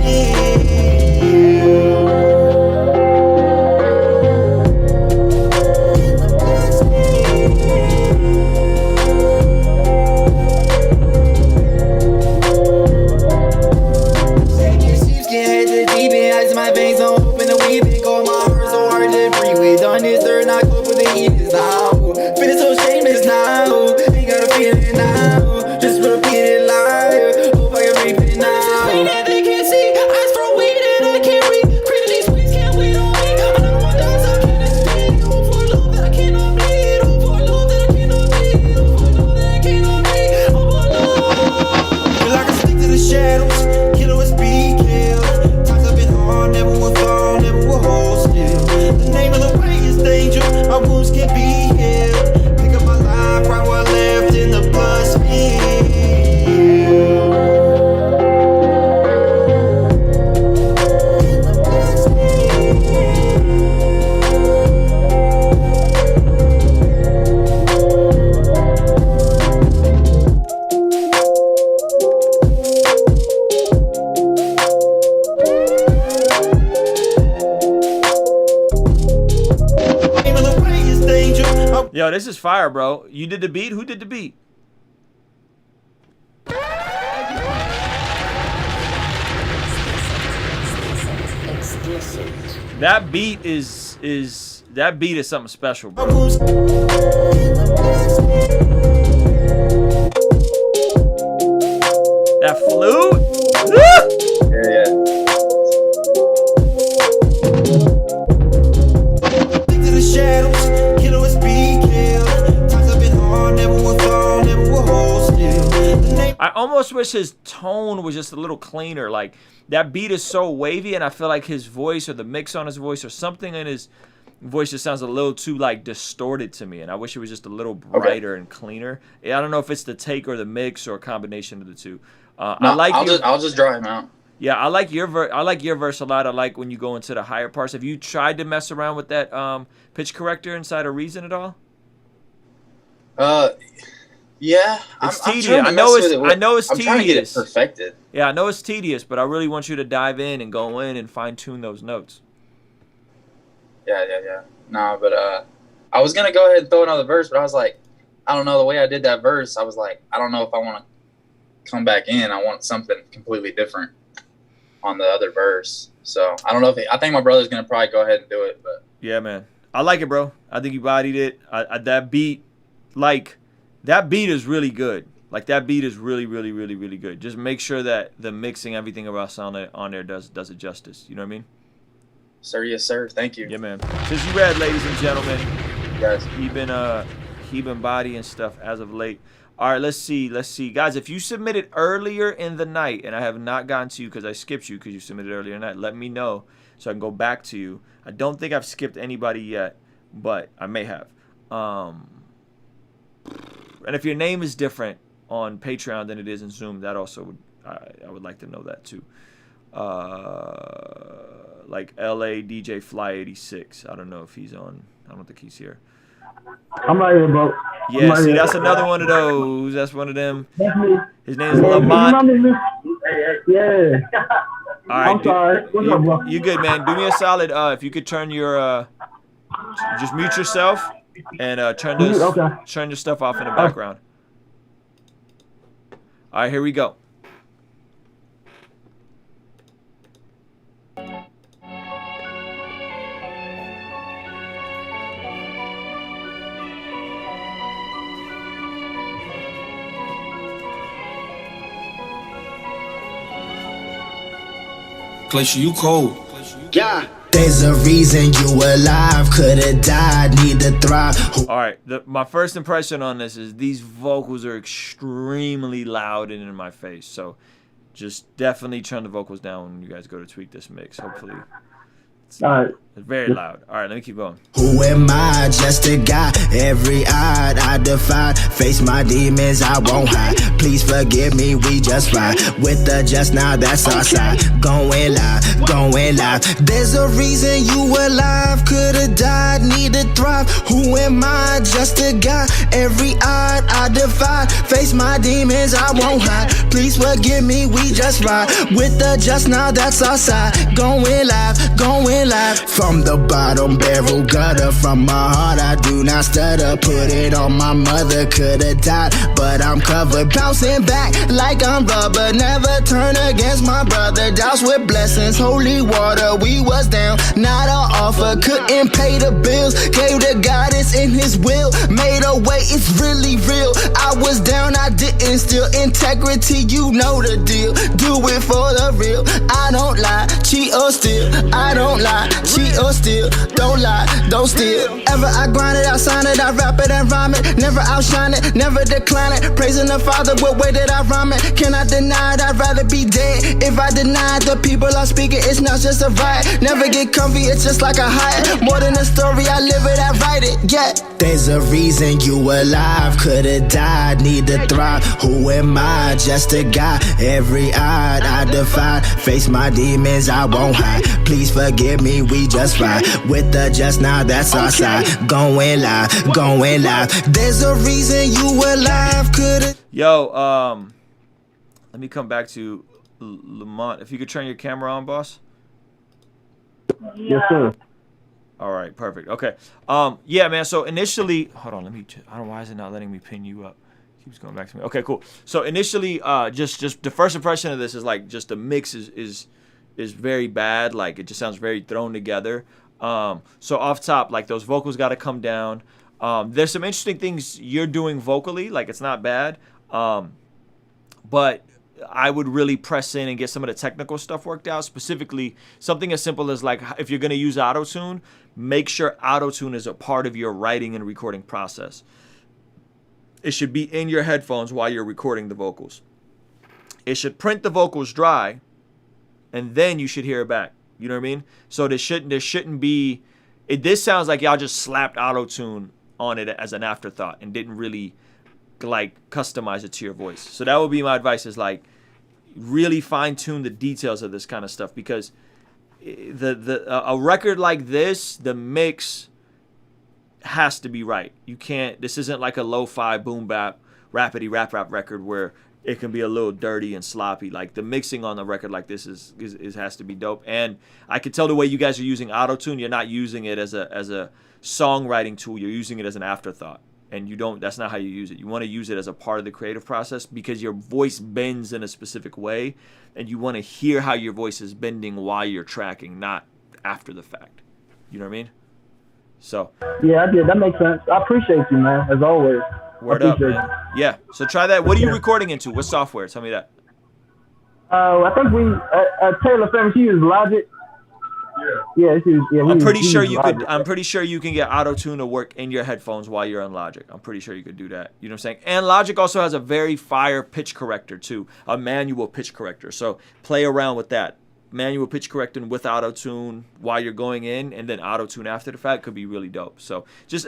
My veins don't open the weed, big on my heart so hard to breathe. We done this, they're not cope with the heat is out. Feeling so shameless now, ain't got a feeling now. Just repeat it live, hope I can reap it now. Saying that they can't see, eyes for weed and I can't read. Crazy these queens can't wait on me. I don't want dogs, I can't speak. Hope for love that I cannot bleed. Hope for love that I cannot bleed. Yo, this is fire, bro. You did the beat? Who did the beat? That beat is something special, bro. That flute? Yeah. To the shadows, killer was be killed. Times have been hard, never will fall, never will hold still. I almost wish his tone was just a little cleaner. Like, that beat is so wavy, and I feel like his voice or the mix on his voice or something in his voice just sounds a little too, like, distorted to me, and I wish it was just a little brighter and cleaner. Yeah, I don't know if it's the take or the mix or a combination of the two. I'll just draw him out. Yeah, I like your verse a lot. I like when you go into the higher parts. Have you tried to mess around with that pitch corrector inside of Reason at all? Yeah, it's tedious. I know it's I'm tedious. trying to get it perfected. Yeah, I know it's tedious, but I really want you to dive in and go in and fine tune those notes. Yeah. No, but I was gonna go ahead and throw another verse, but I was like, I don't know, the way I did that verse, I was like, I don't know if I want to come back in. I want something completely different on the other verse. So I don't know if I think my brother's gonna probably go ahead and do it. But yeah, man, I like it, bro. I think you bodied it. That beat, that beat is really good. Like, that beat is really, really, really, really good. Just make sure that the mixing, everything about on there does it justice. You know what I mean? Sir, yes, sir. Thank you. Yeah, man. Since you read, ladies and gentlemen, guys, he been bodying stuff as of late. All right, let's see, guys. If you submitted earlier in the night and I have not gotten to you because I skipped you because you submitted earlier in the night, let me know so I can go back to you. I don't think I've skipped anybody yet, but I may have. And if your name is different on Patreon than it is in Zoom, that also would I would like to know that too. Like LA DJ Fly 86. I don't know if he's on. I don't think he's here. I'm right here, bro. Yeah, see, that's another one of those. That's one of them. His name is Lamont. Yeah. All right, I'm sorry. What's up, bro? You good, man? Do me a solid. If you could turn your, just mute yourself and turn your stuff off in the background. All right, here we go. Glacier, you cold. Yeah. There's a reason you alive, could've died, need to thrive. All right, my first impression on this is these vocals are extremely loud and in my face. So just definitely turn the vocals down when you guys go to tweak this mix. Hopefully. All right. It's very loud. All right, let me keep going. Who am I? Just a guy. Every odd I defy. Face my demons, I won't hide. Please forgive me, we just ride. With the just now, that's our side. Going live. There's a reason you alive. Could've died, need to thrive. Who am I? Just a guy. Every odd I defy. Face my demons, I won't hide. Please forgive me, we just ride. With the just now, that's our side. Going live. From the bottom, barrel gutter. From my heart, I do not stutter. Put it on my mother, could've died, but I'm covered. Bouncing back like I'm rubber. Never turn against my brother. Douse with blessings, holy water. We was down, not an offer. Couldn't pay the bills. Gave the goddess in his will. Made a way, it's really real. I was down, I didn't steal. Integrity, you know the deal. Do it for the real. I don't lie, cheat or steal. I don't lie, cheat or steal. Don't lie, don't steal. Ever I grind it, I sign it, I rap it and rhyme it. Never outshine it, never decline it. Praising the Father, what way did I rhyme it? Can I deny it? I'd rather be dead. If I deny it, the people are speaking, it's not just a riot. Never get comfy, it's just like a high. More than a story, I live it, I write it, yeah. There's a reason you alive, could've died, need to thrive. Who am I? Just a guy. Every odd I defy. Face my demons, I won't hide. Please forgive me, we just ride. With the just now, that's our side. Going live. There's a reason you alive, could've. Yo, let me come back to Lamont. If you could turn your camera on, boss. Yes, sir. All right, perfect. Okay. Yeah, man. So initially, hold on. I don't know why is it not letting me pin you up. It keeps going back to me. Okay, cool. So initially, just the first impression of this is like just the mix is very bad. Like it just sounds very thrown together. So off top, like those vocals got to come down. There's some interesting things you're doing vocally. Like it's not bad. But I would really press in and get some of the technical stuff worked out. Specifically, something as simple as like if you're going to use auto-tune, make sure auto-tune is a part of your writing and recording process. It should be in your headphones while you're recording the vocals. It should print the vocals dry, and then you should hear it back. You know what I mean? So there shouldn't be. This sounds like y'all just slapped auto-tune on it as an afterthought and didn't really like customize it to your voice. So that would be my advice, is like really fine tune the details of this kind of stuff, because a record like this, the mix has to be right. You can't, this isn't like a lo-fi boom bap rapidy rap record where it can be a little dirty and sloppy. Like the mixing on a record like this is has to be dope. And I could tell the way you guys are using auto-tune, you're not using it as a songwriting tool, you're using it as an afterthought. And that's not how you use it. You want to use it as a part of the creative process, because your voice bends in a specific way, and you want to hear how your voice is bending while you're tracking, not after the fact. You know what I mean? So. Yeah, I did. That makes sense. I appreciate you, man, as always. Word up, man. Yeah. So try that. What are you recording into? What software? Tell me that. I think we Taylor Famous, she used Logic. Yeah. I'm pretty sure you could. I'm pretty sure you can get auto-tune to work in your headphones while you're on Logic. I'm pretty sure you could do that. You know what I'm saying? And Logic also has a very fire pitch corrector too, a manual pitch corrector. So play around with that. Manual pitch correcting with auto-tune while you're going in, and then auto-tune after the fact could be really dope. So just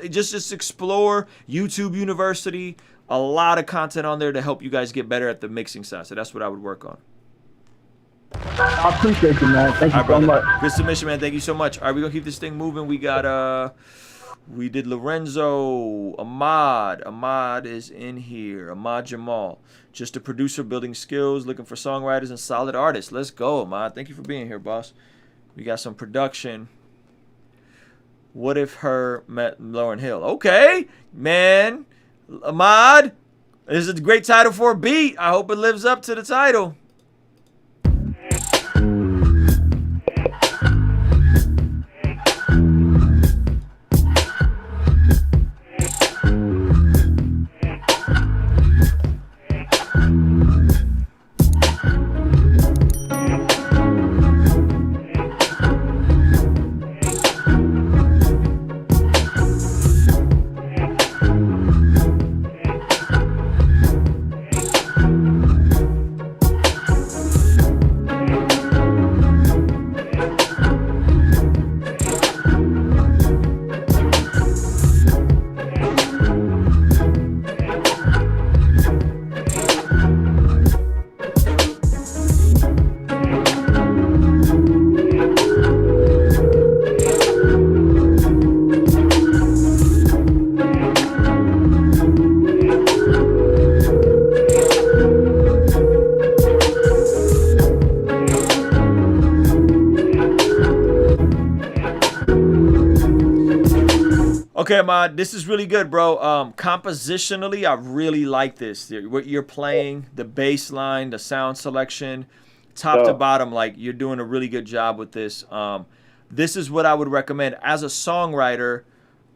explore YouTube University. A lot of content on there to help you guys get better at the mixing side. So that's what I would work on. I appreciate you, man. Thank you so much. Good submission, man. Thank you so much. All right, we're going to keep this thing moving. We got, we did Lorenzo, Ahmad. Ahmad is in here. Ahmad Jamal. Just a producer building skills, looking for songwriters and solid artists. Let's go, Ahmad. Thank you for being here, boss. We got some production. What if her met Lauryn Hill? Okay, man. Ahmad, this is a great title for a beat. I hope it lives up to the title. Okay, Ahmad, this is really good, bro. Compositionally, I really like this. What you're playing, the bass line, the sound selection, top to bottom, like you're doing a really good job with this. This is what I would recommend. As a songwriter,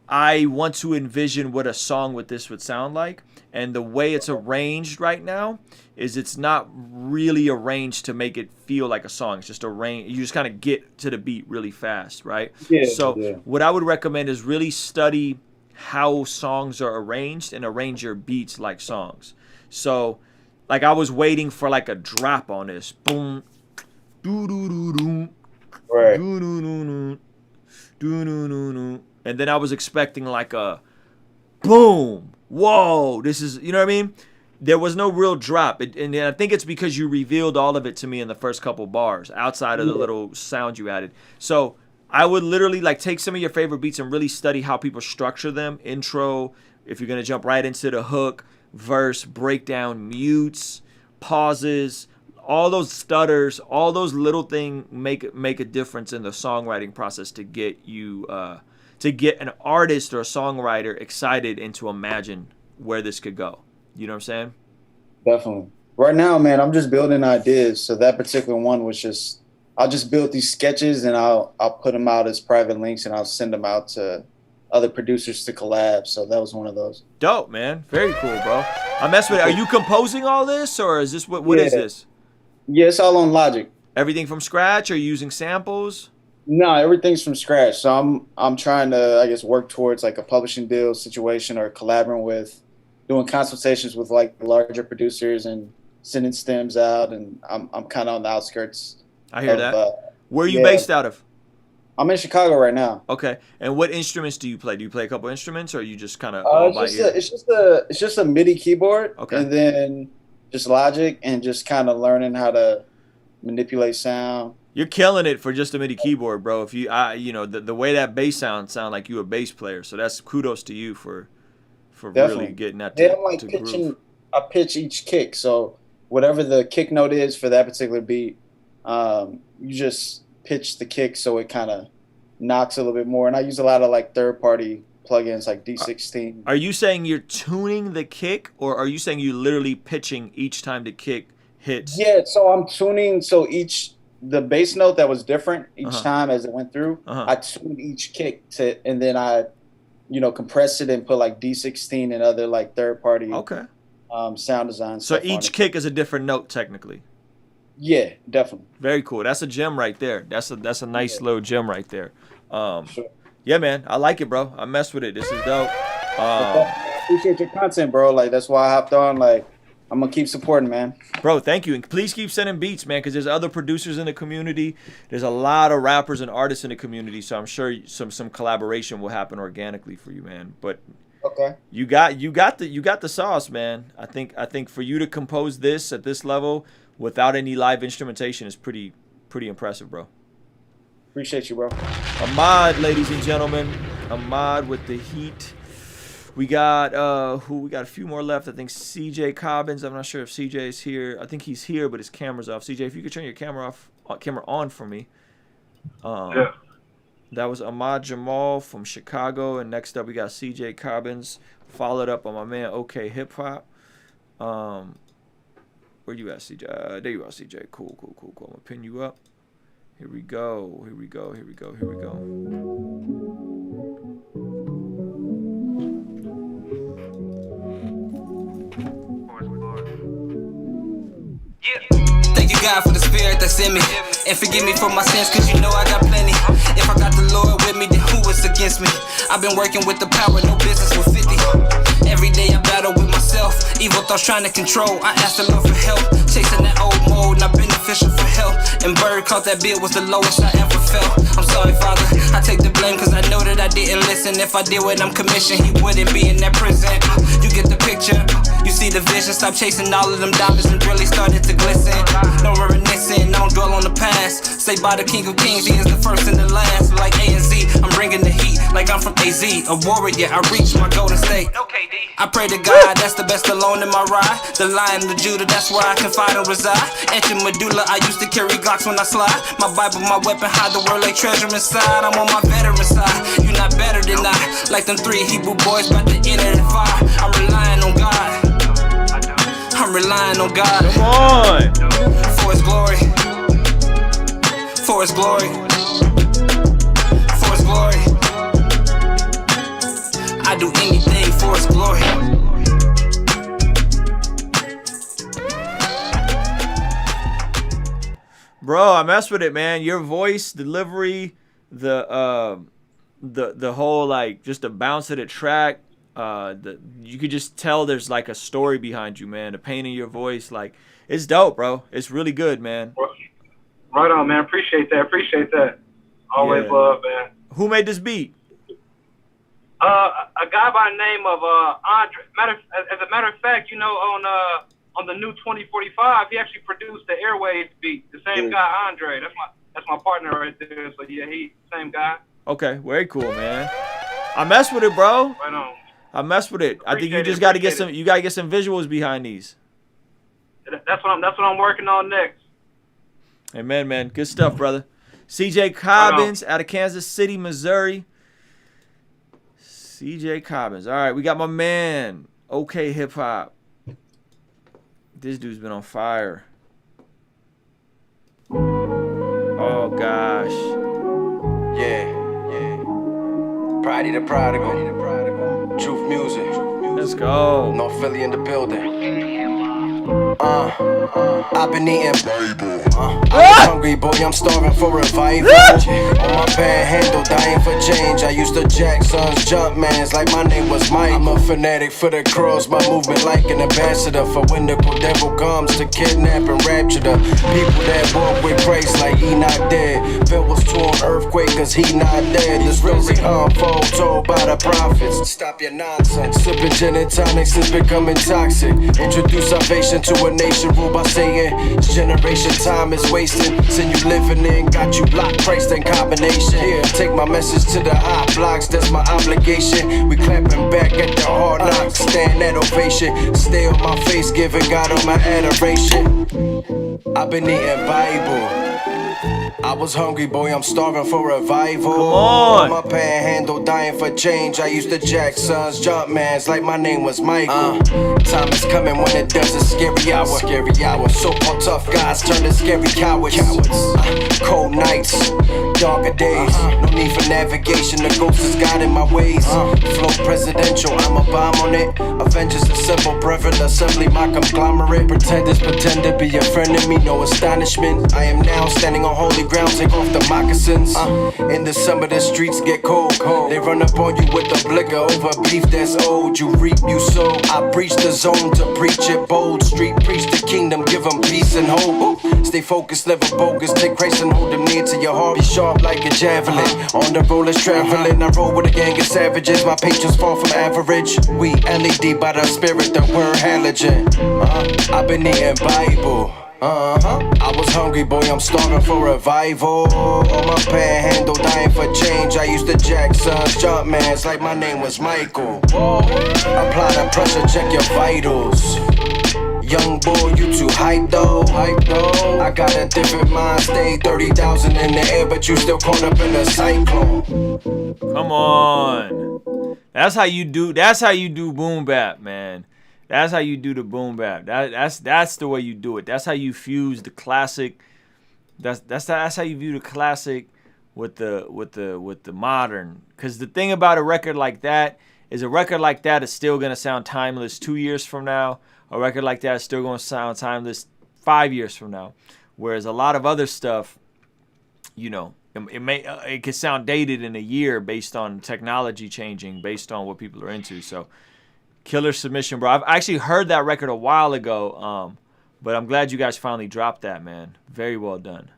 I want to envision what a song with this would sound like. And the way it's arranged right now is it's not really arranged to make it feel like a song. It's just arranged. You just kind of get to the beat really fast, right? Yeah, so yeah. What I would recommend is really study how songs are arranged and arrange your beats like songs. So like I was waiting for like a drop on this. Boom. Doo-doo-doo-doo. Right. Doo-doo-doo-doo. Doo-doo-doo-doo. And then I was expecting like a boom. Whoa, this is, you know what I mean? There was no real drop. And I think it's because you revealed all of it to me in the first couple bars outside of the little sound you added. So I would literally like take some of your favorite beats and really study how people structure them. Intro, if you're going to jump right into the hook, verse, breakdown, mutes, pauses, all those stutters, all those little things make a difference in the songwriting process to get you to get an artist or a songwriter excited and to imagine where this could go. You know what I'm saying? Definitely. Right now, man, I'm just building ideas. So that particular one was just, I'll just build these sketches and I'll put them out as private links and I'll send them out to other producers to collab. So that was one of those. Dope, man. Very cool, bro. I mess with it. Are you composing all this, or is this what is this? Yeah, it's all on Logic. Everything from scratch, or are you using samples? No, everything's from scratch. So I'm trying to, I guess, work towards like a publishing deal situation or collaborating with, doing consultations with like larger producers and sending stems out. And I'm kind of on the outskirts. I hear that. Where are you based out of? I'm in Chicago right now. Okay. And what instruments do you play? Do you play a couple instruments, or are you just kind of all by ear? It's just a MIDI keyboard. Okay. And then just Logic and just kind of learning how to manipulate sound. You're killing it for just a MIDI keyboard, bro. If you, the way that bass sound like you a bass player. So that's kudos to you for Definitely. really getting that. I'm like pitching. I pitch each kick, so whatever the kick note is for that particular beat, you just pitch the kick so it kind of knocks a little bit more. And I use a lot of like third-party plugins like D16. Are you saying you're tuning the kick, or are you saying you literally pitching each time the kick hits? Yeah, so I'm tuning. So the bass note that was different each time as it went through, I tuned each kick to, and then I, compressed it and put like D16 and other like third-party sound design. So each kick is a different note technically. Yeah, definitely. Very cool. That's a gem right there. That's a nice little gem right there. Yeah, man, I like it, bro. I mess with it. This is dope. I appreciate your content, bro. Like that's why I hopped on. Like I'm gonna keep supporting, man. Bro, thank you, and please keep sending beats, man, because there's other producers in the community. There's a lot of rappers and artists in the community, so I'm sure some collaboration will happen organically for you, man. But okay, you got the sauce, man. I think for you to compose this at this level without any live instrumentation is pretty impressive, bro. Appreciate you, bro. Ahmad, ladies and gentlemen. Ahmad with the heat. We got we got a few more left. I think CJ Cobbins. I'm not sure if CJ is here. I think he's here, but his camera's off. CJ, if you could turn your camera on for me. Yeah. That was Ahmad Jamal from Chicago, and next up we got CJ Cobbins, followed up on my man OK Hip Hop. Where you at, CJ? There you are, CJ. Cool. I'm gonna pin you up. Here we go. Thank you, God, for the spirit that's in me. And forgive me for my sins, cause you know I got plenty. If I got the Lord with me, then who is against me? I've been working with the power, no business with 50. Every day I battle with myself. Evil thoughts trying to control. I asked the Lord for help. Chasing that old mode, not beneficial for health. And Bird caught that bill was the lowest I ever felt. I'm sorry, Father, I take the blame cause I know that I didn't listen. If I did what I'm commissioned, he wouldn't be in that prison. You get the picture, you see the vision. Stop chasing all of them diamonds and really started to glisten. No reminiscing, don't dwell on the past. Say by the King of Kings, he is the first and the last. Like A and Z, I'm bringing the heat like I'm from AZ. A warrior, I reach my golden state. I pray to God, that's the best alone in my ride. The Lion of Judah, that's where I confide and reside. Etching medulla, I used to carry Glocks when I slide. My Bible, my weapon, hide the word like treasure inside. I'm on my veteran side, you not better than I. Like them 3 Hebrew boys about to enter the fire. I'm relying on God. I'm relying on God. Come on. For his glory. For his glory. For his glory. I do anything for his glory. Bro, I mess with it, man. Your voice, delivery, the whole like just the bounce of the track. You could just tell there's like a story behind you, man. The pain in your voice, like it's dope, bro. It's really good, man. Right on, man. Appreciate that. Always love, man. Who made this beat? A guy by the name of Andre. As a matter of fact, on the new 2045, he actually produced the Airwaves beat. The same guy, Andre. That's my partner right there. So yeah, he same guy. Okay, very cool, man. I mess with it, bro. Right on. I mess with it. I think you just got to get some. You got to get some visuals behind these. That's what I'm working on next. Amen, man. Good stuff, brother. CJ Cobbins out of Kansas City, Missouri. CJ Cobbins. All right, we got my man, OK Hip Hop. This dude's been on fire. Oh, gosh. Yeah. Pridey the Prodigal. Truth Music. Let's go. North Philly in the building. I've been eating I'm hungry, boy, I'm starving for revival. On my panhandle, dying for change. I used to jack sons, jump mans like my name was Mike. I'm a fanatic for the cross, my movement like an ambassador. For when the devil comes to kidnap and rapture the people that walk with Christ like he not dead. Phil was torn earthquake cause he not dead. The story unfold told by the prophets. Stop your nonsense. Sipping gin and tonics is becoming toxic. Introduce salvation to a nation ruled by Satan. Generation time is wasted. Sin you living in got you locked, Christ in combination. Here, take my message to the hot blocks, that's my obligation. We clapping back at the hard knocks, stand at ovation. Stay on my face, giving God all my adoration. I've been eating Bible. I was hungry, boy, I'm starving for revival. Come on. My panhandle, dying for change. I used to jack sons, jump mans like my name was Michael. Time is coming when it does a scary hour. So-called tough guys turn to scary cowards. Cold nights, darker days. No need for navigation, the ghost is guiding my ways. Flow presidential, I'm a bomb on it. Avengers assemble, brethren assembly, my conglomerate. Pretenders pretend to be a friend of me, no astonishment. I am now standing on holy ground, take off the moccasins. In the summer the streets get cold. They run up on you with the blicker over beef that's old. You reap, you sow. I breach the zone to preach it bold. Street preach the kingdom, give them peace and hope. Stay focused, never bogus. Take Christ and hold them near to your heart. Be sharp like a javelin. On the roll is traveling. I roll with a gang of savages. My patience far from average. We LED by the spirit, the word halogen. I've been eating Bible. I was hungry, boy, I'm starving for revival. On my panhandle, dying for change. I used to jack sons, jump mans like my name was Michael. Apply the pressure, check your vitals. Young boy, you too hype though. I got a different mind state, 30,000 in the air, but you still caught up in a cyclone. Come on. That's how you do boom bap, man. That's how you do the boom bap. That's the way you do it. That's how you fuse the classic. That's how you view the classic with the modern. Because the thing about a record like that is still gonna sound timeless 2 years from now. A record like that is still gonna sound timeless 5 years from now. Whereas a lot of other stuff, you know, it could sound dated in a year based on technology changing, based on what people are into. So. Killer submission, bro. I've actually heard that record a while ago, but I'm glad you guys finally dropped that, man. Very well done.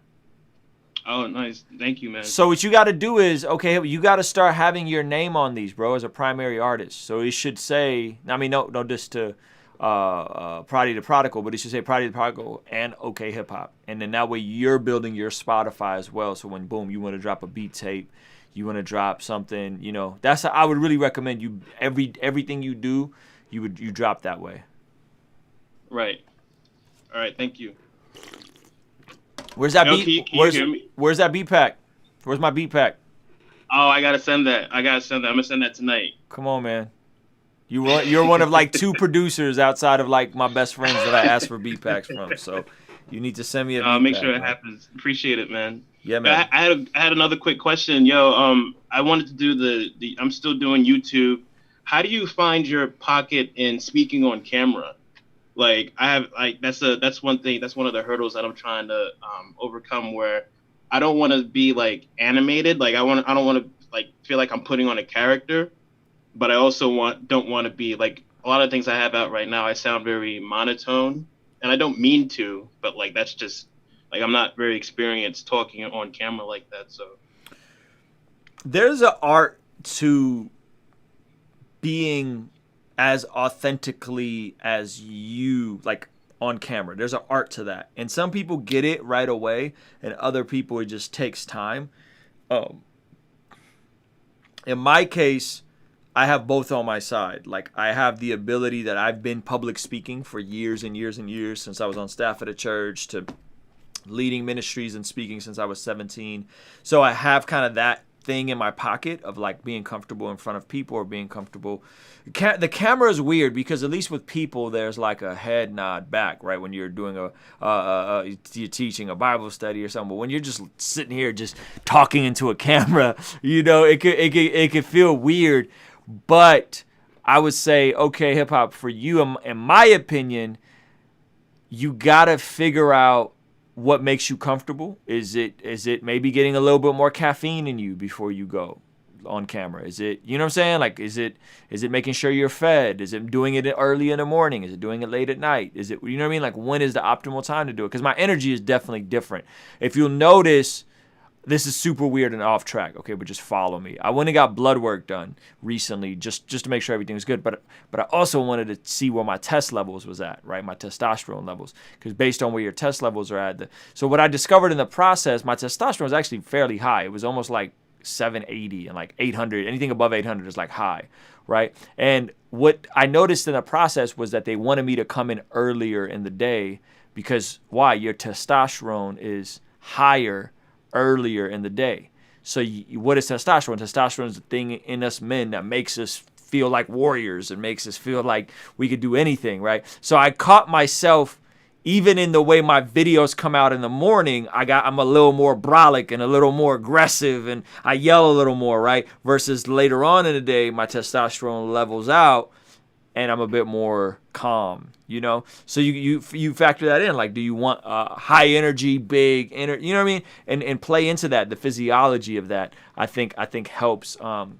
Oh, nice. Thank you, man. So what you got to do is, okay, you got to start having your name on these, bro, as a primary artist. So it should say, I mean, no diss to Pridey the Prodigal, but it should say Pridey the Prodigal and OK Hip Hop. And then that way you're building your Spotify as well. So when, boom, you want to drop a beat tape, you want to drop something, you know, that's how I would really recommend you everything you do, you drop that way. Right. All right. Thank you. Where's that beat? Where's that beat pack? Where's my beat pack? Oh, I gotta send that. I'm gonna send that tonight. Come on, man. You're one of like 2 producers outside of like my best friends that I ask for beat packs from. So you need to send me a beat pack. Make sure it happens. Appreciate it, man. Yeah, man. I had another quick question, I wanted to do I'm still doing YouTube. How do you find your pocket in speaking on camera? Like that's one thing. That's one of the hurdles that I'm trying to overcome. Where I don't want to be like animated. Like I don't want to like feel like I'm putting on a character, but I also don't want to be like a lot of things I have out right now. I sound very monotone, and I don't mean to, but like that's just. Like, I'm not very experienced talking on camera like that, so. There's an art to being as authentically as you, like, on camera. There's an art to that. And some people get it right away, and other people, it just takes time. In my case, I have both on my side. Like, I have the ability that I've been public speaking for years and years and years, since I was on staff at a church, to leading ministries and speaking since I was 17. So I have kind of that thing in my pocket of like being comfortable in front of people or being comfortable. The camera is weird because at least with people, there's like a head nod back, right? When you're doing you're teaching a Bible study or something. But when you're just sitting here just talking into a camera, you know, it could feel weird. But I would say, okay, hip hop, for you, in my opinion, you gotta figure out what makes you comfortable. Is it maybe getting a little bit more caffeine in you before you go on camera? Is it, you know what I'm saying? Like, is it making sure you're fed? Is it doing it early in the morning? Is it doing it late at night? Is it, you know what I mean? Like, when is the optimal time to do it? Because my energy is definitely different. If you'll notice, this is super weird and off track, okay, but just follow me. I went and got blood work done recently just to make sure everything was good, but I also wanted to see where my test levels was at, right? My testosterone levels, because based on where your test levels are at. So what I discovered in the process, my testosterone was actually fairly high. It was almost like 780 and like 800. Anything above 800 is like high, right? And what I noticed in the process was that they wanted me to come in earlier in the day because why? Your testosterone is higher earlier in the day. So what is testosterone? Testosterone is the thing in us men that makes us feel like warriors and makes us feel like we could do anything, right? So I caught myself, even in the way my videos come out in the morning, I'm a little more brolic and a little more aggressive and I yell a little more, right? Versus later on in the day, my testosterone levels out and I'm a bit more calm, you know? So you factor that in. Like, do you want high energy, big energy, you know what I mean? And play into that. The physiology of that, I think helps. But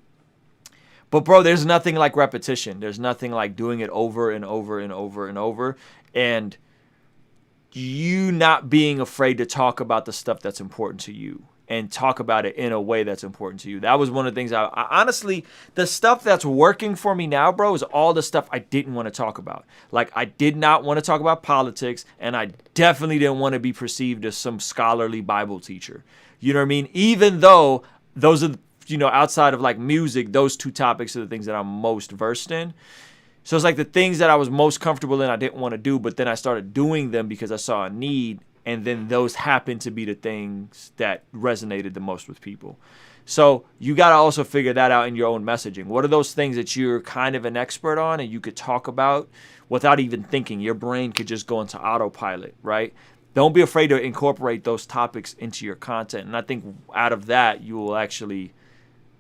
bro, there's nothing like repetition. There's nothing like doing it over and over and over and over. And you not being afraid to talk about the stuff that's important to you and talk about it in a way that's important to you. That was one of the things I honestly, the stuff that's working for me now, bro, is all the stuff I didn't want to talk about. Like, I did not want to talk about politics, and I definitely didn't want to be perceived as some scholarly Bible teacher. You know what I mean? Even though those are, you know, outside of like music, those two topics are the things that I'm most versed in. So it's like the things that I was most comfortable in, I didn't want to do, but then I started doing them because I saw a need. And then those happen to be the things that resonated the most with people. So you got to also figure that out in your own messaging. What are those things that you're kind of an expert on and you could talk about without even thinking? Your brain could just go into autopilot, right? Don't be afraid to incorporate those topics into your content. And I think out of that, you will actually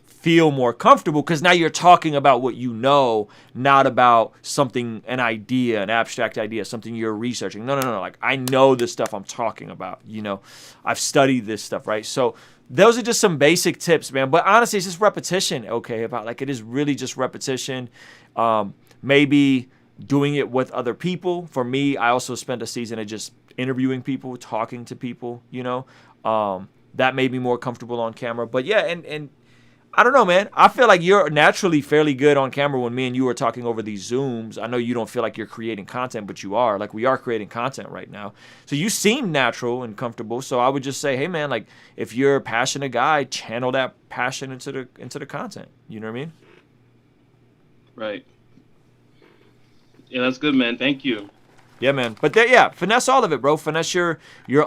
feel more comfortable because now you're talking about what you know, not about something, an idea, an abstract idea, something you're researching. No. Like, I know the stuff I'm talking about, you know, I've studied this stuff, right? So those are just some basic tips, man. But honestly, it's just repetition, okay? Like, it is really just repetition. Maybe doing it with other people. For me, I also spent a season of just interviewing people, talking to people, you know, that made me more comfortable on camera. But yeah, and I don't know, man. I feel like you're naturally fairly good on camera when me and you are talking over these Zooms. I know you don't feel like you're creating content, but you are. Like, we are creating content right now. So you seem natural and comfortable. So I would just say, hey, man, like, if you're a passionate guy, channel that passion into the content. You know what I mean? Right. Yeah, that's good, man. Thank you. Yeah, man. But yeah, finesse all of it, bro. Finesse your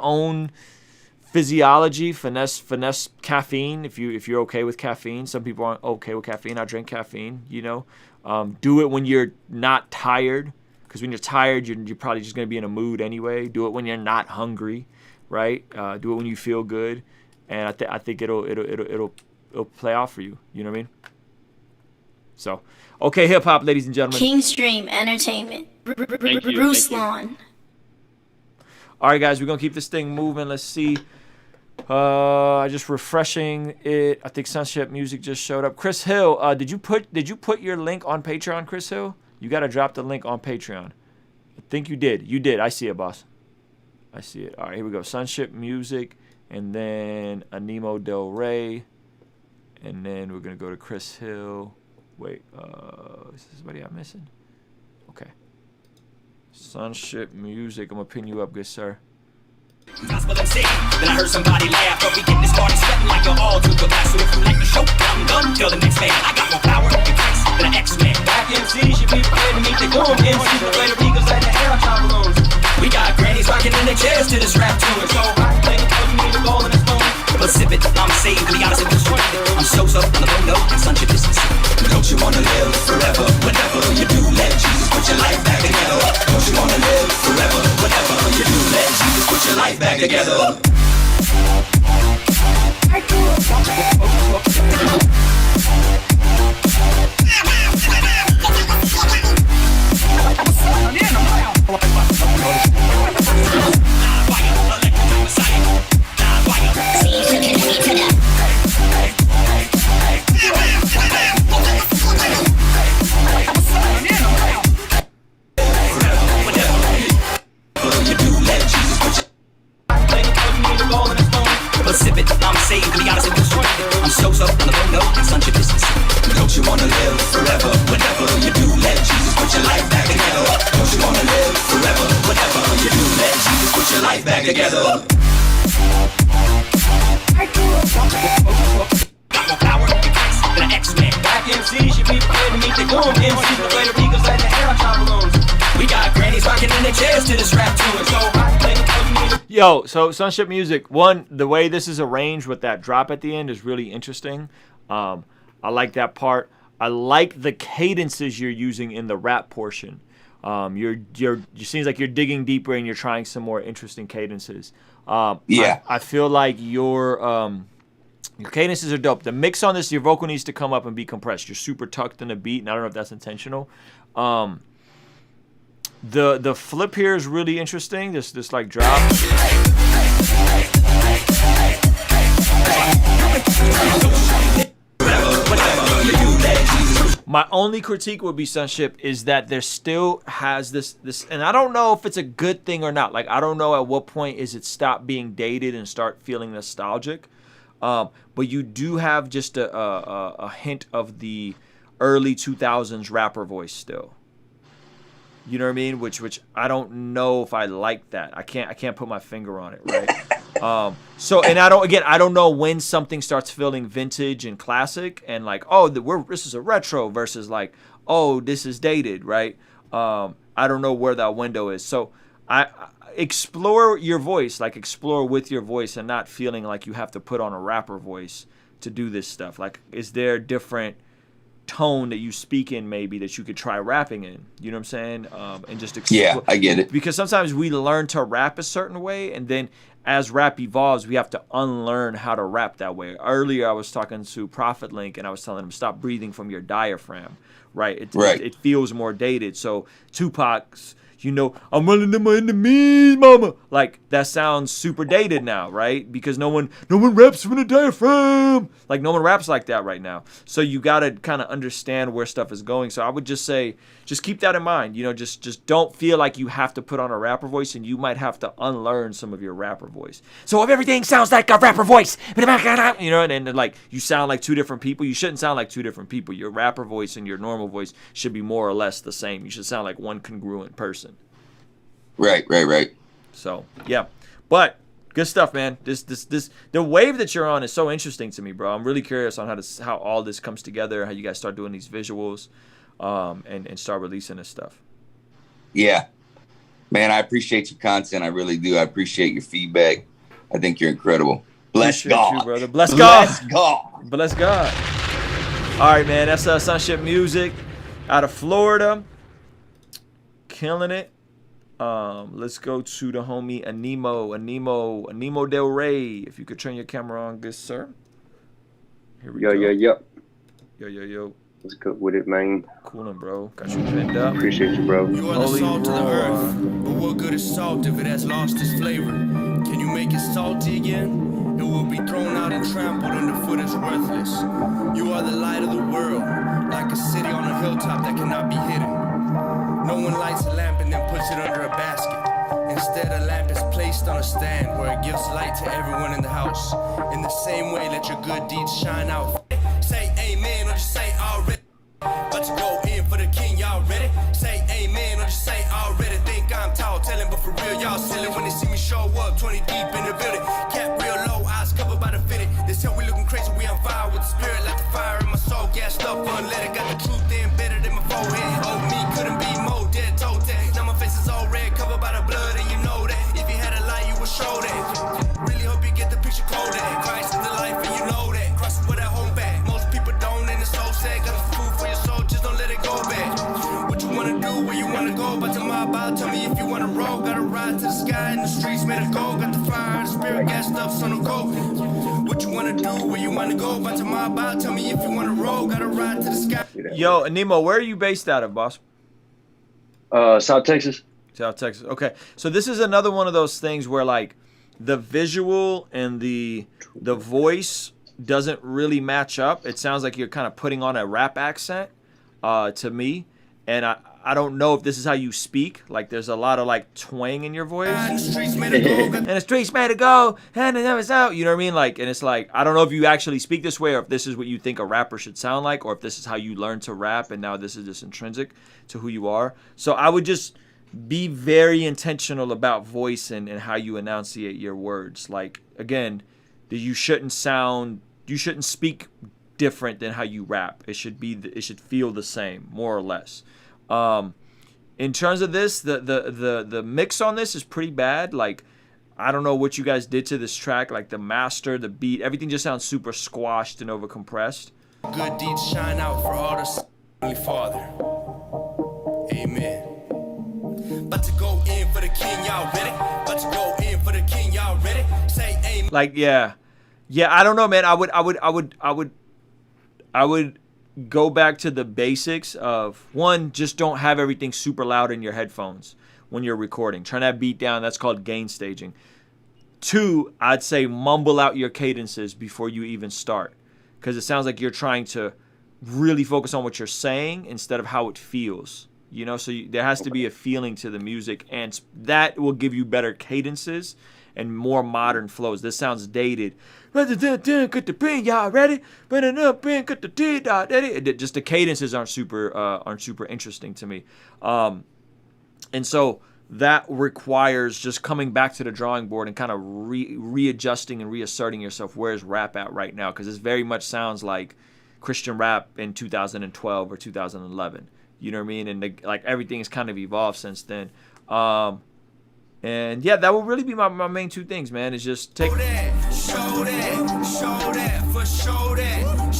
own physiology, finesse caffeine if you're okay with caffeine. Some people aren't okay with caffeine. I drink caffeine, you know. Do it when you're not tired, because when you're tired, you're probably just going to be in a mood anyway. Do it when you're not hungry, right? Do it when you feel good, and I think it'll play out for you. You know what I mean? So, okay, hip hop, ladies and gentlemen. Kingstream Entertainment. Ruslan. All right, guys, we're gonna keep this thing moving. Let's see. Just refreshing it. I think Sunship Music just showed up. Chris Hill, did you put your link on Patreon, Chris Hill? You gotta drop the link on Patreon. I think you did. You did. I see it, boss. I see it. All right, here we go. Sunship Music, and then Animo Del Rey, and then we're gonna go to Chris Hill. Wait, is there somebody I'm missing? Okay. Sunship Music. I'm gonna pin you up, good sir. Gospel MC. Then I heard somebody laugh, but we get this party sweating like you're all too good. So if you like the show, I'm done till the next man. I got more power than grace. chairs to this rap tune. So hot, like you need a ball in a spoon. But sip it, I'm saved, to be honest with you. I'm so on the low note, and sunship is don't you wanna live forever, whenever you do, let Jesus put your life back together. Don't you wanna live forever, whenever you do, let Jesus put your life back together. I'm so on the low note, and sunship is don't you wanna live forever, whenever you do, let Jesus put your life back together. Don't you wanna live forever, whenever you do, let Jesus put your life back together. Got more power than an X-Men. Black MCs should be prepared to meet the goon MCs. The way the Eagles like the air on balloons. We got grannies rocking in their chairs to this rap tune. So hot, play the Yo, so Sunship Music, one, the way this is arranged with that drop at the end is really interesting. I like that part. I like the cadences you're using in the rap portion. It seems like you're digging deeper and you're trying some more interesting cadences. Yeah. I feel like your cadences are dope. The mix on this, your vocal needs to come up and be compressed. You're super tucked in the beat, and I don't know if that's intentional. The flip here is really interesting. This like drop. My only critique would be Sunship is that there still has this, and I don't know if it's a good thing or not. Like, I don't know at what point is it stop being dated and start feeling nostalgic. But you do have just a hint of the early 2000s rapper voice still. You know what I mean? Which I don't know if I like that. I can't put my finger on it, right? So, and I don't know when something starts feeling vintage and classic and like, oh, this is a retro versus like, oh, this is dated, right? I don't know where that window is. So I explore your voice, like explore with your voice and not feeling like you have to put on a rapper voice to do this stuff. Like, is there a different tone that you speak in maybe that you could try rapping in? You know what I'm saying? And just explore. Yeah, I get it. Because sometimes we learn to rap a certain way, and then as rap evolves, we have to unlearn how to rap that way. Earlier, I was talking to Prophet Link, and I was telling him, stop breathing from your diaphragm, right? It feels more dated. So Tupac's, you know, I'm running to my enemies, mama. Like, that sounds super dated now, right? Because no one raps from the diaphragm. Like, no one raps like that right now. So you got to kind of understand where stuff is going. So I would just say, just keep that in mind. You know, just don't feel like you have to put on a rapper voice, and you might have to unlearn some of your rapper voice. So if everything sounds like a rapper voice, you know, and like you sound like two different people, you shouldn't sound like two different people. Your rapper voice and your normal voice should be more or less the same. You should sound like one congruent person. Right. So yeah, but good stuff, man. The wave that you're on is so interesting to me, bro. I'm really curious on how all this comes together, how you guys start doing these visuals, and start releasing this stuff. Yeah, man, I appreciate your content. I really do. I appreciate your feedback. I think you're incredible. Bless God, you, brother. Bless God. Bless God. Bless God. All right, man. That's Sunship Music out of Florida, killing it. Let's go to the homie Animo Del Rey. If you could turn your camera on, good sir. Here we go. Yo. What's good with it, man? Coolin', bro. Got you pinned up. Appreciate you, bro. You are the salt of the earth, but what good is salt if it has lost its flavor? Can you make it salty again? It will be thrown out and trampled underfoot as worthless. You are the light of the world, like a city on a hilltop that cannot be hidden. No one lights a lamp and then puts it under a basket. Instead, a lamp is placed on a stand where it gives light to everyone in the house. In the same way, let your good deeds shine out. Say amen or just say already. About to go in for the king, y'all ready? Say amen or just say already. Think I'm tall, telling, but for real, y'all silly. When they see me show up, 20 deep in the building. Cap real low, eyes covered by the fitted. They tell we looking crazy, we on fire with the spirit. Like the fire in my soul, gassed up, unleaded. Got the truth embedded in my forehead. Old me couldn't be more dead, toe tag. Now my face is all red, covered by the blood, and you know that. If you had a light, show that. Really hope you get the picture cold at. Christ is the life and you know that. Cross with that home back. Most people don't and it's so sad. Got a food for your soul, just don't let it go back. What you wanna do, where you wanna go? But to my about, tell me if you wanna roll. Gotta ride to the sky in the streets made of gold. Got the fire, the spirit, gas stuff, son of gold. What you wanna do, where you wanna go? But to my about, tell me if you wanna roll. Gotta ride to the sky. Yo, Nemo, where are you based out of, boss? South Texas. South Texas. Okay. So this is another one of those things where like the visual and the voice doesn't really match up. It sounds like you're kind of putting on a rap accent to me. And I don't know if this is how you speak. Like there's a lot of like twang in your voice. And the streets made to go. And it was out. You know what I mean? Like, and it's like, I don't know if you actually speak this way or if this is what you think a rapper should sound like or if this is how you learn to rap and now this is just intrinsic to who you are. So I would just be very intentional about voice and how you enunciate your words. Like, again, you shouldn't speak different than how you rap. It should feel the same, more or less. In terms of this, the mix on this is pretty bad. Like, I don't know what you guys did to this track. Like the master, the beat, everything just sounds super squashed and overcompressed. Good deeds shine out for all the Father. Amen. About to go in for the king, y'all ready? About to go in for the king, y'all ready? Say amen. Like, yeah, I don't know, man. I would go back to the basics of one, just don't have everything super loud in your headphones when you're recording. Turn that beat down. That's called gain staging. Two, I'd say mumble out your cadences before you even start, because it sounds like you're trying to really focus on what you're saying instead of how it feels. You know, so there has to be a feeling to the music, and that will give you better cadences and more modern flows. This sounds dated. Y'all ready? Just the cadences aren't super interesting to me, and so that requires just coming back to the drawing board and kind of readjusting and reasserting yourself. Where's rap at right now? Because this very much sounds like Christian rap in 2012 or 2011. You know what I mean? And like everything has kind of evolved since then. And yeah, that will really be my main two things, man. Is just take.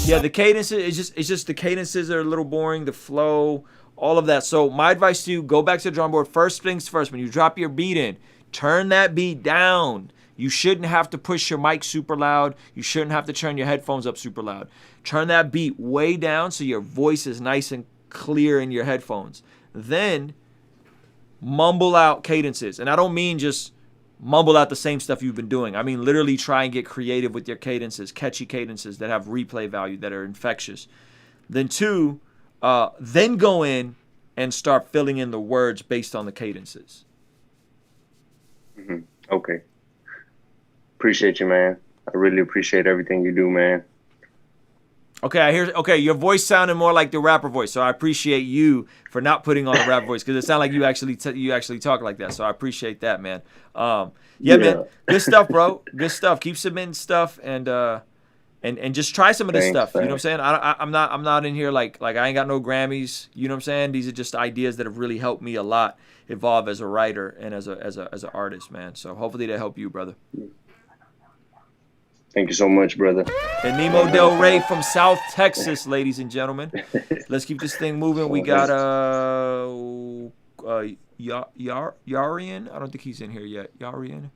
Yeah, the cadences. It's just the cadences are a little boring. The flow, all of that. So my advice to you: go back to the drum board. First things first. When you drop your beat in, turn that beat down. You shouldn't have to push your mic super loud. You shouldn't have to turn your headphones up super loud. Turn that beat way down so your voice is nice and clear in your headphones. Then mumble out cadences. And I don't mean just mumble out the same stuff you've been doing. I mean literally try and get creative with your cadences, catchy cadences that have replay value, that are infectious. Then two, then go in and start filling in the words based on the cadences. Mm-hmm. Okay. Appreciate you, man. I really appreciate everything you do, man. Okay, I hear. Okay, your voice sounded more like the rapper voice, so I appreciate you for not putting on a rap voice, because it sounded like you actually talk like that. So I appreciate that, man. Yeah, man, good stuff, bro. Good stuff. Keep submitting stuff and just try some of this stuff. You know what I'm saying? I'm not in here like I ain't got no Grammys. You know what I'm saying? These are just ideas that have really helped me a lot evolve as a writer and as an artist, man. So hopefully they help you, brother. Thank you so much, brother. And Nemo Del Rey from South Texas, ladies and gentlemen. Let's keep this thing moving. We got Yarian. I don't think he's in here yet. Yarian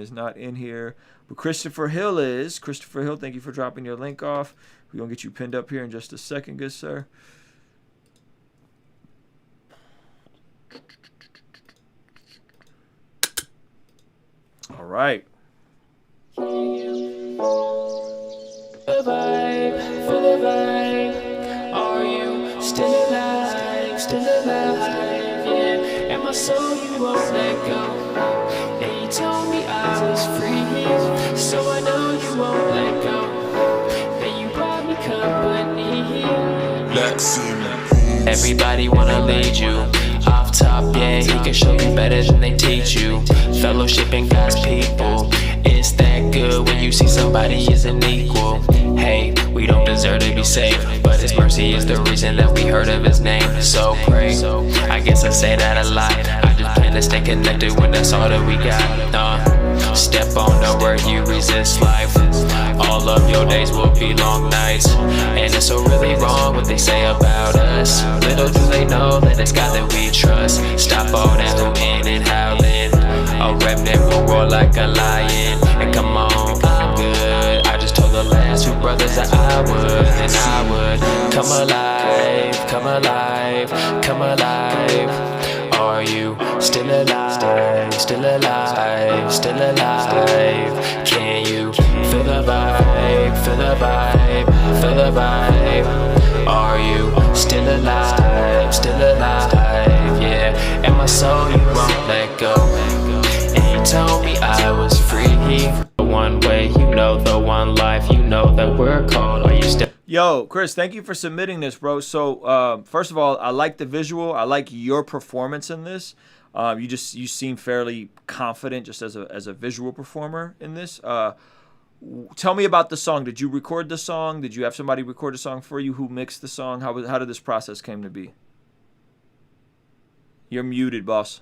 is not in here. But Christopher Hill is. Christopher Hill, thank you for dropping your link off. We're going to get you pinned up here in just a second, good sir. All right. Full of vibe. Are you still alive? Still alive, yeah. And my soul, you won't let go. And you told me I was free, so I know you won't let go. And you brought me company. Let's see. Everybody wanna lead you off top, yeah. He can show you better than they teach you. Fellowship in God's people. It's that good when you see somebody isn't equal. Hey, we don't deserve to be saved, but His mercy is the reason that we heard of His name. So pray. I guess I say that a lot. I just plan to stay connected when that's all that we got. Step on the word, you resist life. All of your days will be long nights. And it's so really wrong what they say about us. Little do they know that it's God that we trust. Stop all that hooting and howling. A remnant will roar like a lion. And come on, I'm good. I just told the last two brothers that I would, and I would. Come alive, come alive, come alive. Are you still alive, still alive, still alive? Can you feel the vibe, feel the vibe, feel the vibe? Are you still alive, still alive? Yeah, and my soul you won't let go. And you told me I was free. The one way, you know, the one life, you know that we're called. Are you still? Yo, Chris, thank you for submitting this, bro. So, first of all, I like the visual. I like your performance in this. You seem fairly confident just as a visual performer in this. Tell me about the song. Did you record the song? Did you have somebody record the song for you? Who mixed the song? How did this process came to be? You're muted, boss.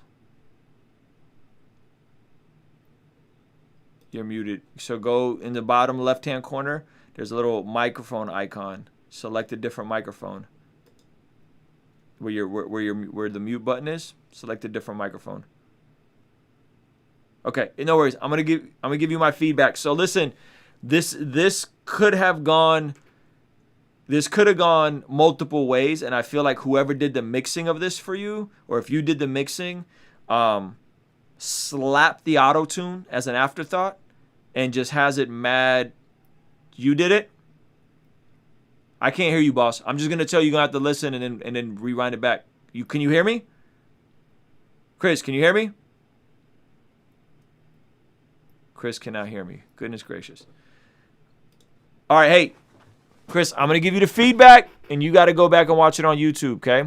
You're muted. So go in the bottom left-hand corner. There's a little microphone icon. Select a different microphone. Where the mute button is, select a different microphone. Okay, no worries. I'm gonna give you my feedback. So listen, this could have gone multiple ways, and I feel like whoever did the mixing of this for you, or if you did the mixing, slap the auto-tune as an afterthought and just has it mad. You did it. I can't hear you, boss. I'm just gonna tell you, you're gonna have to listen and then rewind it back. Can you hear me? Chris, can you hear me? Chris cannot hear me. Goodness gracious. All right, hey, Chris, I'm gonna give you the feedback, and you got to go back and watch it on YouTube, okay?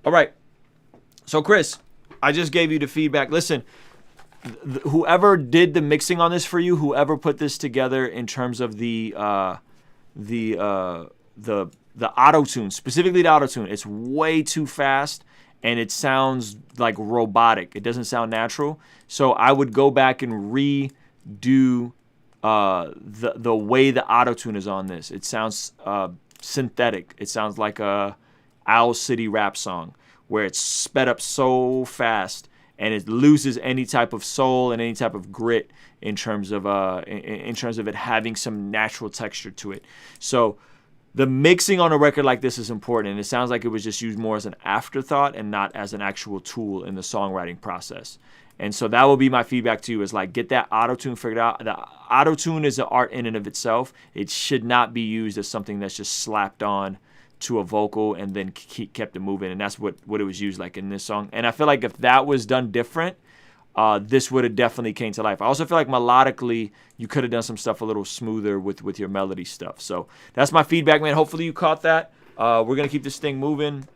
All right. So, Chris, I just gave you the feedback. Listen, whoever did the mixing on this for you, whoever put this together in terms of the auto-tune, specifically the auto-tune, it's way too fast and it sounds like robotic. It doesn't sound natural. So I would go back and redo the way the auto-tune is on this. It sounds synthetic. It sounds like a Owl City rap song where it's sped up so fast and it loses any type of soul and any type of grit in terms of it having some natural texture to it. So the mixing on a record like this is important, and it sounds like it was just used more as an afterthought and not as an actual tool in the songwriting process. And so that will be my feedback to you, is like, get that auto-tune figured out. The auto-tune is an art in and of itself. It should not be used as something that's just slapped on to a vocal and then kept it moving. And that's what it was used like in this song. And I feel like if that was done different, this would have definitely came to life. I also feel like melodically, you could have done some stuff a little smoother with your melody stuff. So that's my feedback, man. Hopefully you caught that. We're going to keep this thing moving.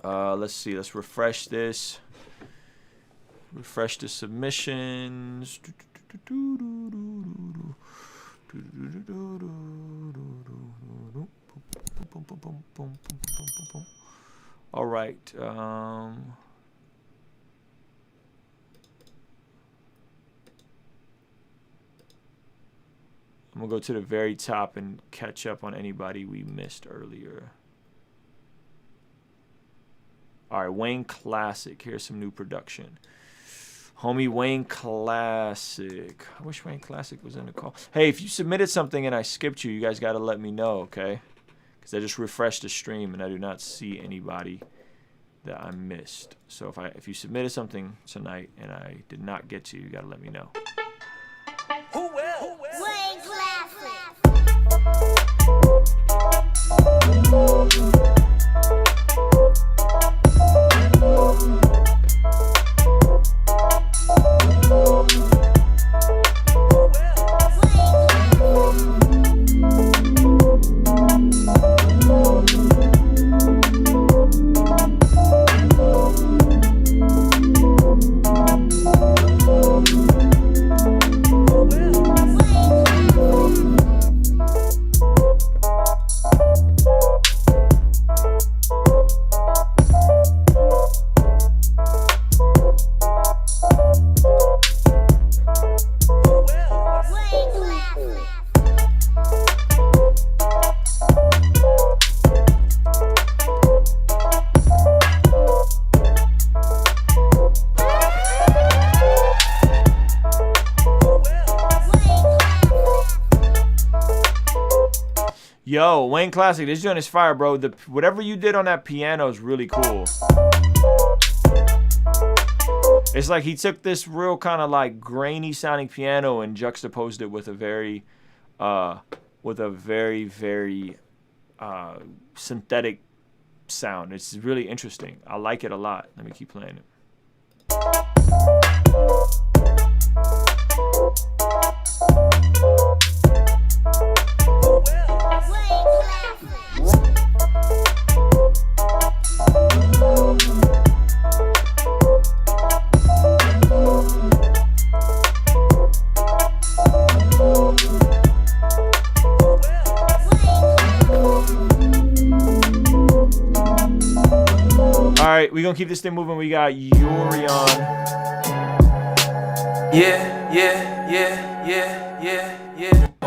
Let's see. Let's refresh this. Refresh the submissions. All right. I'm going to go to the very top and catch up on anybody we missed earlier. All right, Wayne Classic. Here's some new production. Homie Wayne Classic. I wish Wayne Classic was in the call. Hey, if you submitted something and I skipped you, you guys got to let me know, okay? Because I just refreshed the stream and I do not see anybody that I missed. So if you submitted something tonight and I did not get to you, you got to let me know. Who will? Wayne Classic. Yo, Wayne Classic, this joint is fire, bro. Whatever you did on that piano is really cool. It's like he took this real kind of like grainy sounding piano and juxtaposed it with a very very synthetic sound. It's really interesting. I like it a lot. Let me keep playing it. All right, we're gonna keep this thing moving. We got Yuri on.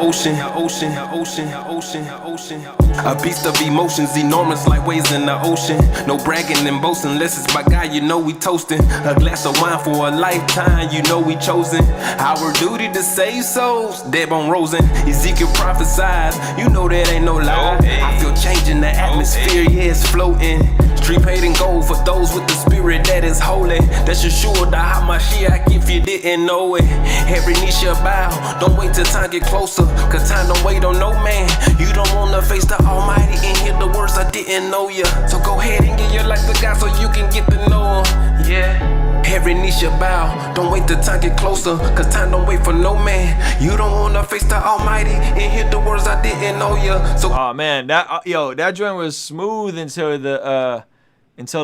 Ocean. A beast of emotions, enormous like waves in the ocean. No bragging and boasting, unless it's my guy, you know we toasting. A glass of wine for a lifetime, you know we chosen. Our duty to save souls, Deb on Rosen. Ezekiel prophesies, you know that ain't no lie. I feel changing the atmosphere, yeah, it's floating. Street paid in gold for those with the spirit that is holy. That's Yeshua, the Hamashiach, if you didn't know it. Every knee shall bow, don't wait till time get closer, cause time don't wait on no man. You don't wanna face the Almighty and hear the words I didn't know ya. So go ahead and give your life to God so you can get to know him. Yeah. Every knee shall bow, don't wait till time get closer, cause time don't wait for no man. You don't wanna face the Almighty and hear the words I didn't know ya. So oh man, that joint was smooth until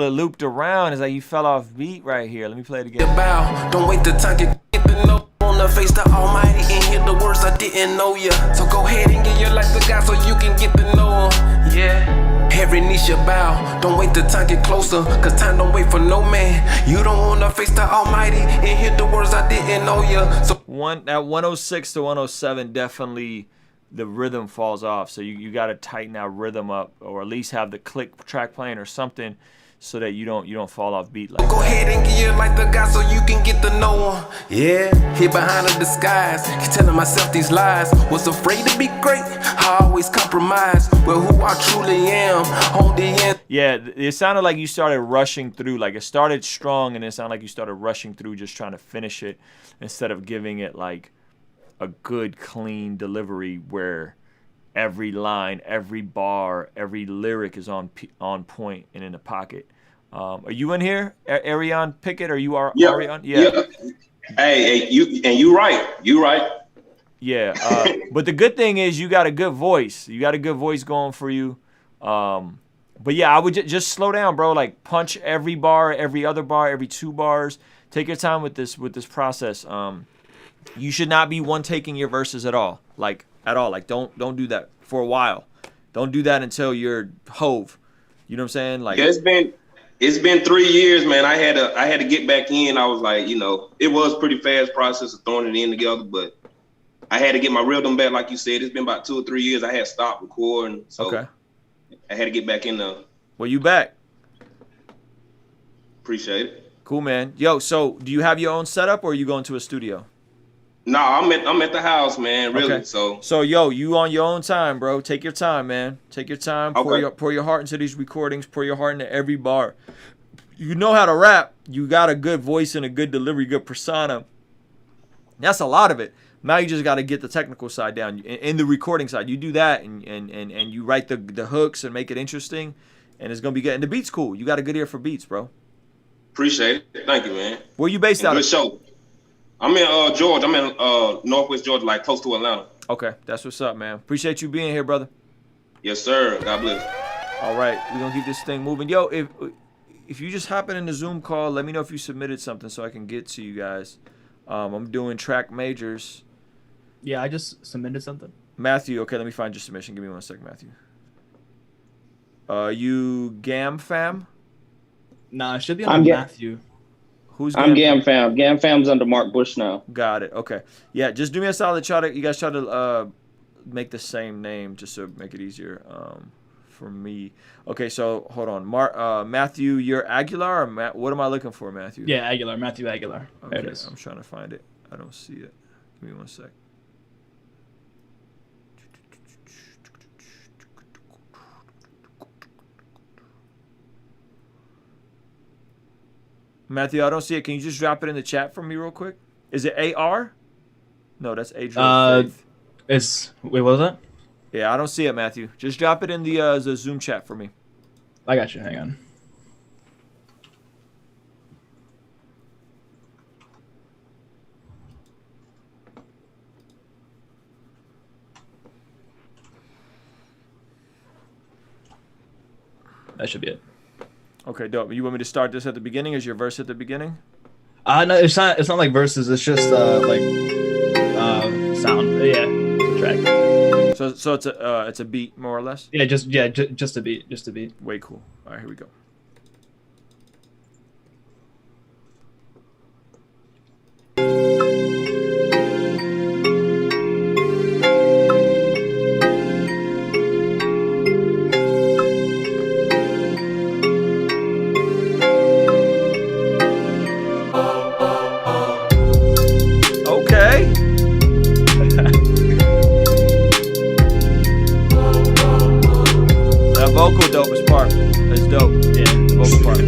it looped around. It's like you fell off beat right here. Let me play it again. Bow, don't wait till time get to know. Wanna face the Almighty and hear the words I didn't know ya. So go ahead and give your life to God so you can get to know him. Yeah. Every knee shall bow, don't wait till time get closer, cause time don't wait for no man. You don't wanna face the Almighty and hear the words I didn't know ya. So that 106 to 107 definitely the rhythm falls off. So you gotta tighten that rhythm up, or at least have the click track playing or something, so that you don't fall off beat like go ahead and give your life to God so you can get to know him. Yeah, hid behind a disguise, keep telling myself these lies. Was afraid to be great, I always compromise with who I truly am on the end. Yeah, it sounded like you started rushing through. Like it started strong and it sounded like you started rushing through, just trying to finish it instead of giving it like a good clean delivery where every line, every bar, every lyric is on point and in the pocket. Are you in here, Arion Pickett? Are you Arion? Yeah. Hey, you right. You right. Yeah. But the good thing is you got a good voice. You got a good voice going for you. But yeah, I would just slow down, bro. Like punch every bar, every other bar, every 2 bars. Take your time with this process. You should not be one taking your verses at all. Like don't do that for a while. Don't do that until you're Hove. You know what I'm saying? Like yeah, it's been 3 years, man. I had to get back in. I was like, it was pretty fast process of throwing it in together, but I had to get my rhythm back. Like you said, it's been about 2 or 3 years. I had stopped recording, so okay. I had to get back in there. Well, you back. Appreciate it. Cool, man. Yo, so do you have your own setup, or are you going to a studio? No, I'm at the house, man. Really. Okay. So yo, you on your own time, bro. Take your time, man. Take your time. Okay. Pour your heart into these recordings. Pour your heart into every bar. You know how to rap. You got a good voice and a good delivery, good persona. That's a lot of it. Now you just got to get the technical side down. In the recording side, you do that and you write the hooks and make it interesting, and it's gonna be good. And the beat's cool. You got a good ear for beats, bro. Appreciate it. Thank you, man. Where you based out of? Good show. I'm in Georgia. I'm in Northwest Georgia, like close to Atlanta. Okay, that's what's up, man. Appreciate you being here, brother. Yes, sir. God bless. All right, we're gonna keep this thing moving. Yo, if you just hopping in the Zoom call, let me know if you submitted something so I can get to you guys. I'm doing track majors. Yeah, I just submitted something. Matthew, okay, let me find your submission. Give me 1 second, Matthew. You Gam Fam? Nah, it should be on Matthew. Who's I'm Gam Fam. Gam Fam's under Mark Bush now. Got it. Okay. Yeah, just do me a solid. You guys try to make the same name just to make it easier for me. Okay, so hold on. Matthew, you're Aguilar, or what am I looking for, Matthew? Yeah, Aguilar. Matthew Aguilar. Okay, there it is. I'm trying to find it. I don't see it. Give me 1 sec. Matthew, I don't see it. Can you just drop it in the chat for me real quick? Is it AR? No, that's Adrian. Wait, what was that? Yeah, I don't see it, Matthew. Just drop it in the Zoom chat for me. I got you. Hang on. That should be it. Okay, dope. You want me to start this at the beginning? Is your verse at the beginning? No, it's not. It's not like verses. It's just like sound. Yeah, it's a track. So it's a beat more or less. Yeah, just a beat. Just a beat. Way cool. All right, here we go. Vocal dopest part. That's dope. Yeah, the vocal part.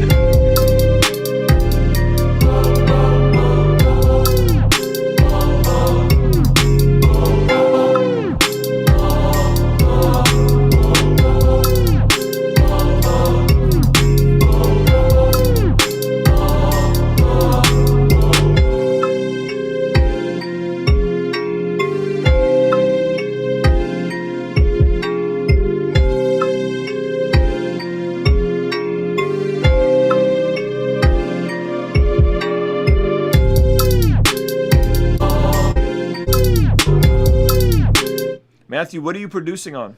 Matthew, what are you producing on?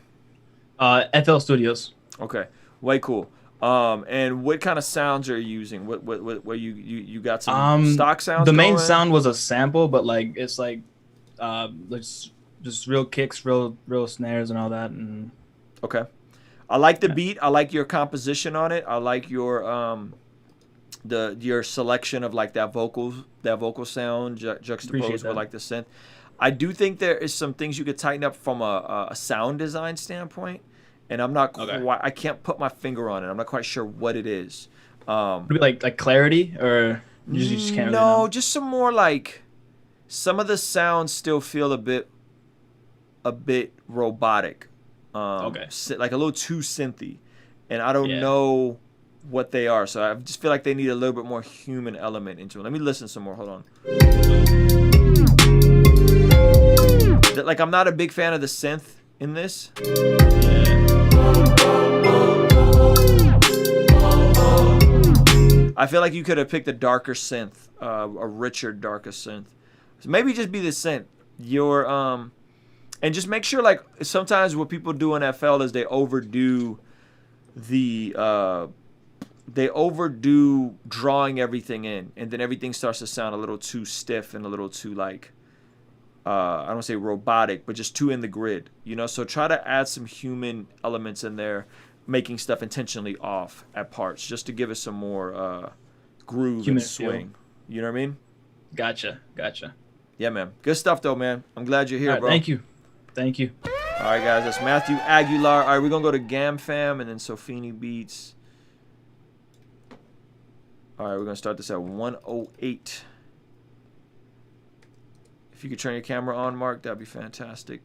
FL Studios. Okay, way cool. And what kind of sounds are you using? What you got some stock sounds? The main sound was a sample, but like it's like just real kicks, real snares and all that. And okay, I like the beat. I like your composition on it. I like your your selection of like that vocal sound juxtaposed with like the synth. I do think there is some things you could tighten up from a sound design standpoint, and I'm not quite, I can't put my finger on it. I'm not quite sure what it is. Maybe like clarity, or you just can't. No, really know? Just some more like some of the sounds still feel a bit robotic. Like a little too synthy, and I don't know what they are. So I just feel like they need a little bit more human element into it. Let me listen some more. Hold on. Like, I'm not a big fan of the synth in this. I feel like you could have picked a darker synth, a richer, darker synth. So maybe just be the synth. And just make sure, like, sometimes what people do in FL is they overdo drawing everything in, and then everything starts to sound a little too stiff and a little too like I don't say robotic, but just too in the grid, you know. So try to add some human elements in there, making stuff intentionally off at parts, just to give it some more groove and swing. Feel. You know what I mean? Gotcha. Yeah, man. Good stuff though, man. I'm glad you're here, bro. Thank you. All right, guys. That's Matthew Aguilar. All right, we're gonna go to Gam Fam and then Sofini Beats. All right, we're gonna start this at 108. If you could turn your camera on, Mark, that'd be fantastic.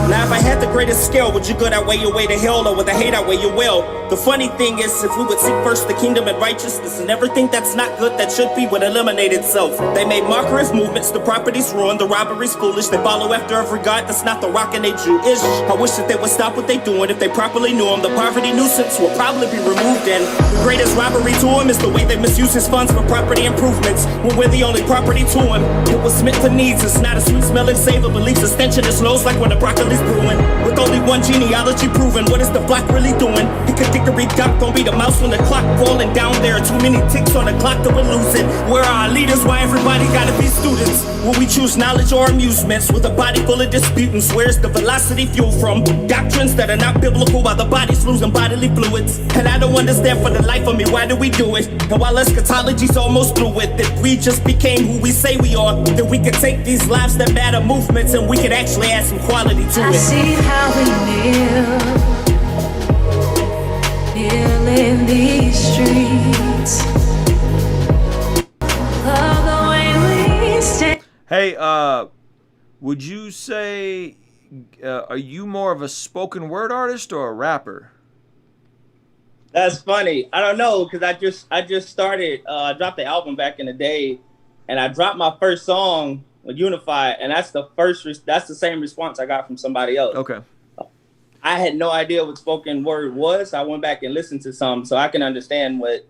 Now if I had the greatest skill, would you go that way your way to hell, or would I hate that way your will? The funny thing is, if we would seek first the kingdom and righteousness, and everything that's not good that should be would eliminate itself. They made mockery of movements, the property's ruined, the robbery's foolish. They follow after every god that's not the rock and they Jewish. I wish that they would stop what they doing. If they properly knew him, the poverty nuisance will probably be removed. And the greatest robbery to him is the way they misuse his funds for property improvements, when we're the only property to him. It was meant for needs, it's not a sweet smelling savor, but leaves a stench in his nose like when the broccoli's brewing. With only one genealogy proven, what is the block really doing? Hickory dock gon' be the mouse when the clock falling down. There are too many ticks on the clock that we're losing. Where are our leaders? Why everybody gotta be students? Will we choose knowledge or amusements? With a body full of disputants, where's the velocity fuel from? Doctrines that are not biblical while the body's losing bodily fluids. And I don't understand for the life of me, why do we do it? And while eschatology's almost through with, if we just became who we say we are, then we could take these lives that matter movements and we could actually add some quality to it. I see how we live in these streets. Love the way we stay. Hey, would you say, are you more of a spoken word artist or a rapper? That's funny. I don't know, because I just started. I dropped the album back in the day, and I dropped my first song with Unify, and that's the same response I got from somebody else. Okay. I had no idea what spoken word was. I went back and listened to some, so I can understand what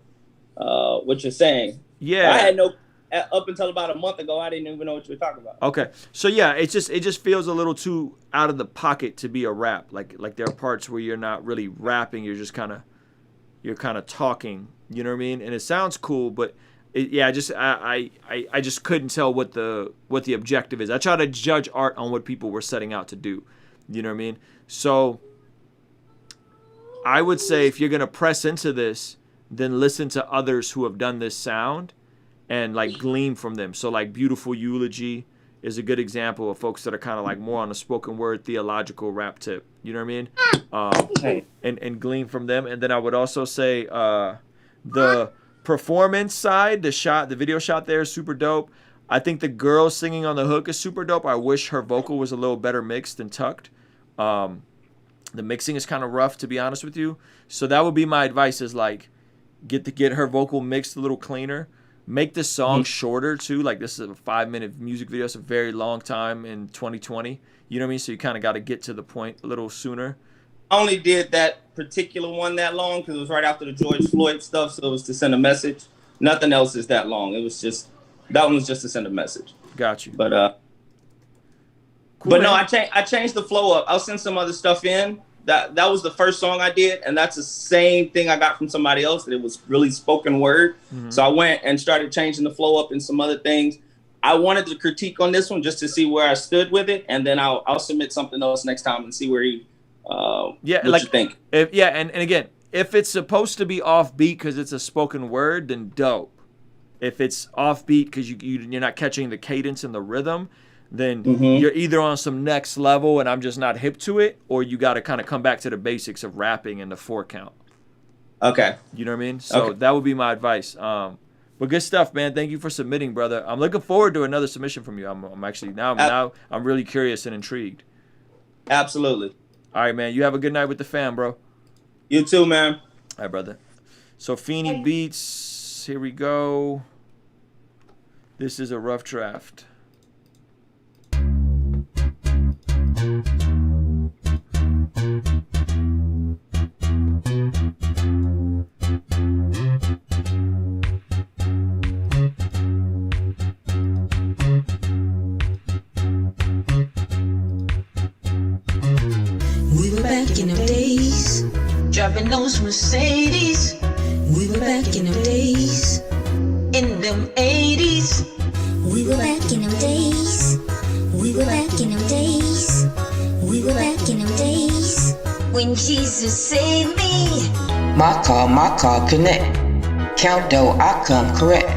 you're saying. Yeah. I had no. Up until about a month ago, I didn't even know what you were talking about. Okay, so yeah, it just feels a little too out of the pocket to be a rap. Like there are parts where you're not really rapping, you're just kind of talking. You know what I mean? And it sounds cool, but I just couldn't tell what the objective is. I try to judge art on what people were setting out to do. You know what I mean? So I would say if you're gonna press into this, then listen to others who have done this sound and like glean from them. So like Beautiful Eulogy is a good example of folks that are kind of like more on a spoken word theological rap tip. You know what I mean? And glean from them. And then I would also say the performance side, the video shot there is super dope. I think the girl singing on the hook is super dope. I wish her vocal was a little better mixed and tucked. The mixing is kind of rough, to be honest with you. So that would be my advice, is like get her vocal mixed a little cleaner. Make this song shorter too. Like this is a 5-minute music video. It's a very long time in 2020. You know what I mean? So you kind of got to get to the point a little sooner. I only did that particular one that long because it was right after the George Floyd stuff, so it was to send a message. Nothing else is that long. It was just, that one was just to send a message. Got you. But cool, but man. no, I changed the flow up. I'll send some other stuff in. That was the first song I did, and that's the same thing I got from somebody else. That it was really spoken word. So I went and started changing the flow up and some other things. I wanted to critique on this one just to see where I stood with it, and then I'll submit something else next time and see where you what you think. And again, if it's supposed to be offbeat because it's a spoken word, then dope. If it's offbeat because you're not catching the cadence and the rhythm, then you're either on some next level and I'm just not hip to it, or you got to kind of come back to the basics of rapping and the 4 count. Okay. You know what I mean? So that would be my advice. But good stuff, man. Thank you for submitting, brother. I'm looking forward to another submission from you. I'm actually now I'm really curious and intrigued. Absolutely. All right, man. You have a good night with the fam, bro. You too, man. All right, brother. So Feeny Beats, here we go. This is a rough draft. We were back in them days, driving those Mercedes. We were back in them days, in them 80s. We were back in them days. We were back in them days. We were back in them days. When Jesus saved me. My car, connect. Count though, I come correct.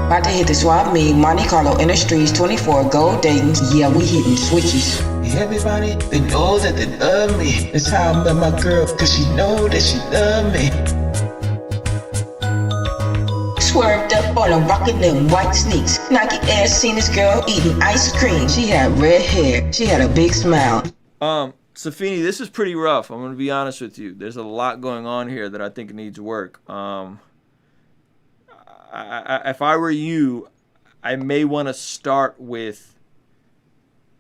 About to hit this what I mean. Monte Carlo in the streets, 24 gold dating. Yeah, we hitting switches. Everybody, they know that they love me. That's how I met my girl, cause she know that she love me. Swerved up on a rocket them white sneaks. Nike Air seen this girl eating ice cream. She had red hair. She had a big smile. Safini, this is pretty rough. I'm gonna be honest with you. There's a lot going on here that I think needs work. If I were you, I may want to start with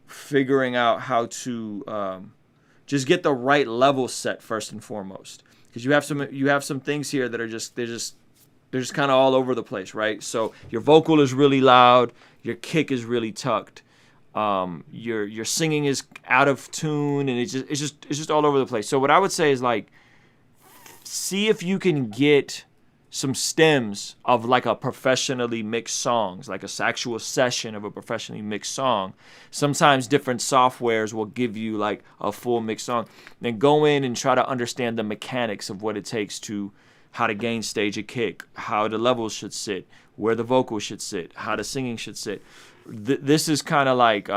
figuring out how to just get the right level set first and foremost, because you have some things here that are just they're just kind of all over the place, right? So your vocal is really loud, your kick is really tucked. Your singing is out of tune, and it's just all over the place. So what I would say is like, see if you can get some stems of like a professionally mixed songs, like a actual session of a professionally mixed song. Sometimes different softwares will give you like a full mixed song. Then go in and try to understand the mechanics of what it takes to how to gain stage a kick, how the levels should sit, where the vocals should sit, how the singing should sit. This is kind of like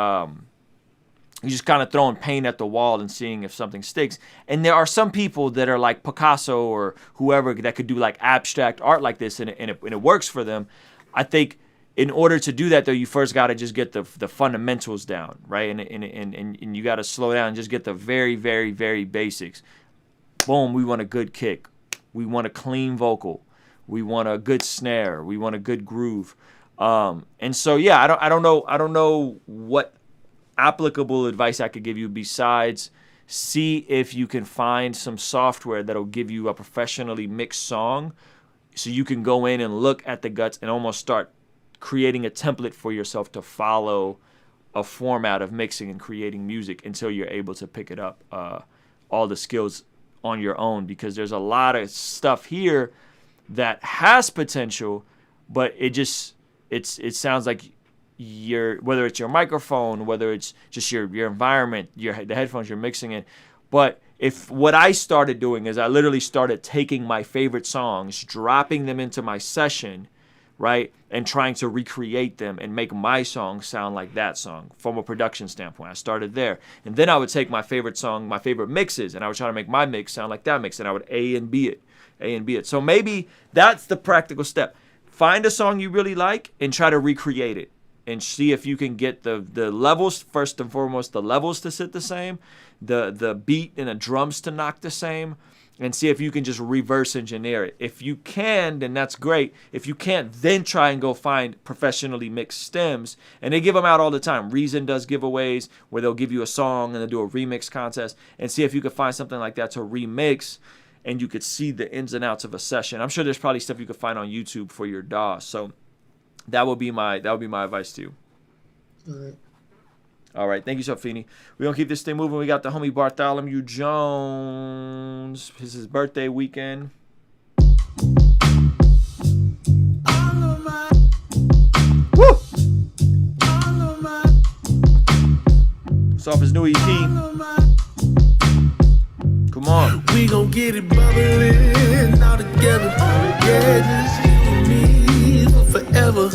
you're just kind of throwing paint at the wall and seeing if something sticks. And there are some people that are like Picasso or whoever that could do like abstract art like this, and it works for them. I think in order to do that, though, you first got to just get the fundamentals down, right? And you got to slow down and just get the very, very, very basics. Boom, we want a good kick. We want a clean vocal. We want a good snare. We want a good groove. And so, yeah, I don't know what applicable advice I could give you besides see if you can find some software that'll give you a professionally mixed song so you can go in and look at the guts and almost start creating a template for yourself to follow a format of mixing and creating music until you're able to pick it up, all the skills on your own, because there's a lot of stuff here that has potential, but it sounds like whether it's your microphone, whether it's just your environment, the headphones you're mixing in. But if what I started doing is I literally started taking my favorite songs, dropping them into my session, right, and trying to recreate them and make my song sound like that song from a production standpoint. I started there. And then I would take my favorite song, my favorite mixes, and I would try to make my mix sound like that mix, and I would A and B it. So maybe that's the practical step. Find a song you really like and try to recreate it. And see if you can get the levels, first and foremost, the levels to sit the same, the beat and the drums to knock the same, and see if you can just reverse engineer it. If you can, then that's great. If you can't, then try and go find professionally mixed stems. And they give them out all the time. Reason does giveaways where they'll give you a song and they'll do a remix contest, and see if you can find something like that to remix, and you could see the ins and outs of a session. I'm sure there's probably stuff you could find on YouTube for your DAW. So that would be my advice to you. All right. Thank you, Sofini. We're going to keep this thing moving. We got the homie Bartholomew Jones. It's his birthday weekend. Woo! It's off his new EP. Come on. We gon' get it bubbling all together. Yeah, just you and me for forever.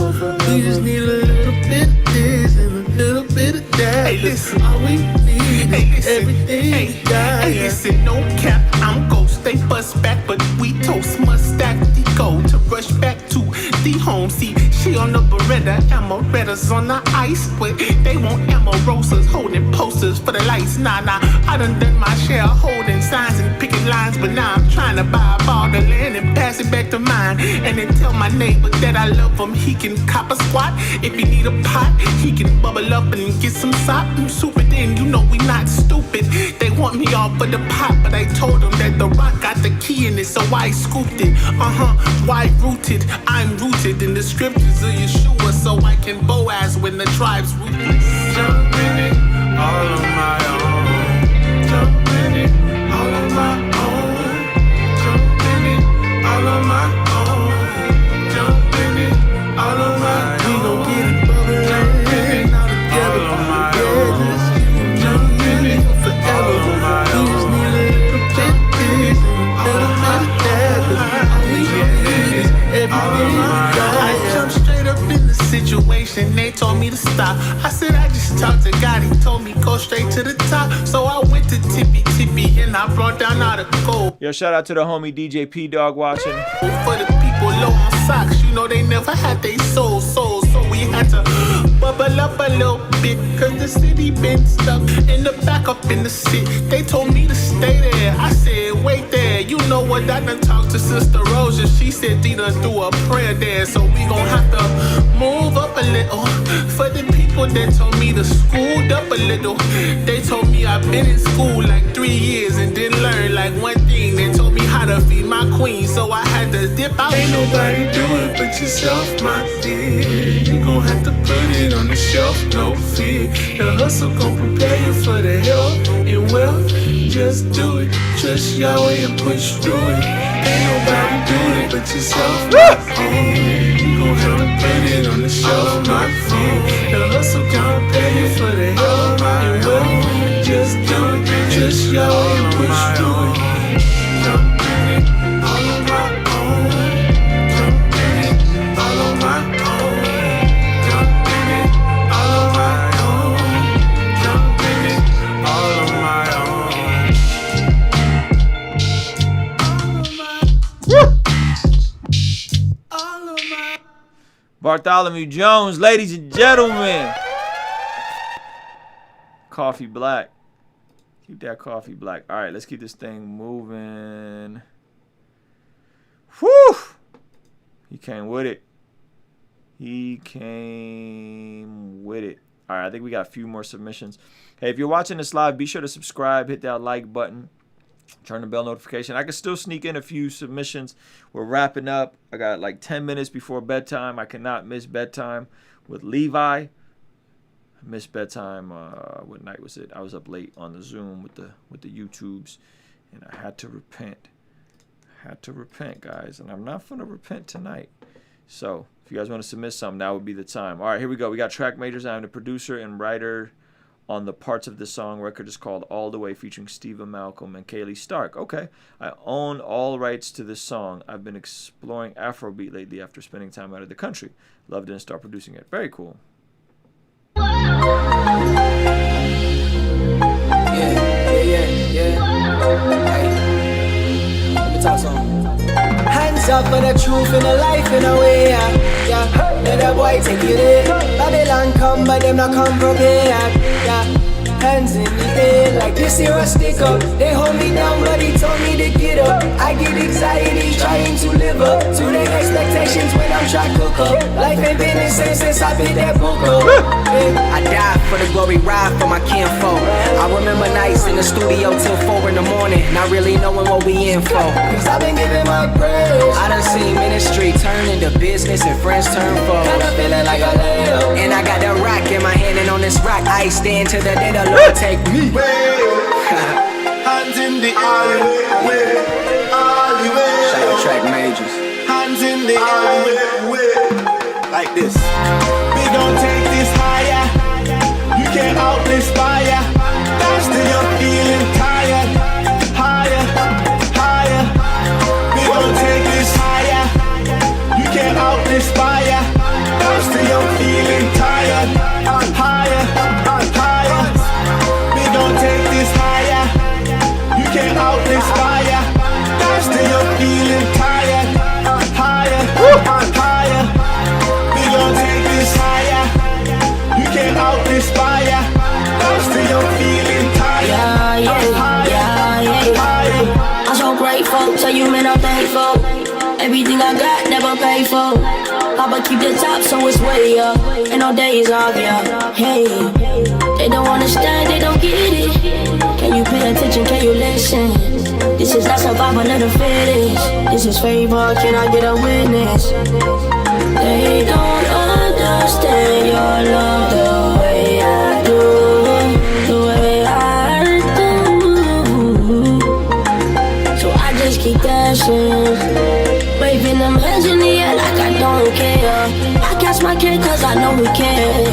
We just need a little bit of this and a little bit of that. Hey, listen, all we need is everything. Hey, listen, no cap, I'm ghost. They bust back, but we toast. Must stack the go to rush back to the home. See, she on the Beretta, Amarettas on the ice, but they want Amarosas holding posters for the lights. Nah, I done my share of holding signs and picking lines, but now I'm trying to buy up all the land and pass it back to mine. And then tell my neighbor that I love him, he can cop a squat. If he need a pot, he can bubble up and get some sop and soup it in. You know we not stupid. They want me off for the pot, but I told them that the rock got the key in it, so I scooped it. Why rooted? I'm rooted in the scriptures of Yeshua, so I can Boaz when the tribe's ruthless. Jump in it, all on my own. Jump in it, all on my own. Jump in it, all on my own. Jump in it, all on my own. We gon' get it bubbling all together. All on my own. Jump in it forever. We just need a little bit of this, a little bit of that. All we need is everything. I jumped straight up in the situation, they told me to stop. I said I just talked to God, he told me go straight to the top. So I went to Tippy and I brought down all the gold. Yo, shout out to the homie DJ P Dog watching. For the people low on socks, you know they never had they soul. So we had to bubble up a little bit, cause the city been stuck in the back up in the seat. They told me to stay there, I said wait there. You know what, I done talked to Sister Rosa, she said they done do a prayer there. So we gon' have to move up a little for the people they told me to schooled up a little. They told me I've been in school like 3 years and didn't learn like one thing. They told me how to feed my queen, so I had to dip out. Ain't nobody do it but yourself, my dear. You gon' have to put it on the shelf, no fear. The hustle gon' prepare you for the health and wealth. Just do it, trust Yahweh and push through it. Ain't nobody do it but yourself, my dear. You gon' have to put it on the shelf, my dear. The hustle gon' prepare you for the health and wealth. Just do it, trust Yahweh and push through it. Jump in it, all on my own. Jump in it, all on my own. Jump in it, all on my own. Jump in it, all on my own. Bartholomew Jones, ladies and gentlemen. Coffee black. Keep that coffee black. All right, let's keep this thing moving. Whew! He came with it. He came with it. All right, I think we got a few more submissions. Hey, if you're watching this live, be sure to subscribe, hit that like button, turn the bell notification. I can still sneak in a few submissions. We're wrapping up. I got like 10 minutes before bedtime. I cannot miss bedtime with Levi. I missed bedtime. What night was it? I was up late on the Zoom with the YouTubes, and I had to repent. Guys, and I'm not gonna repent tonight. So if you guys want to submit something, now would be the time. All right, here we go. We got track majors. I'm the producer and writer on the parts of this song. Record is called All the Way, featuring Stephen Malcolm and Kaylee Stark. Okay, I own all rights to this song. I've been exploring Afrobeat lately after spending time out of the country. Loved it and start producing it. Very cool. Yeah. Hey, let me talk some. Hands up for the truth in the life in a way, yeah. Let that boy take it in. Babylon come, but them not come prepared, yeah. Hands in the air like this here a stick up. They hold me down, but he told me to get up. I get anxiety trying to live up to their expectations when I'm trying to cook up. Life ain't been the same since I picked that book up. I died for the glory, ride for my kinfolk. I remember nights in the studio till 4 in the morning, not really knowing what we in for. Cause I've been giving my praise. I done seen ministry turn into business and friends turn foes. Kinda feeling like a layup. And I got the rock in my hand, and on this rock I stand to the day the Lord take me. Hands in the air, all the way. Shout out track majors. Hands in the air, like this. We gon' take this higher. You can't out this fire. Dance till you're feeling tired. Higher, higher. We gon' take this higher. You can't out this fire. Dance till you're feeling tired. Higher, higher. We gon' take this higher. You can't out this fire. Dance till you're feeling tired. Higher, higher. We gon' take this higher. You can't out this fire. Dance till you're feeling tired. Higher. I'm so grateful, tell you man I'm thankful. Everything I got, never paid for. Papa keep the top, so it's way up. Ain't no days off, yeah. Hey, they don't understand, they don't get it. Can you pay attention, can you listen? This is not survival of the fittest. This is favor, can I get a witness? They don't understand your love the way I do. The way I do. So I just keep dancing, waving them hands in the air like I don't care. I catch my kid cause I know we can.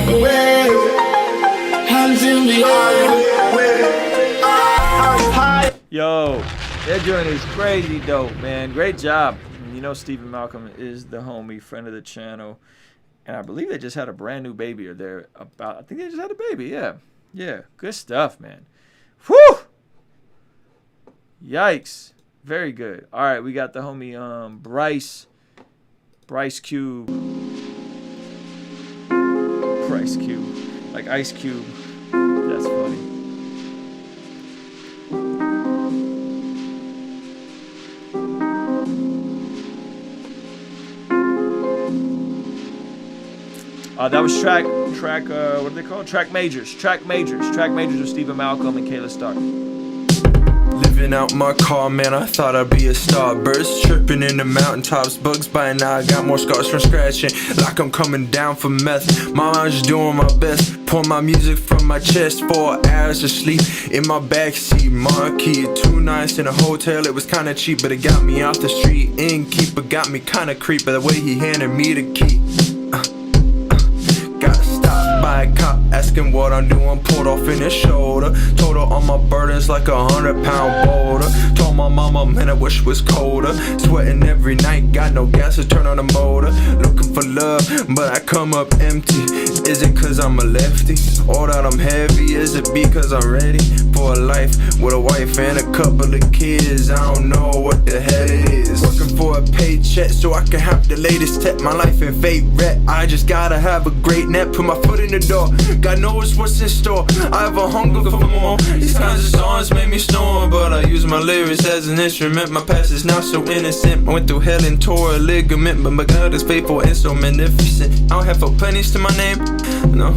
Hands in the air. Yo, that joint is crazy dope, man. Great job. You know Stephen Malcolm is the homie, friend of the channel. And I believe they just had a brand new baby, or they're about, I think they just had a baby, yeah. Yeah, good stuff, man. Whew! Yikes. Very good. All right, we got the homie Bryce Cube. Bryce Cube. Like Ice Cube. That's funny. That was track. What are they called? Track majors with Stephen Malcolm and Kayla Stark. Living out my car, man, I thought I'd be a star. Birds chirping in the mountaintops, bugs by now. I got more scars from scratching, like I'm coming down for meth. Mama, I'm just doing my best. Pour my music from my chest, 4 hours of sleep in my backseat. Marquee, 2 nights in a hotel, it was kinda cheap, but it got me off the street. Innkeeper got me kinda creep by the way he handed me the key. Got stopped by a cop asking what I'm doing, pulled off in his shoulder. Told her all my burdens like 100-pound boulder. Told my mama, man, I wish it was colder. Sweating every night, got no gas to turn on the motor. Looking for love, but I come up empty. Is it cause I'm a lefty? Or that I'm heavy? Is it because I'm ready for a life with a wife and a couple of kids? I don't know what the hell it is. Working for a paycheck so I can have the latest tech. My life in fate ret. I just gotta have a great net. Put my foot in the door. God knows what's in store. I have a hunger for more. These kinds of songs make me snore, but I use my lyrics as an instrument. My past is not so innocent. I went through hell and tore a ligament, but my God is faithful and so magnificent. I don't have 4 pennies to my name. No.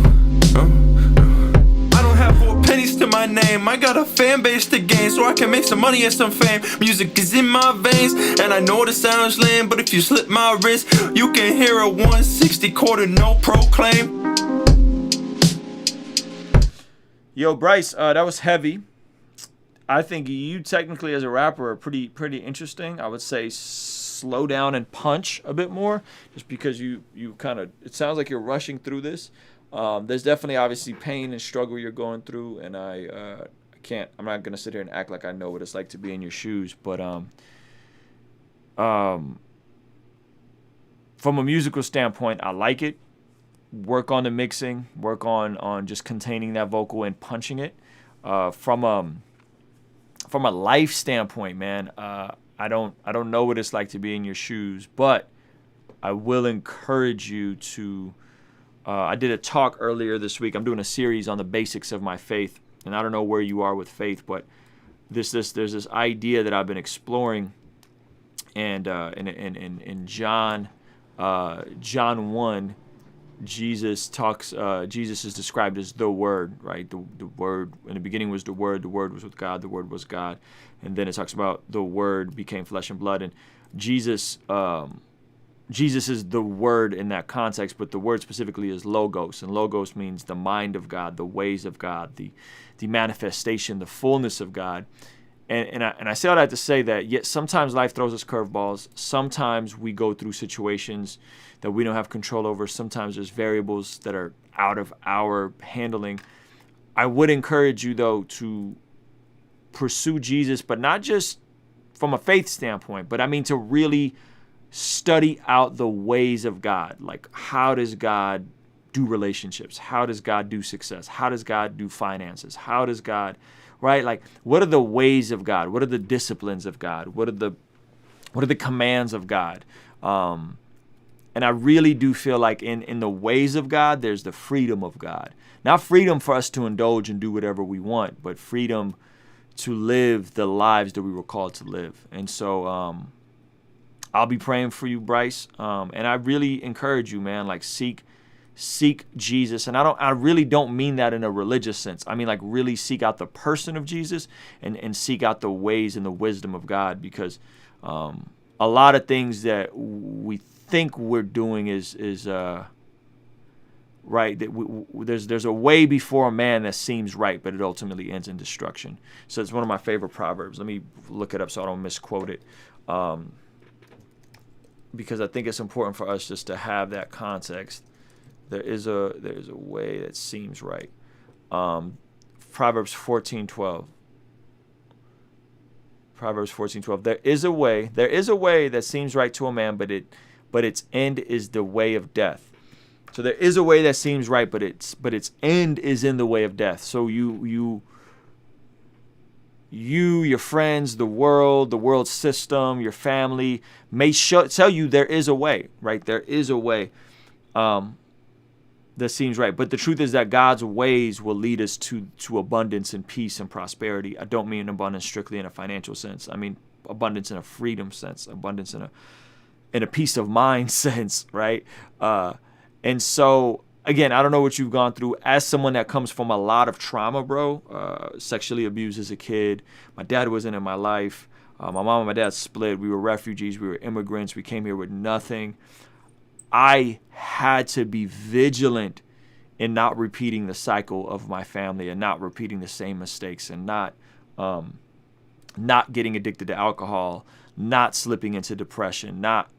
I don't have 4 pennies to my name. I got a fan base to gain, so I can make some money and some fame. Music is in my veins, and I know it sounds lame, but if you slip my wrist, you can hear a 160 quarter no proclaim. Yo, Bryce, that was heavy. I think you technically as a rapper are pretty interesting. I would say slow down and punch a bit more, just because you kind of, it sounds like you're rushing through this. There's definitely obviously pain and struggle you're going through, and I'm not gonna sit here and act like I know what it's like to be in your shoes, but from a musical standpoint, I like it. Work on the mixing, work on just containing that vocal and punching it. From a life standpoint, man, I don't know what it's like to be in your shoes, but I will encourage you to. I did a talk earlier this week. I'm doing a series on the basics of my faith, and I don't know where you are with faith, but there's this idea that I've been exploring, and in John 1. Jesus is described as the Word, right? The Word, in the beginning was the Word was with God, the Word was God. And then it talks about the Word became flesh and blood. And Jesus is the Word in that context, but the word specifically is logos. And logos means the mind of God, the ways of God, the manifestation, the fullness of God. And I say all that to say that, yet sometimes life throws us curveballs. Sometimes we go through situations that we don't have control over. Sometimes there's variables that are out of our handling. I would encourage you, though, to pursue Jesus, but not just from a faith standpoint, but I mean to really study out the ways of God. Like, how does God do relationships? How does God do success? How does God do finances? How does God... right? Like, what are the ways of God? What are the disciplines of God? What are the commands of God? And I really do feel like in the ways of God, there's the freedom of God. Not freedom for us to indulge and do whatever we want, but freedom to live the lives that we were called to live. And so I'll be praying for you, Bryce. And I really encourage you, man, like seek Jesus. And I really don't mean that in a religious sense. I mean, like, really seek out the person of Jesus and seek out the ways and the wisdom of God, because a lot of things that we think we're doing is right. That there's a way before a man that seems right, but it ultimately ends in destruction. So it's one of my favorite proverbs. Let me look it up so I don't misquote it. Because I think it's important for us just to have that context. There's a way that seems right. Proverbs 14:12. Proverbs 14:12. There is a way that seems right to a man, but its end is the way of death. So there is a way that seems right, but its end is in the way of death. So you, your friends, the world system, your family may tell you there is a way, right? There is a way that seems right. But the truth is that God's ways will lead us to abundance and peace and prosperity. I don't mean abundance strictly in a financial sense. I mean abundance in a freedom sense, abundance in a peace of mind sense, right? And so again, I don't know what you've gone through. As someone that comes from a lot of trauma, bro, sexually abused as a kid. My dad wasn't in my life. My mom and my dad split. We were refugees. We were immigrants. We came here with nothing. I had to be vigilant in not repeating the cycle of my family and not repeating the same mistakes and not getting addicted to alcohol, not slipping into depression, not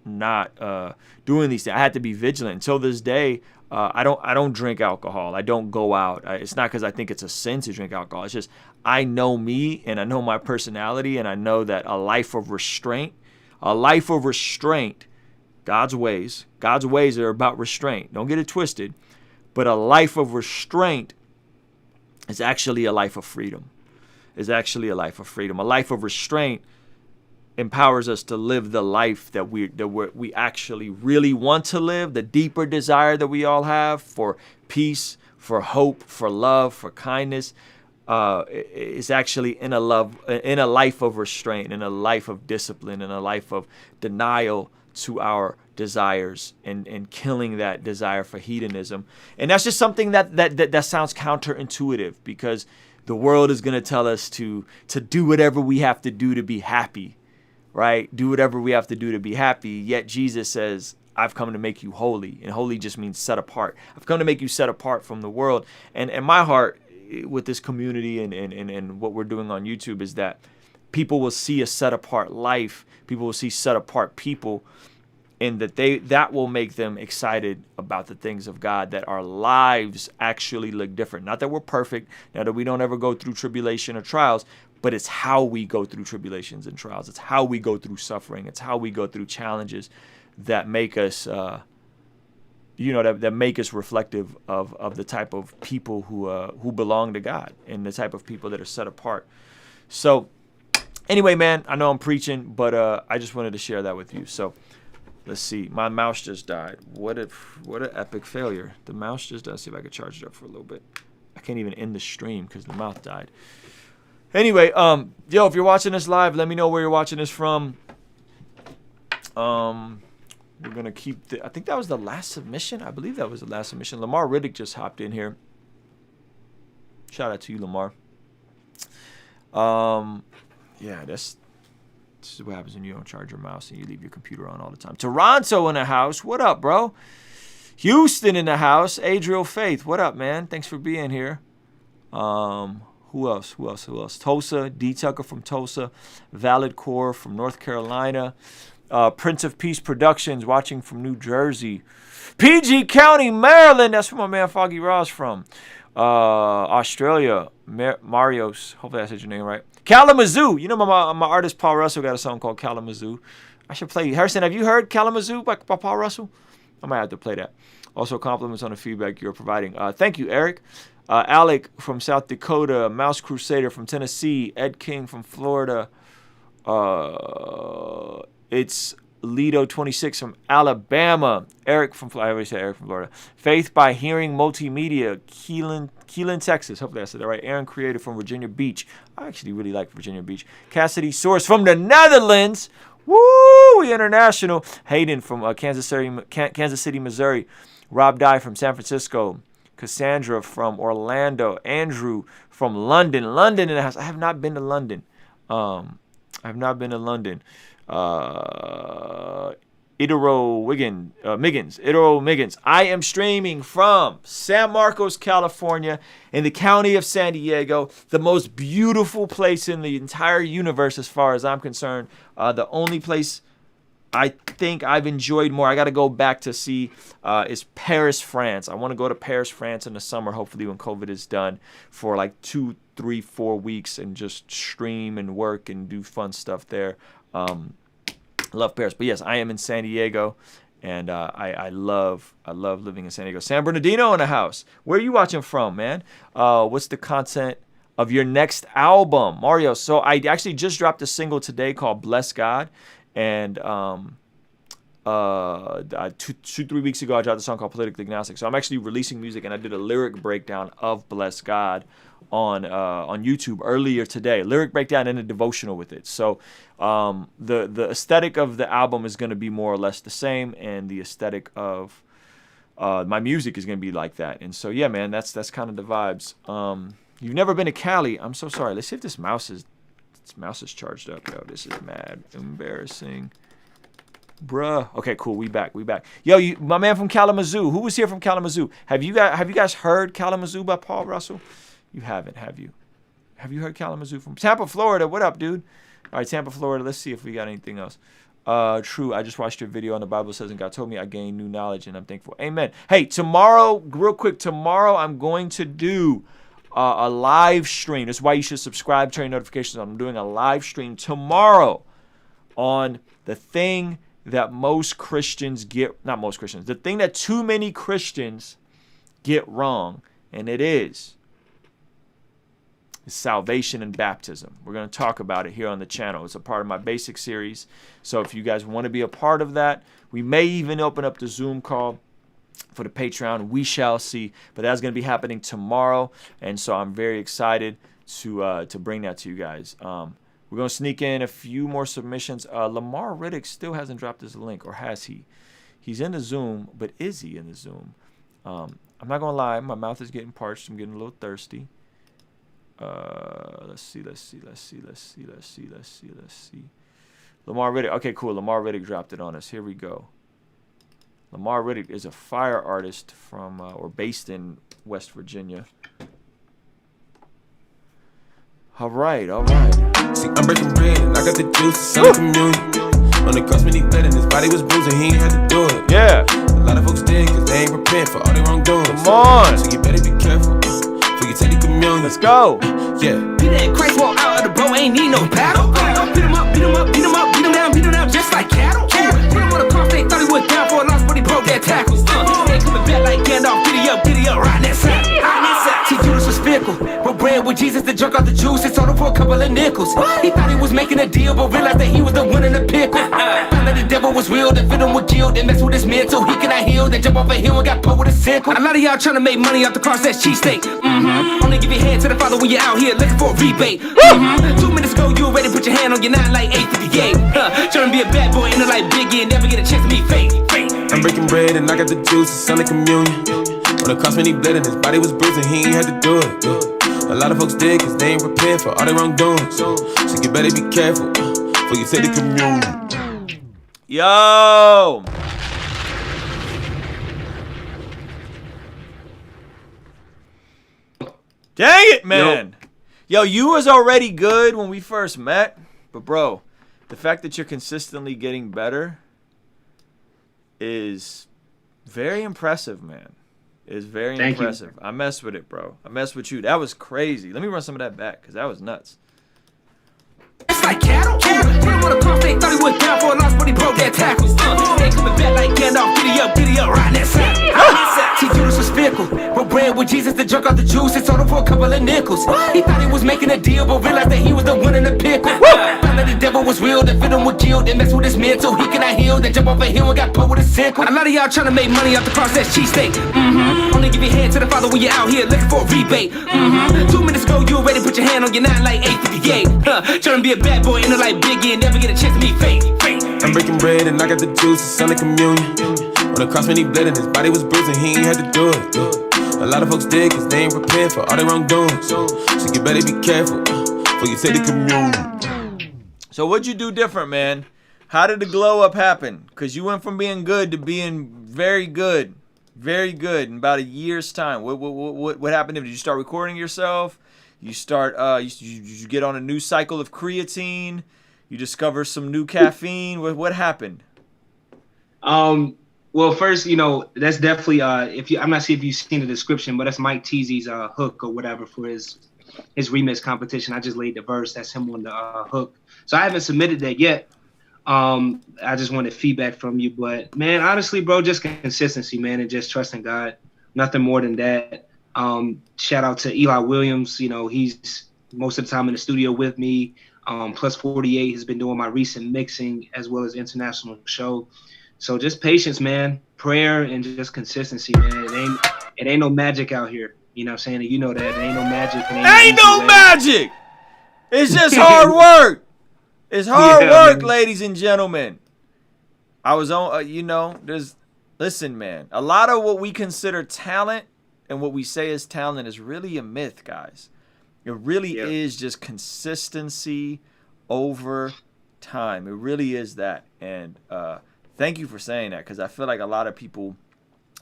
doing these things. I had to be vigilant. Until this day, I don't drink alcohol. I don't go out. It's not because I think it's a sin to drink alcohol. It's just I know me and I know my personality, and I know that a life of restraint, God's ways are about restraint. Don't get it twisted. But a life of restraint is actually a life of freedom. A life of restraint empowers us to live the life that we actually really want to live, the deeper desire that we all have for peace, for hope, for love, for kindness. Is actually in a life of restraint, in a life of discipline, in a life of denial to our desires and killing that desire for hedonism. And that's just something that sounds counterintuitive, because the world is going to tell us to do whatever we have to do to be happy, right? Do whatever we have to do to be happy. Yet Jesus says, I've come to make you holy. And holy just means set apart. I've come to make you set apart from the world. And my heart with this community and what we're doing on YouTube is that people will see a set apart life. People will see set apart people, and that will make them excited about the things of God, that our lives actually look different. Not that we're perfect, not that we don't ever go through tribulation or trials, but it's how we go through tribulations and trials. It's how we go through suffering. It's how we go through challenges that make us, that make us reflective of the type of people who belong to God and the type of people that are set apart. So anyway, man, I know I'm preaching, but I just wanted to share that with you. So let's see. My mouse just died. What an epic failure. The mouse just died. Let's see if I can charge it up for a little bit. I can't even end the stream because the mouth died. Anyway, yo, if you're watching this live, let me know where you're watching this from. We're going to keep I think that was the last submission. I believe that was the last submission. Lamar Riddick just hopped in here. Shout out to you, Lamar. Yeah, this is what happens when you don't charge your mouse and you leave your computer on all the time. Toronto in the house. What up, bro? Houston in the house. Adriel Faith. What up, man? Thanks for being here. Who else? Tulsa. D. Tucker from Tulsa. Valid Core from North Carolina. Prince of Peace Productions watching from New Jersey. PG County, Maryland. That's where my man Foggy Ross from. Australia. Marios. Hopefully I said your name right. Kalamazoo. You know my artist Paul Russell got a song called Kalamazoo. I should play. Harrison, have you heard Kalamazoo by Paul Russell? I might have to play that. Also, compliments on the feedback you're providing. Thank you, Eric. Alec from South Dakota. Mouse Crusader from Tennessee. Ed King from Florida. It's Lido 26 from Alabama. Eric from Florida. I already said Eric from Florida. Faith by Hearing Multimedia. Keelan, Texas. Hopefully I said that right. Aaron Creator from Virginia Beach. I actually really like Virginia Beach. Cassidy Source from the Netherlands. Woo! International. Hayden from Kansas City, Missouri. Rob Dye from San Francisco. Cassandra from Orlando. Andrew from London. London in the house. I have not been to London. Idoro Miggins. I am streaming from San Marcos, California, in the county of San Diego, the most beautiful place in the entire universe as far as I'm concerned. The only place I think I've enjoyed more, I got to go back to see, is Paris, France. I want to go to Paris, France in the summer, hopefully when COVID is done, for like 2, 3, 4 weeks and just stream and work and do fun stuff there. Love Paris. But yes, I am in San Diego, and I love living in San Diego. San Bernardino in the house. Where are you watching from, man? What's the content of your next album? Mario. So I actually just dropped a single today called Bless God. And 2-3 weeks ago, I dropped a song called Politically Agnostic. So I'm actually releasing music, and I did a lyric breakdown of Bless God on YouTube earlier today. Lyric breakdown and a devotional with it. So the aesthetic of the album is going to be more or less the same, and the aesthetic of my music is gonna be like that. And so yeah, man, that's kind of the vibes. You've never been to Cali? I'm so sorry. Let's see if this mouse is charged up. Yo, this is mad embarrassing, bruh. Okay, cool. We back. Yo, my man from Kalamazoo. Who was here from Kalamazoo? Have you guys heard Kalamazoo by Paul Russell? You haven't, have you? Have you heard Kalamazoo from Tampa, Florida? What up, dude? All right, Tampa, Florida. Let's see if we got anything else. True. I just watched your video on the Bible says, and God told me I gained new knowledge, and I'm thankful. Amen. Hey, tomorrow, real quick, tomorrow I'm going to do a live stream. That's why you should subscribe, turn your notifications on. I'm doing a live stream tomorrow on the thing that most Christians get, not most Christians, the thing that too many Christians get wrong, and it is salvation and baptism. We're going to talk about it here on the channel. It's a part of my basic series. So if you guys want to be a part of that, we may even open up the Zoom call for the Patreon. We shall see. But that's going to be happening tomorrow. And so I'm very excited to bring that to you guys. We're going to sneak in a few more submissions. Lamar Riddick still hasn't dropped his link, or has he? He's in the Zoom, but is he in the Zoom? I'm not going to lie. My mouth is getting parched. I'm getting a little thirsty. Let's see. Lamar Riddick. Okay, cool. Lamar Riddick dropped it on us. Here we go. Lamar Riddick is a fire artist from, or based in West Virginia. All right. See, I'm breaking bread and I got the juice, Sunday communion. On the cross when he bled and his body was bruising, he ain't had to do it. Yeah. A lot of folks did cause they ain't repent for all their wrongdoings. Come on. So you better be careful before you take the communion. Let's go. Yeah. Peter and Christ walk out of the boat, ain't need no paddle. Beat him up, beat him down just like cattle. Put him on the cross, they thought he was down for a loss, but he broke that tackles. They coming back like Gandalf, giddy up, riding that saddle. See, Judas was fickle, but bread with Jesus, the drunk off the juice, and sold him for a couple of nickels. He thought he was making a deal, but realized that he was the one in the pickle. Found that the devil was real, the venom was guilt, and mess with his mental, he cannot heal. Then jump off a hill and got put with a sickle. A lot of y'all trying to make money off the cross, that's cheesesteak. Only give your hand to the Father when you're out here looking for a rebate. 2 minutes ago, you already put your hand on your 9 like 858. Trying to be a bad boy, ain't no like Biggie, and never get a chance to meet fate. I'm breaking bread and I got the juice, it's Sunday communion. On the cross when he bled and his body was bruising, he ain't had to do it. A lot of folks did cause they ain't repent for all their wrongdoings. So you better be careful before you take the communion. Yo! Dang it, man! Yo, you was already good when we first met, but bro, the fact that you're consistently getting better is very impressive, man. Is very impressive. I mess with it, bro. I mess with you. That was crazy. Let me run some of that back, because that was nuts. It's like cattle. Put him on the cross, they thought he was down for a loss, but he broke that tackles. They coming back like Gandalf, giddy up, riding that saddle. See, Judas was fickle, but bread with Jesus, the drunk off the juice, and sold him for a couple of nickels. He thought he was making a deal, but realized that he was the one in the pickle. Found that the devil was real, the venom was guilt, and mess with his mental, he cannot heal. Then jump off a hill and got put with a sickle. A lot of y'all trying to make money off the cross, that's cheesesteak. Only give your hand to the Father when you're out here looking for a rebate. 2 minutes ago, you already put your hand on your 9 like 858. Trying to be a bad boy, ain't no like Biggie, and never get a chance to meet fate. I'm breaking bread and I got the juice, it's Sunday communion. On the cross when he bled and his body was bruising, he ain't had to do it. A lot of folks did cause they ain't repent for all their wrongdoings. So you better be careful before you take the communion. So what'd you do different, man? How did the glow up happen? Because you went from being good to being very good in about a year's time. What happened? Did you start recording yourself? You start you get on a new cycle of creatine? You discover some new caffeine? What happened? Well, first, that's definitely I'm not sure if you've seen the description, but that's Mike Teasy's hook or whatever for his remix competition. I just laid the verse. That's him on the hook. So I haven't submitted that yet. I just wanted feedback from you, but man, honestly, bro, just consistency, man, and just trusting God. Nothing more than that. Shout out to Eli Williams. He's most of the time in the studio with me. Plus 48 has been doing my recent mixing as well as international show. So just patience, man, prayer, and just consistency, man. It ain't no magic out here. You know what I'm saying? You know that. It ain't no magic. Ain't no magic. It's just hard work. It's hard work, man. Ladies and gentlemen. I was on, there's Listen, man, a lot of what we consider talent and what we say is talent is really a myth, guys. It really is just consistency over time. It really is that. And thank you for saying that, because I feel like a lot of people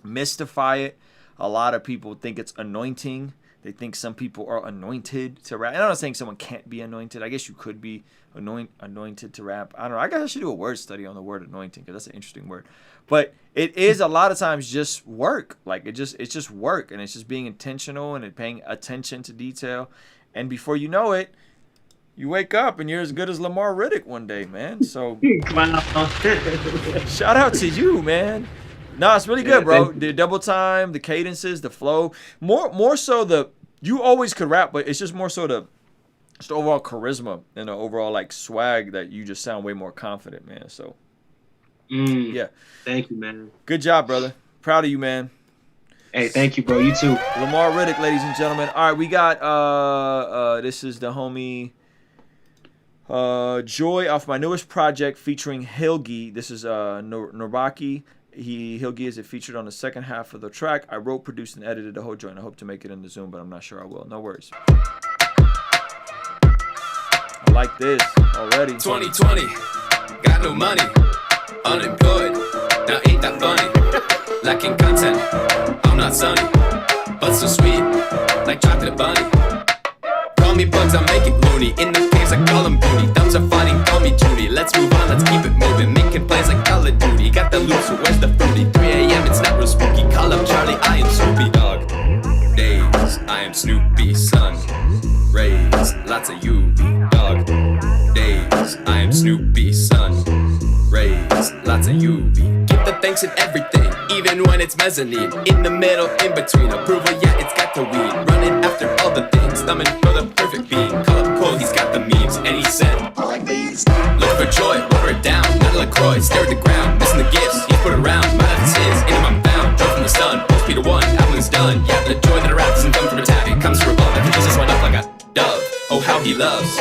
mystify it. A lot of people think it's anointing. They think some people are anointed to rap. And I'm not saying someone can't be anointed. I guess you could be anointed to rap. I don't know. I guess I should do a word study on the word anointing, because that's an interesting word. But it is a lot of times just work. Like it's just work, and it's just being intentional and paying attention to detail. And before you know it, you wake up and you're as good as Lamar Riddick one day, man. So shout out to you, man. No, it's really good, bro. The double time, the cadences, the flow. More so you always could rap, but it's just more so the overall charisma and the overall like swag that you just sound way more confident, man. So yeah. Thank you, man. Good job, brother. Proud of you, man. Hey, thank you, bro. You too. Lamar Riddick, ladies and gentlemen. All right, we got this is the homie Joy off my newest project featuring Hilgi. This is Norbaki. Hilgi is featured on the second half of the track. I wrote, produced, and edited the whole joint. I hope to make it in the Zoom, but I'm not sure I will. No worries. I like this already. 2020, got no money, unemployed, now ain't that funny? Lacking content, I'm not sunny, but so sweet, like chocolate bunny. Call me bugs, I make it loony. In the caves, I call them booty. Thumbs are funny, call me Judy. Let's move on, let's keep it moving. Making plans like Call of Duty. Got the loot, so where's the fruity? 3 a.m., it's not real spooky. Call up Charlie, I am Snoopy Dog. Days, I am Snoopy, son. Rays, lots of UV, dog. Days, I am Snoopy, son. Rays, lots of UV. Give the thanks in everything, even when it's mezzanine. In the middle, in between. Approval, yeah, it's got to weed. Running after all the things, thumbing for the perfect being. Call up Cole, he's got the memes, and he said, I like these. Look for joy, lower it down. Not a LaCroix, stare at the ground. Missing the gifts, he's put around. My life is his, in him I'm found. Drove from the sun, post Peter 1, album's done. Yeah, the joy that I rap doesn't come from attack, it comes from above. After Jesus went up like a dove, oh how he loves.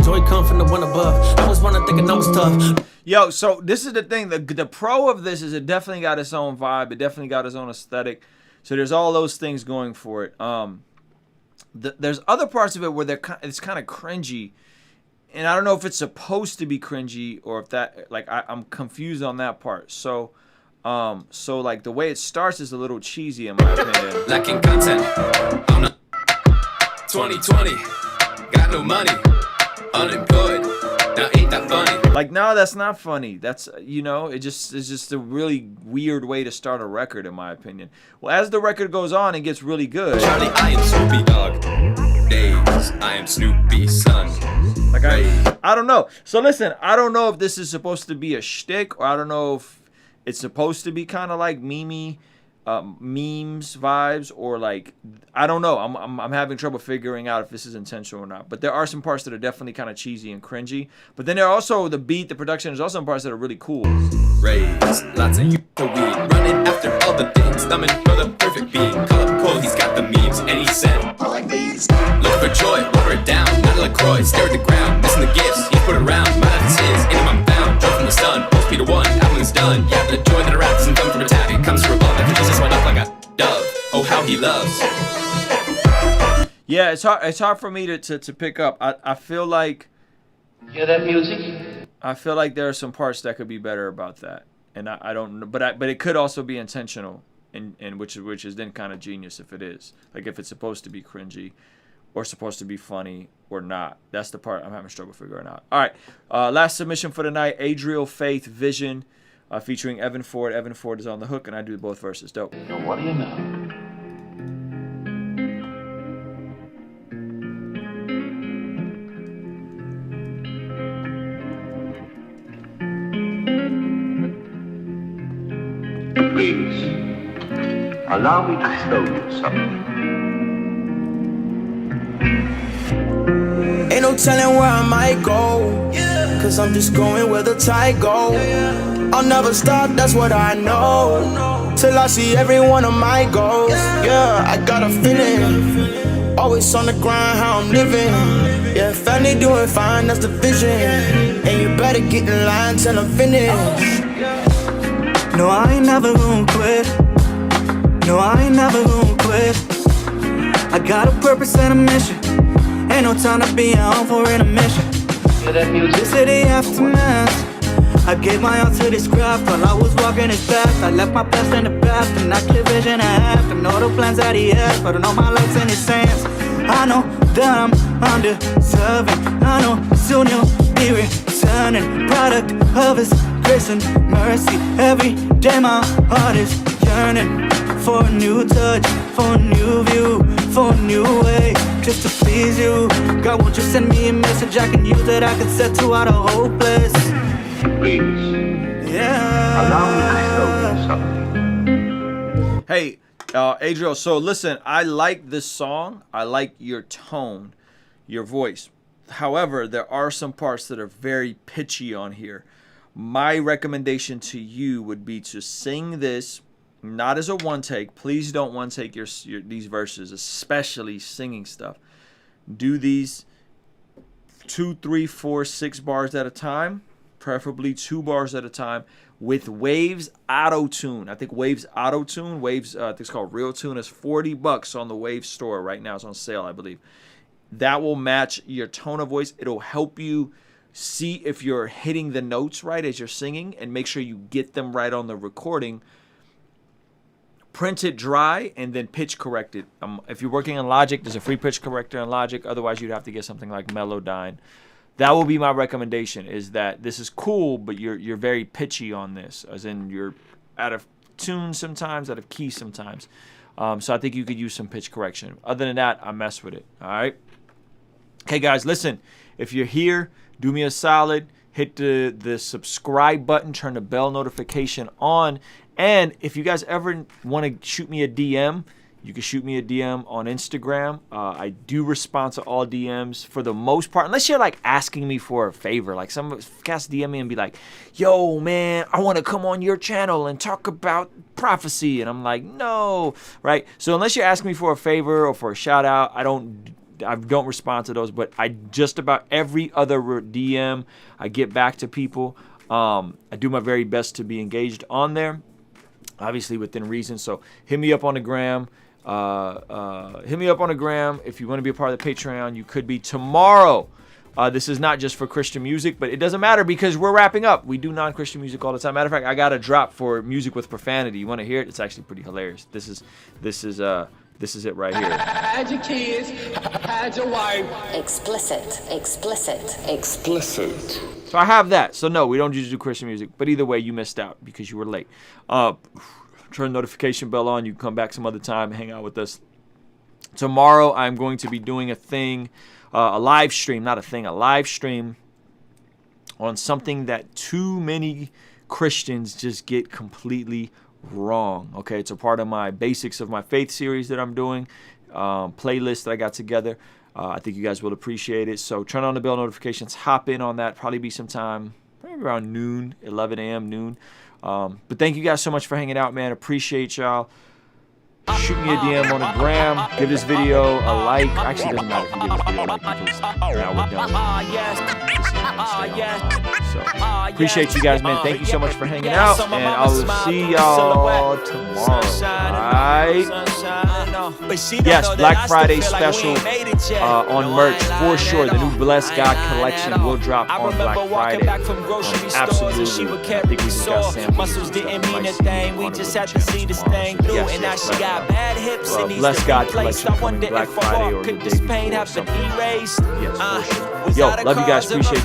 Joy come from the one above. I was running thinking I was tough. Yo, so this is the thing. The pro of this is it definitely got its own vibe. It definitely got its own aesthetic. So there's all those things going for it. There's other parts of it where it's kind of cringy. And I don't know if it's supposed to be cringy or if that, like, I'm confused on that part. So like the way it starts is a little cheesy in my opinion. Lacking content, I'm not 2020, got no money, unemployed, now ain't that funny? Like, no, that's not funny. That's, it's just a really weird way to start a record in my opinion. Well, as the record goes on, it gets really good. Charlie, I am Snoopy Dog. Days, I am Snoopy son. Like I don't know. So listen, I don't know if this is supposed to be a shtick, or I don't know if it's supposed to be kind of like memes vibes, or like, I don't know. I'm having trouble figuring out if this is intentional or not. But there are some parts that are definitely kind of cheesy and cringy. But then there are also the beat, the production. There's also some parts that are really cool. Rays, lots of you the weed, running after all the things, thumbing for the perfect being. Call up Cole, he's got the memes, and he said, I like these. Look for joy, water it down, not a LaCroix, stare at the ground, missing the gifts, he's put around. My life is his, in him I'm found. Drove from the sun, post Peter 1, album's done. Yeah, the joy that I rap doesn't come from attack, it comes from above. After Jesus went up like a dove, oh how he loves. Yeah, it's hard for me to pick up. I feel like, hear that music? I feel like there are some parts that could be better about that, and I don't know, but it could also be intentional, and which is then kind of genius if it is, like if it's supposed to be cringy, or supposed to be funny or not. That's the part I'm having trouble figuring out. All right, last submission for the night: Adriel Faith Vision, featuring Evan Ford. Evan Ford is on the hook, and I do both verses. Dope. Now what do you know? Please, allow me to show you something. Ain't no telling where I might go, cause I'm just going where the tide go. I'll never stop, that's what I know, till I see every one of my goals. Yeah, I got a feeling Always on the grind, how I'm living. Yeah, family doing fine, that's the vision. And you better get in line till I'm finished. No, I ain't never gonna quit. No, I ain't never gonna quit. I got a purpose and a mission. Ain't no time to be on for an admission. This is the aftermath. I gave my all to this craft while I was walking his path. I left my past in the past and I clear vision I have. I know the plans that he has, but I know my life's in his hands. I know that I'm undeserving. I know soon he'll be returning. Product of his grace and mercy. Every day my heart is yearning for a new touch, for a new view, for a new way, just to please you. God, won't you send me a message I can use that I can set to out a whole place. Please. Yeah. Allow me to show you something. Hey, Adriel, so listen, I like this song. I like your tone, your voice. However, there are some parts that are very pitchy on here. My recommendation to you would be to sing this not as a one take. Please don't one take these verses, especially singing stuff. Do these 2, 3, 4, 6 bars at a time, preferably 2 bars at a time, with Waves Auto-Tune. I think Waves Auto-Tune, Waves, I think it's called Real Tune, is $40 on the Waves store right now. It's on sale, I believe. That will match your tone of voice. It'll help you see if you're hitting the notes right as you're singing, and make sure you get them right on the recording. Print it dry and then pitch correct it. If you're working on Logic, there's a free pitch corrector in Logic. Otherwise, you'd have to get something like Melodyne. That will be my recommendation, is that this is cool, but you're very pitchy on this, as in you're out of tune sometimes, out of key sometimes. So I think you could use some pitch correction. Other than that, I mess with it. All right. Okay, guys, listen. If you're here, do me a solid. Hit the subscribe button. Turn the bell notification on. And if you guys ever want to shoot me a DM, you can shoot me a DM on Instagram. I do respond to all DMs for the most part, unless you're like asking me for a favor. Like some guys DM me and be like, yo, man, I want to come on your channel and talk about prophecy. And I'm like, no, right? So unless you're asking me for a favor or for a shout out, I don't respond to those. But I just about every other DM, I get back to people. I do my very best to be engaged on there, obviously within reason. So hit me up on the gram. Hit me up on the gram if you want to be a part of the Patreon. You could be tomorrow. This is not just for Christian music, but it doesn't matter because we're wrapping up. We do non-Christian music all the time. Matter of fact, I got a drop for music with profanity. You want to hear it? It's actually pretty hilarious. This is it right here. Had your kids, had your wife. Explicit. So I have that. So no, we don't usually do Christian music. But either way, you missed out because you were late. Turn the notification bell on. You can come back some other time and hang out with us. Tomorrow, I'm going to be doing a thing, a live stream, not a thing, a live stream on something that too many Christians just get completely wrong. Okay, it's a part of my Basics of My Faith series that I'm doing, playlist that I got together. I think you guys will appreciate it. So turn on the bell notifications, hop in on that. Probably be sometime maybe around noon, 11 a.m. noon. But thank you guys so much for hanging out, man. Appreciate y'all. Shoot me a DM on the gram. Give this video a like. Actually, it doesn't matter if you give this video a like because now we're done. So, appreciate you guys, man. Thank you so much for hanging out, and I will see y'all tomorrow. Alright? Yes, Black Friday special on merch for sure. The new Bless God collection will drop on Black Friday. Absolutely. I think we just got samples. We just had to see this thing through, and now she got bad hips and these Bless God collection coming Black Friday or the day before. Yes, for sure. Yo, love you guys. Appreciate you.